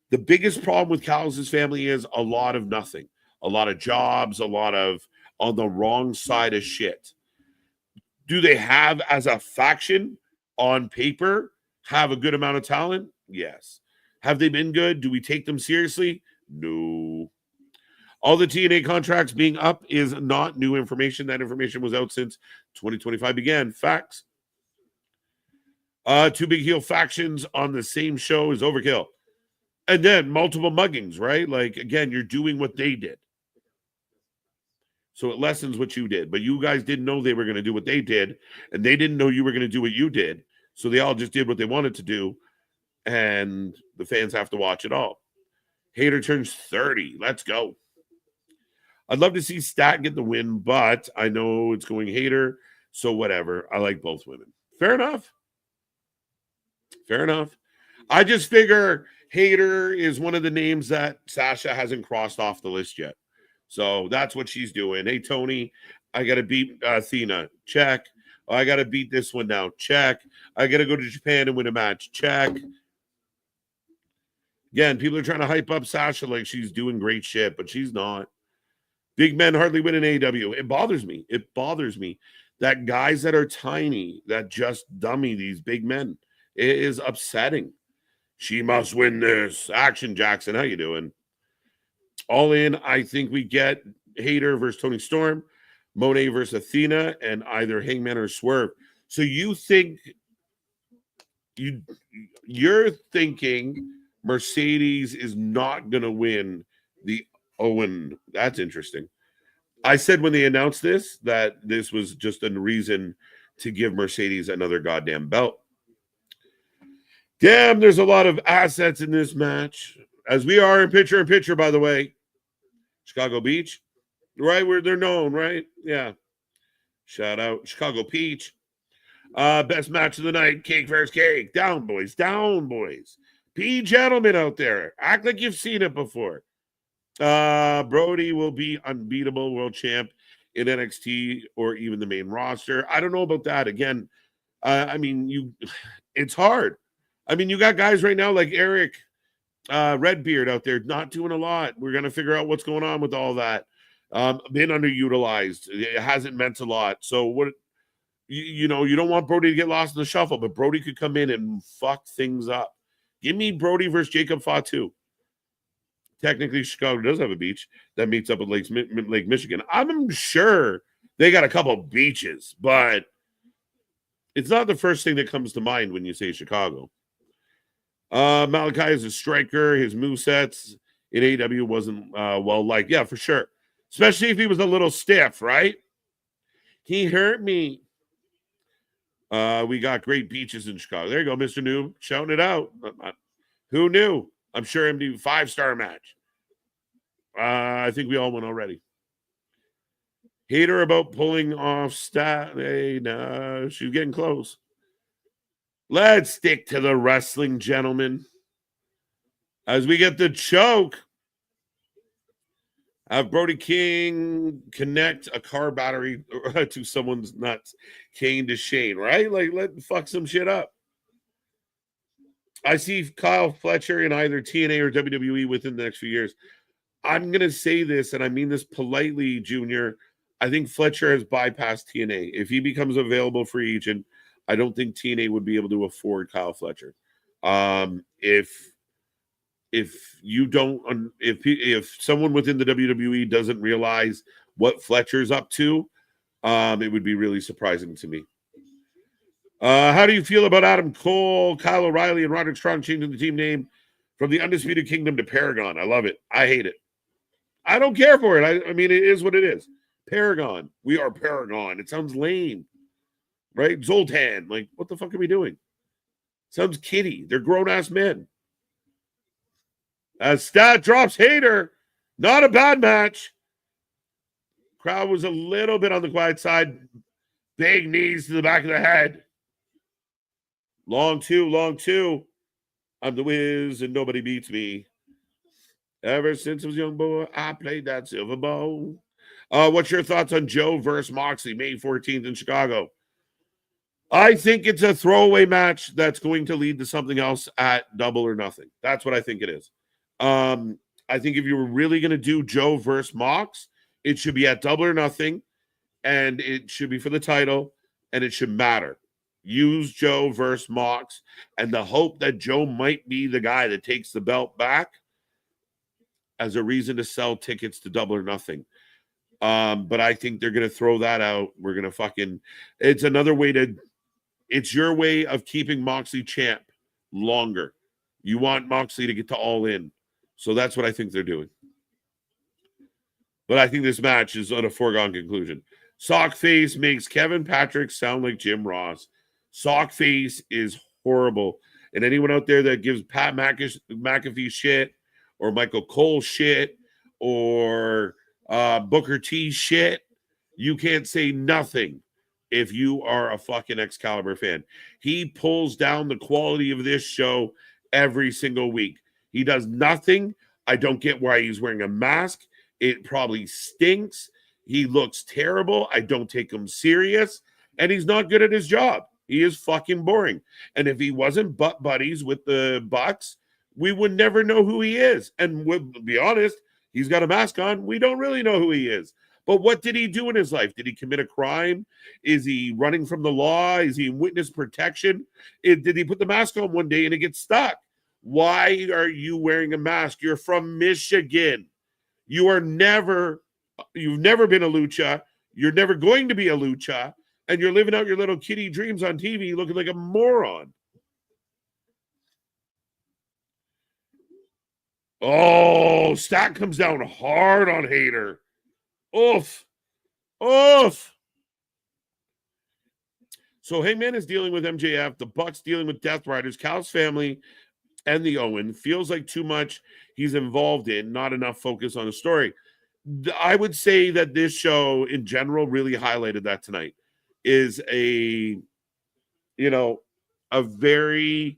A: The biggest problem with Callis' family is a lot of nothing. A lot of jobs, a lot of on the wrong side of shit. Do they have, as a faction, on paper, have a good amount of talent? Yes. Have they been good? Do we take them seriously? No. All the TNA contracts being up is not new information. That information was out since 2025 began. Facts. 2 big heel factions on the same show is overkill. And then multiple muggings, right? Like, again, you're doing what they did. So it lessens what you did. But you guys didn't know they were going to do what they did. And they didn't know you were going to do what you did. So they all just did what they wanted to do. And the fans have to watch it all. Hater turns 30. Let's go. I'd love to see Stat get the win, but I know it's going Hater. So whatever. I like both women. Fair enough. I just figure Hayter is one of the names that Sasha hasn't crossed off the list yet. So that's what she's doing. Hey, Tony, I got to beat Athena. Check. Oh, I got to beat this one now. Check. I got to go to Japan and win a match. Check. Again, people are trying to hype up Sasha like she's doing great shit, but she's not. Big men hardly win in AEW. It bothers me. It bothers me that guys that are tiny, that just dummy these big men. It is upsetting. She must win this. Action Jackson, how you doing? All in, I think we get Hayter versus Tony Storm, Monet versus Athena, and either Hangman or Swerve. So you think you're thinking Mercedes is not going to win the Owen. That's interesting. I said when they announced this that this was just a reason to give Mercedes another goddamn belt. Damn, there's a lot of assets in this match. As we are in picture, by the way. Chicago Beach, right where they're known, right? Yeah. Shout out Chicago Peach. Best match of the night, cake versus cake. Down, boys. Down, boys. Be gentlemen out there. Act like you've seen it before. Brody will be unbeatable world champ in NXT or even the main roster. I don't know about that. Again, I mean, it's hard. I mean, you got guys right now like Eric Redbeard out there not doing a lot. We're going to figure out what's going on with all that. Been underutilized. It hasn't meant a lot. So what, you don't want Brody to get lost in the shuffle, but Brody could come in and fuck things up. Give me Brody versus Jacob Fatu. Technically, Chicago does have a beach that meets up with Lake Michigan. I'm sure they got a couple beaches, but it's not the first thing that comes to mind when you say Chicago. Malachi is a striker. His movesets in AEW wasn't well liked. Yeah, for sure. Especially if he was a little stiff, right? He hurt me. We got great beaches in Chicago. There you go, Mr. Noob, shouting it out. Who knew? I'm sure him do 5-star match. I think we all won already. Hater about pulling off stat. Hey, no, she's getting close. Let's stick to the wrestling, gentlemen. As we get the choke, have Brody King connect a car battery to someone's nuts. Kane to Shane, right? Like, let fuck some shit up. I see Kyle Fletcher in either TNA or WWE within the next few years. I'm going to say this, and I mean this politely, Junior. I think Fletcher has bypassed TNA. If he becomes available free agent, I don't think TNA would be able to afford Kyle Fletcher. If someone within the WWE doesn't realize what Fletcher's up to, it would be really surprising to me. How do you feel about Adam Cole, Kyle O'Reilly, and Roderick Strong changing the team name from the Undisputed Kingdom to Paragon? I love it. I hate it. I don't care for it. I mean, it is what it is. Paragon. We are Paragon. It sounds lame, right? Zoltan. Like, what the fuck are we doing? Sounds kiddie. They're grown-ass men. As Stat drops Hater. Not a bad match. Crowd was a little bit on the quiet side. Big knees to the back of the head. Long two. I'm the Wiz and nobody beats me. Ever since I was a young boy, I played that silver ball. What's your thoughts on Joe versus Moxley, May 14th in Chicago? I think it's a throwaway match that's going to lead to something else at Double or Nothing. That's what I think it is. I think if you were really going to do Joe versus Mox, it should be at Double or Nothing, and it should be for the title, and it should matter. Use Joe versus Mox, and the hope that Joe might be the guy that takes the belt back as a reason to sell tickets to Double or Nothing. But I think they're going to throw that out. We're going to it's another way it's your way of keeping Moxley champ longer. You want Moxley to get to All In. So that's what I think they're doing. But I think this match is on a foregone conclusion. Sockface makes Kevin Patrick sound like Jim Ross. Sockface is horrible. And anyone out there that gives Pat McAfee shit or Michael Cole shit or Booker T shit, you can't say nothing if you are a fucking Excalibur fan. He pulls down the quality of this show every single week. He does nothing. I don't get why he's wearing a mask. It probably stinks. He looks terrible. I don't take him serious. And he's not good at his job. He is fucking boring. And if he wasn't butt buddies with the Bucks, we would never know who he is. And we'll be honest, he's got a mask on. We don't really know who he is. But what did he do in his life? Did he commit a crime? Is he running from the law? Is he in witness protection? Did he put the mask on one day and it gets stuck? Why are you wearing a mask? You're from Michigan. You've never been a lucha. You're never going to be a lucha. And you're living out your little kiddie dreams on TV looking like a moron. Oh, Stack comes down hard on Hater. Oof. Oof. So Hangman is dealing with MJF. The Bucks dealing with Death Riders. Cal's family and the Owen. Feels like too much he's involved in. Not enough focus on the story. I would say that this show in general really highlighted that tonight. Is a very,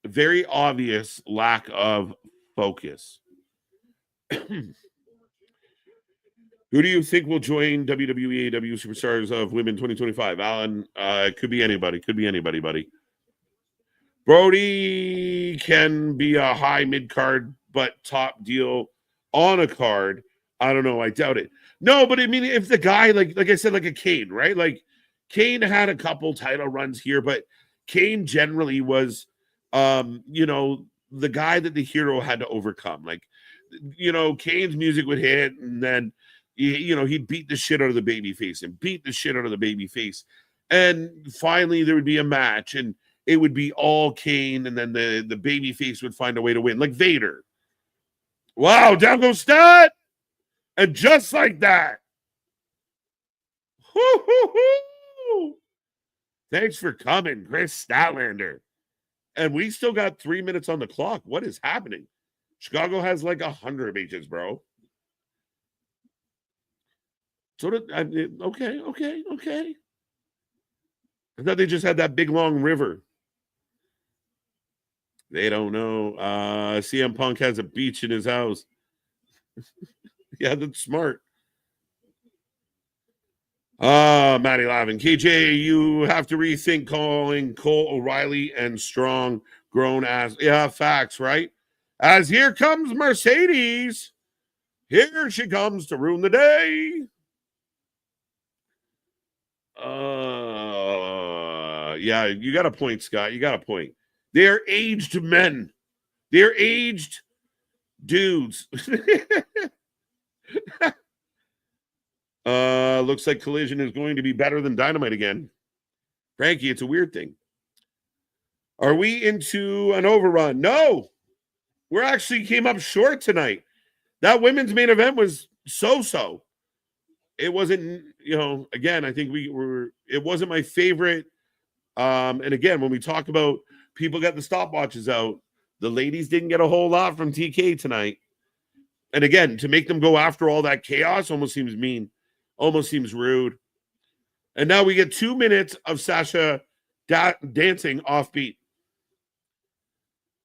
A: very obvious lack of focus. Who do you think will join WWE AEW Superstars of Women 2025? Alan, it could be anybody. Could be anybody, buddy. Brody can be a high mid-card, but top deal on a card. I don't know. I doubt it. No, but I mean, if the guy, like I said, like a Kane, right? Like Kane had a couple title runs here, but Kane generally was, the guy that the hero had to overcome. Like, Kane's music would hit, and then, he'd beat the shit out of the babyface and beat the shit out of the babyface. And finally, there would be a match, and it would be all Kane, and then the babyface would find a way to win, like Vader. Wow, down goes Stat! And just like that. Woo-hoo-hoo! Thanks for coming, Chris Statlander. And we still got 3 minutes on the clock. What is happening? Chicago has like 100 H's, bro. Okay. I thought they just had that big, long river. They don't know. CM Punk has a beach in his house. Yeah, that's smart. Matty laughing. KJ, you have to rethink calling Cole O'Reilly and Strong grown ass. Yeah, facts, right? As here comes Mercedes. Here she comes to ruin the day. Yeah, you got a point, Scott. You got a point. They're aged men. They're aged dudes. Looks like Collision is going to be better than Dynamite again. Frankie, it's a weird thing. Are we into an overrun? No. We actually came up short tonight. That women's main event was so-so. It wasn't, again, I think it wasn't my favorite. And again, when we talk about people got the stopwatches out, the ladies didn't get a whole lot from TK tonight. And again, to make them go after all that chaos almost seems mean, almost seems rude. And now we get 2 minutes of Sasha dancing offbeat.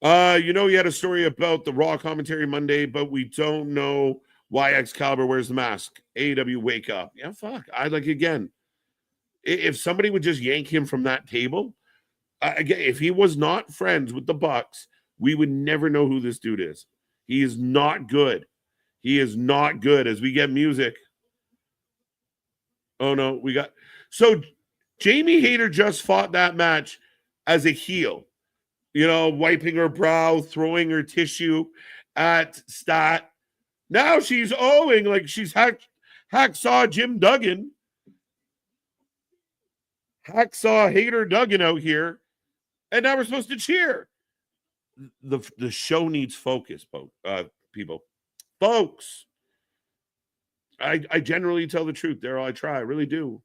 A: You had a story about the Raw commentary Monday, but we don't know why Excalibur wears the mask. AEW, wake up. Yeah, fuck. Again, if somebody would just yank him from that table, again, if he was not friends with the Bucks, we would never know who this dude is. He is not good. He is not good. As we get music. Oh, no, so Jamie Hayter just fought that match as a heel, wiping her brow, throwing her tissue at Stat. Now she's owing like she's Hacksaw Jim Duggan. Hacksaw Hayter Duggan out here. And now we're supposed to cheer. The show needs focus, people. Folks. I generally tell the truth. Daryl, I try. I really do.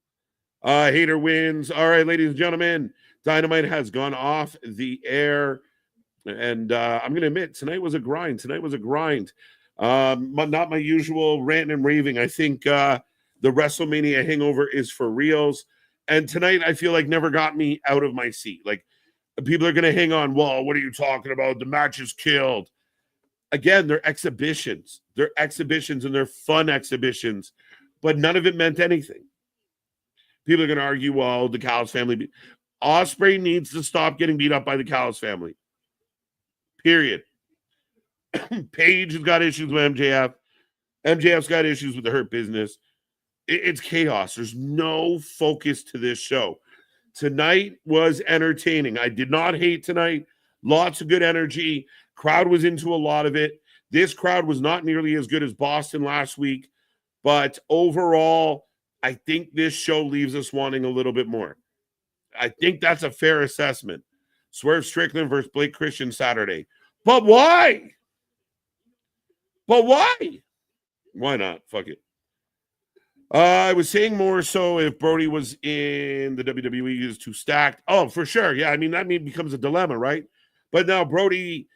A: Hater wins. All right, ladies and gentlemen. Dynamite has gone off the air. And I'm going to admit, tonight was a grind. Not my usual rant and raving. I think the WrestleMania hangover is for reals. And tonight, I feel like never got me out of my seat. Like, People are going to hang on. Well, what are you talking about? The match is killed. Again, they're exhibitions. They're exhibitions and they're fun exhibitions, but none of it meant anything. People are going to argue, well, the Callis family. Osprey needs to stop getting beat up by the Callis family. Period. Paige has got issues with MJF. MJF's got issues with the Hurt Business. It's chaos. There's no focus to this show. Tonight was entertaining. I did not hate tonight. Lots of good energy. Crowd was into a lot of it. This crowd was not nearly as good as Boston last week, but overall, I think this show leaves us wanting a little bit more. I think that's a fair assessment. Swerve Strickland versus Blake Christian Saturday. But why? But why? Why not? Fuck it. I was saying more so if Brody was in the WWE, he is too stacked. Oh, for sure. Yeah, I mean, that becomes a dilemma, right? But now Brody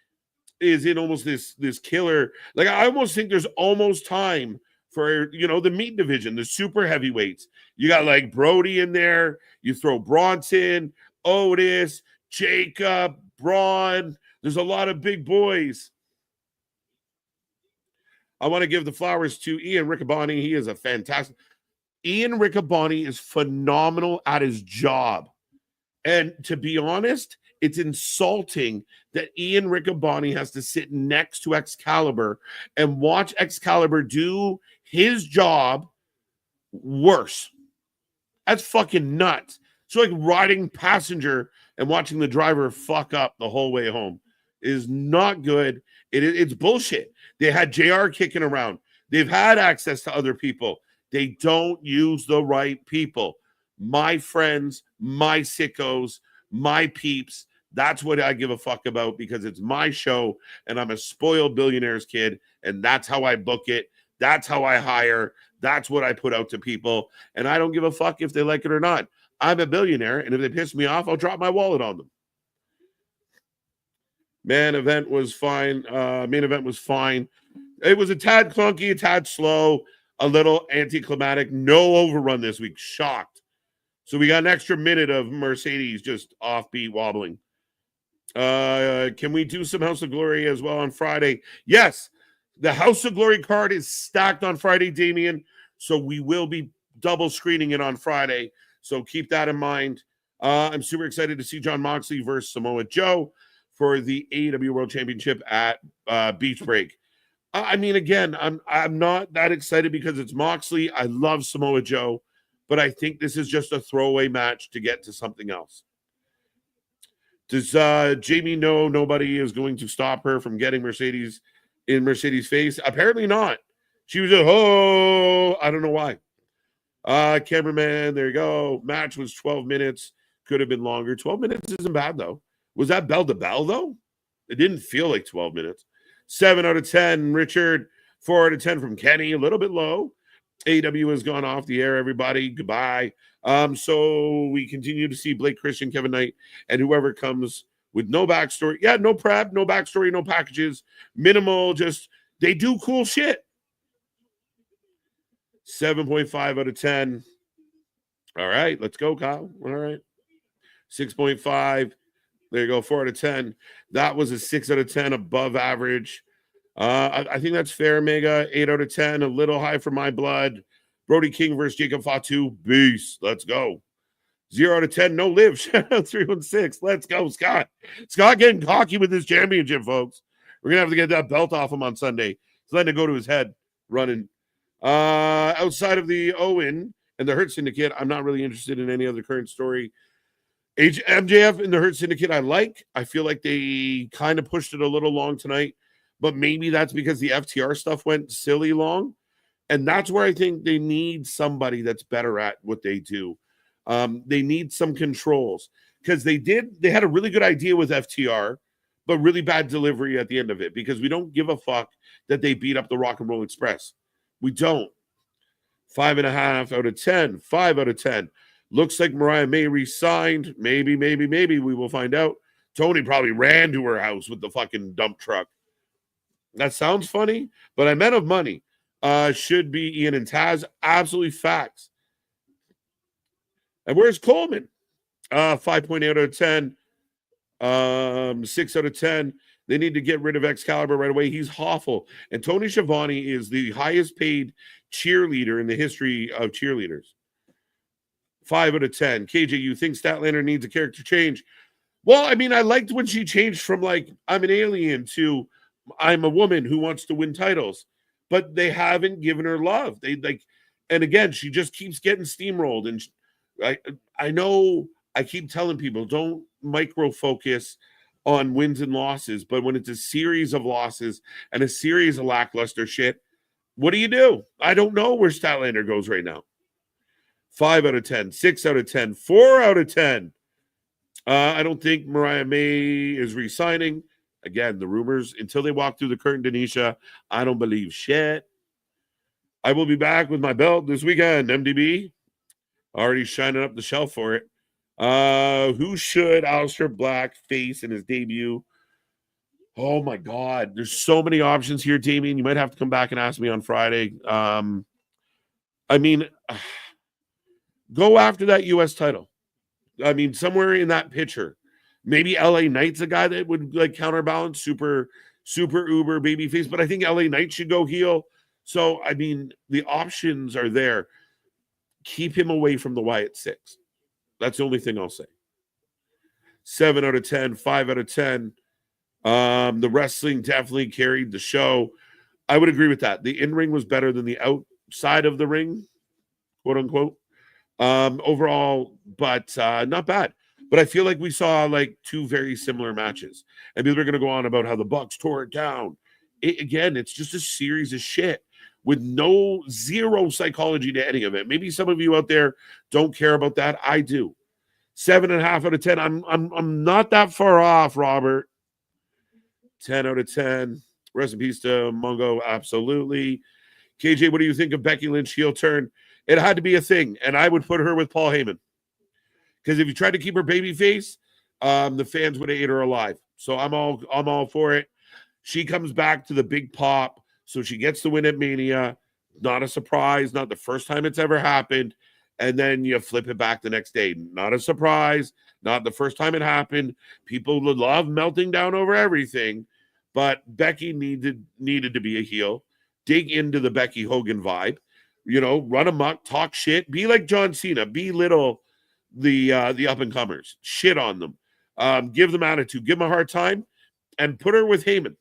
A: is in almost this killer. Like, I almost think there's almost time for, the meat division, the super heavyweights. You got, like, Brody in there. You throw Bronson, Otis, Jacob, Braun. There's a lot of big boys. I want to give the flowers to Ian Riccaboni. He is a fantastic. Ian Riccaboni is phenomenal at his job. And to be honest, it's insulting that Ian Riccaboni has to sit next to Excalibur and watch Excalibur do his job worse. That's fucking nuts. It's like riding passenger and watching the driver fuck up the whole way home. It is not good. It's bullshit. They had JR kicking around. They've had access to other people. They don't use the right people. My friends, my sickos, my peeps. That's what I give a fuck about because it's my show and I'm a spoiled billionaire's kid and that's how I book it. That's how I hire. That's what I put out to people. And I don't give a fuck if they like it or not. I'm a billionaire and if they piss me off, I'll drop my wallet on them. Main event was fine. It was a tad clunky, a tad slow, a little anticlimactic. No overrun this week. Shocked. So we got an extra minute of Mercedes just offbeat wobbling. Can we do some House of Glory as well on Friday? Yes. The House of Glory card is stacked on Friday, Damien. So we will be double screening it on Friday. So keep that in mind. I'm super excited to see Jon Moxley versus Samoa Joe for the AEW World Championship at Beach Break. I mean, again, I'm not that excited because it's Moxley. I love Samoa Joe, but I think this is just a throwaway match to get to something else. Does Jamie know nobody is going to stop her from getting Mercedes in Mercedes' face? Apparently not. She was I don't know why. Cameraman, there you go. Match was 12 minutes. Could have been longer. 12 minutes isn't bad, though. Was that bell to bell, though? It didn't feel like 12 minutes. 7 out of 10, Richard. 4 out of 10 from Kenny. A little bit low. AEW has gone off the air, everybody. Goodbye. So we continue to see Blake Christian, Kevin Knight, and whoever comes with no backstory. Yeah, no prep, no backstory, no packages. Minimal, just they do cool shit. 7.5 out of 10. All right, let's go, Kyle. All right. 6.5. There you go, 4 out of 10. That was a 6 out of 10 above average. I think that's fair, Mega. 8 out of 10, a little high for my blood. Brody King versus Jacob Fatu. Beast. Let's go. 0 out of 10, no live. Shout out 316. Let's go, Scott. Scott getting cocky with his championship, folks. We're going to have to get that belt off him on Sunday. He's letting it go to his head running. Outside of the Owen and the Hurt Syndicate, I'm not really interested in any other current story. MJF and the Hurt Syndicate, I feel like they kind of pushed it a little long tonight, but maybe that's because the FTR stuff went silly long. And that's where I think they need somebody that's better at what they do. They need some controls because they had a really good idea with FTR, but really bad delivery at the end of it because we don't give a fuck that they beat up the Rock and Roll Express. We don't. 5.5 out of 10. 5 out of 10. Looks like Mariah May re-signed. Maybe. We will find out. Tony probably ran to her house with the fucking dump truck. That sounds funny, but I meant of money. Should be Ian and Taz. Absolutely facts. And where's Coleman? 5.8 out of 10. 6 out of 10. They need to get rid of Excalibur right away. He's awful. And Tony Schiavone is the highest paid cheerleader in the history of cheerleaders. 5 out of 10. KJ, you think Statlander needs a character change? Well, I mean, I liked when she changed from like, I'm an alien to I'm a woman who wants to win titles. But they haven't given her love. They like, and again, she just keeps getting steamrolled. And I know I keep telling people, don't micro focus on wins and losses, but when it's a series of losses and a series of lackluster shit, what do? I don't know where Statlander goes right now. 5 out of 10, 6 out of 10, 4 out of 10. I don't think Mariah May is re-signing. Again, the rumors, until they walk through the curtain, Denisha, I don't believe shit. I will be back with my belt this weekend, MDB. Already shining up the shelf for it. Who should Aleister Black face in his debut? Oh my God, there's so many options here, Damien. You might have to come back and ask me on Friday. I mean, go after that U.S. title. I mean, somewhere in that picture. Maybe LA Knight's a guy that would like counterbalance, super uber babyface, but I think LA Knight should go heel. So, I mean, the options are there. Keep him away from the Wyatt 6. That's the only thing I'll say. 7 out of 10, 5 out of 10. The wrestling definitely carried the show. I would agree with that. The in-ring was better than the outside of the ring, quote unquote. Overall, but not bad. But I feel like we saw like two very similar matches. And people are going to go on about how the Bucks tore it down. Again, it's just a series of shit with zero psychology to any of it. Maybe some of you out there don't care about that. I do. 7.5 out of 10. I'm not that far off, Robert. 10 out of 10. Rest in peace to Mungo. Absolutely. KJ, what do you think of Becky Lynch heel turn? It had to be a thing, and I would put her with Paul Heyman. Because if you tried to keep her babyface, the fans would have ate her alive. So I'm all for it. She comes back to the big pop, so she gets the win at Mania. Not a surprise, not the first time it's ever happened. And then you flip it back the next day. Not a surprise, not the first time it happened. People would love melting down over everything, but Becky needed to be a heel. Dig into the Becky Hogan vibe. You know, run amok, talk shit, be like John Cena, belittle the up-and-comers, shit on them, give them attitude, give them a hard time, and put her with Heyman.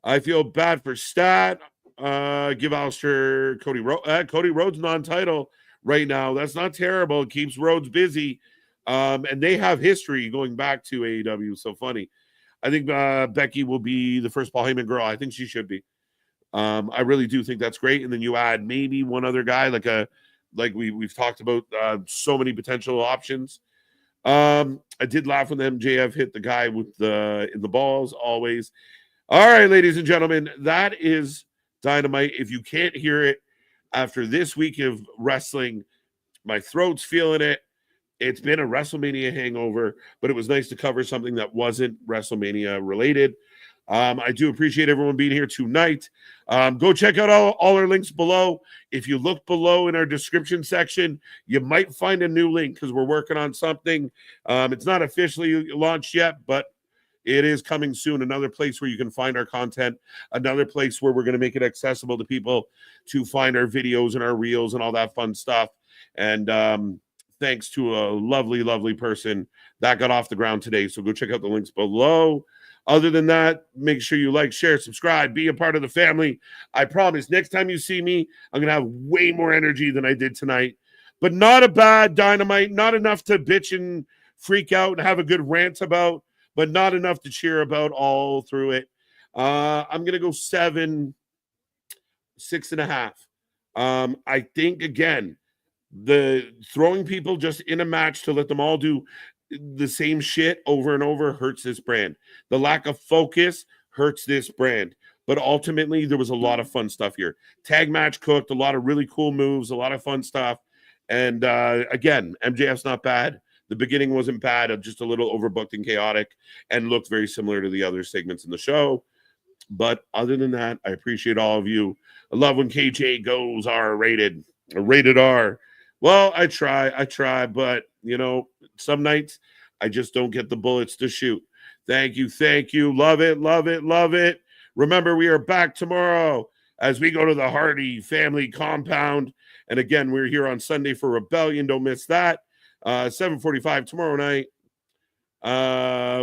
A: I feel bad for Stat. Give Aleister Cody Rhodes non-title right now. That's not terrible. It keeps Rhodes busy, and they have history going back to AEW. So funny. I think Becky will be the first Paul Heyman girl. I think she should be. I really do think that's great. And then you add maybe one other guy, like we've talked about so many potential options. I did laugh when MJF hit the guy with in the balls always. All right, ladies and gentlemen, that is Dynamite. If you can't hear it after this week of wrestling, my throat's feeling it. It's been a WrestleMania hangover, but it was nice to cover something that wasn't WrestleMania related. I do appreciate everyone being here tonight. Go check out all our links below. If you look below in our description section, you might find a new link because we're working on something. It's not officially launched yet, but it is coming soon. Another place where you can find our content. Another place where we're going to make it accessible to people to find our videos and our reels and all that fun stuff. And thanks to a lovely, lovely person that got off the ground today. So go check out the links below. Other than that, make sure you like, share, subscribe, be a part of the family. I promise next time you see me, I'm going to have way more energy than I did tonight. But not a bad Dynamite, not enough to bitch and freak out and have a good rant about, but not enough to cheer about all through it. I'm going to go 7, 6.5. I think, again, the throwing people just in a match to let them all do the same shit over and over hurts this brand. The lack of focus hurts this brand. But ultimately, there was a lot of fun stuff here. Tag match cooked, a lot of really cool moves, a lot of fun stuff. And again, MJF's not bad. The beginning wasn't bad, just a little overbooked and chaotic and looked very similar to the other segments in the show. But other than that, I appreciate all of you. I love when KJ goes R-rated, rated R. Well, I try, but, you know, some nights I just don't get the bullets to shoot. Thank you. Thank you. Love it. Love it. Love it. Remember, we are back tomorrow as we go to the Hardy family compound. And again, we're here on Sunday for Rebellion. Don't miss that. 7:45 tomorrow night.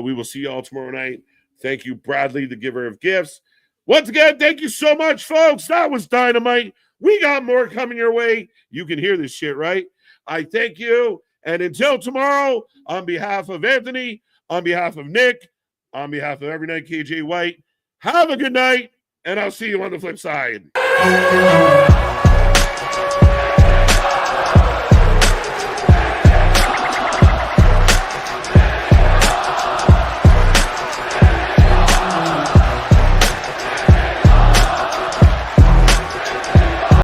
A: We will see you all tomorrow night. Thank you, Bradley, the giver of gifts. Once again, thank you so much, folks. That was Dynamite. We got more coming your way. You can hear this shit, right? I thank you. And until tomorrow, on behalf of Anthony, on behalf of Nick, on behalf of Every Night KJ White, have a good night, and I'll see you on the flip side.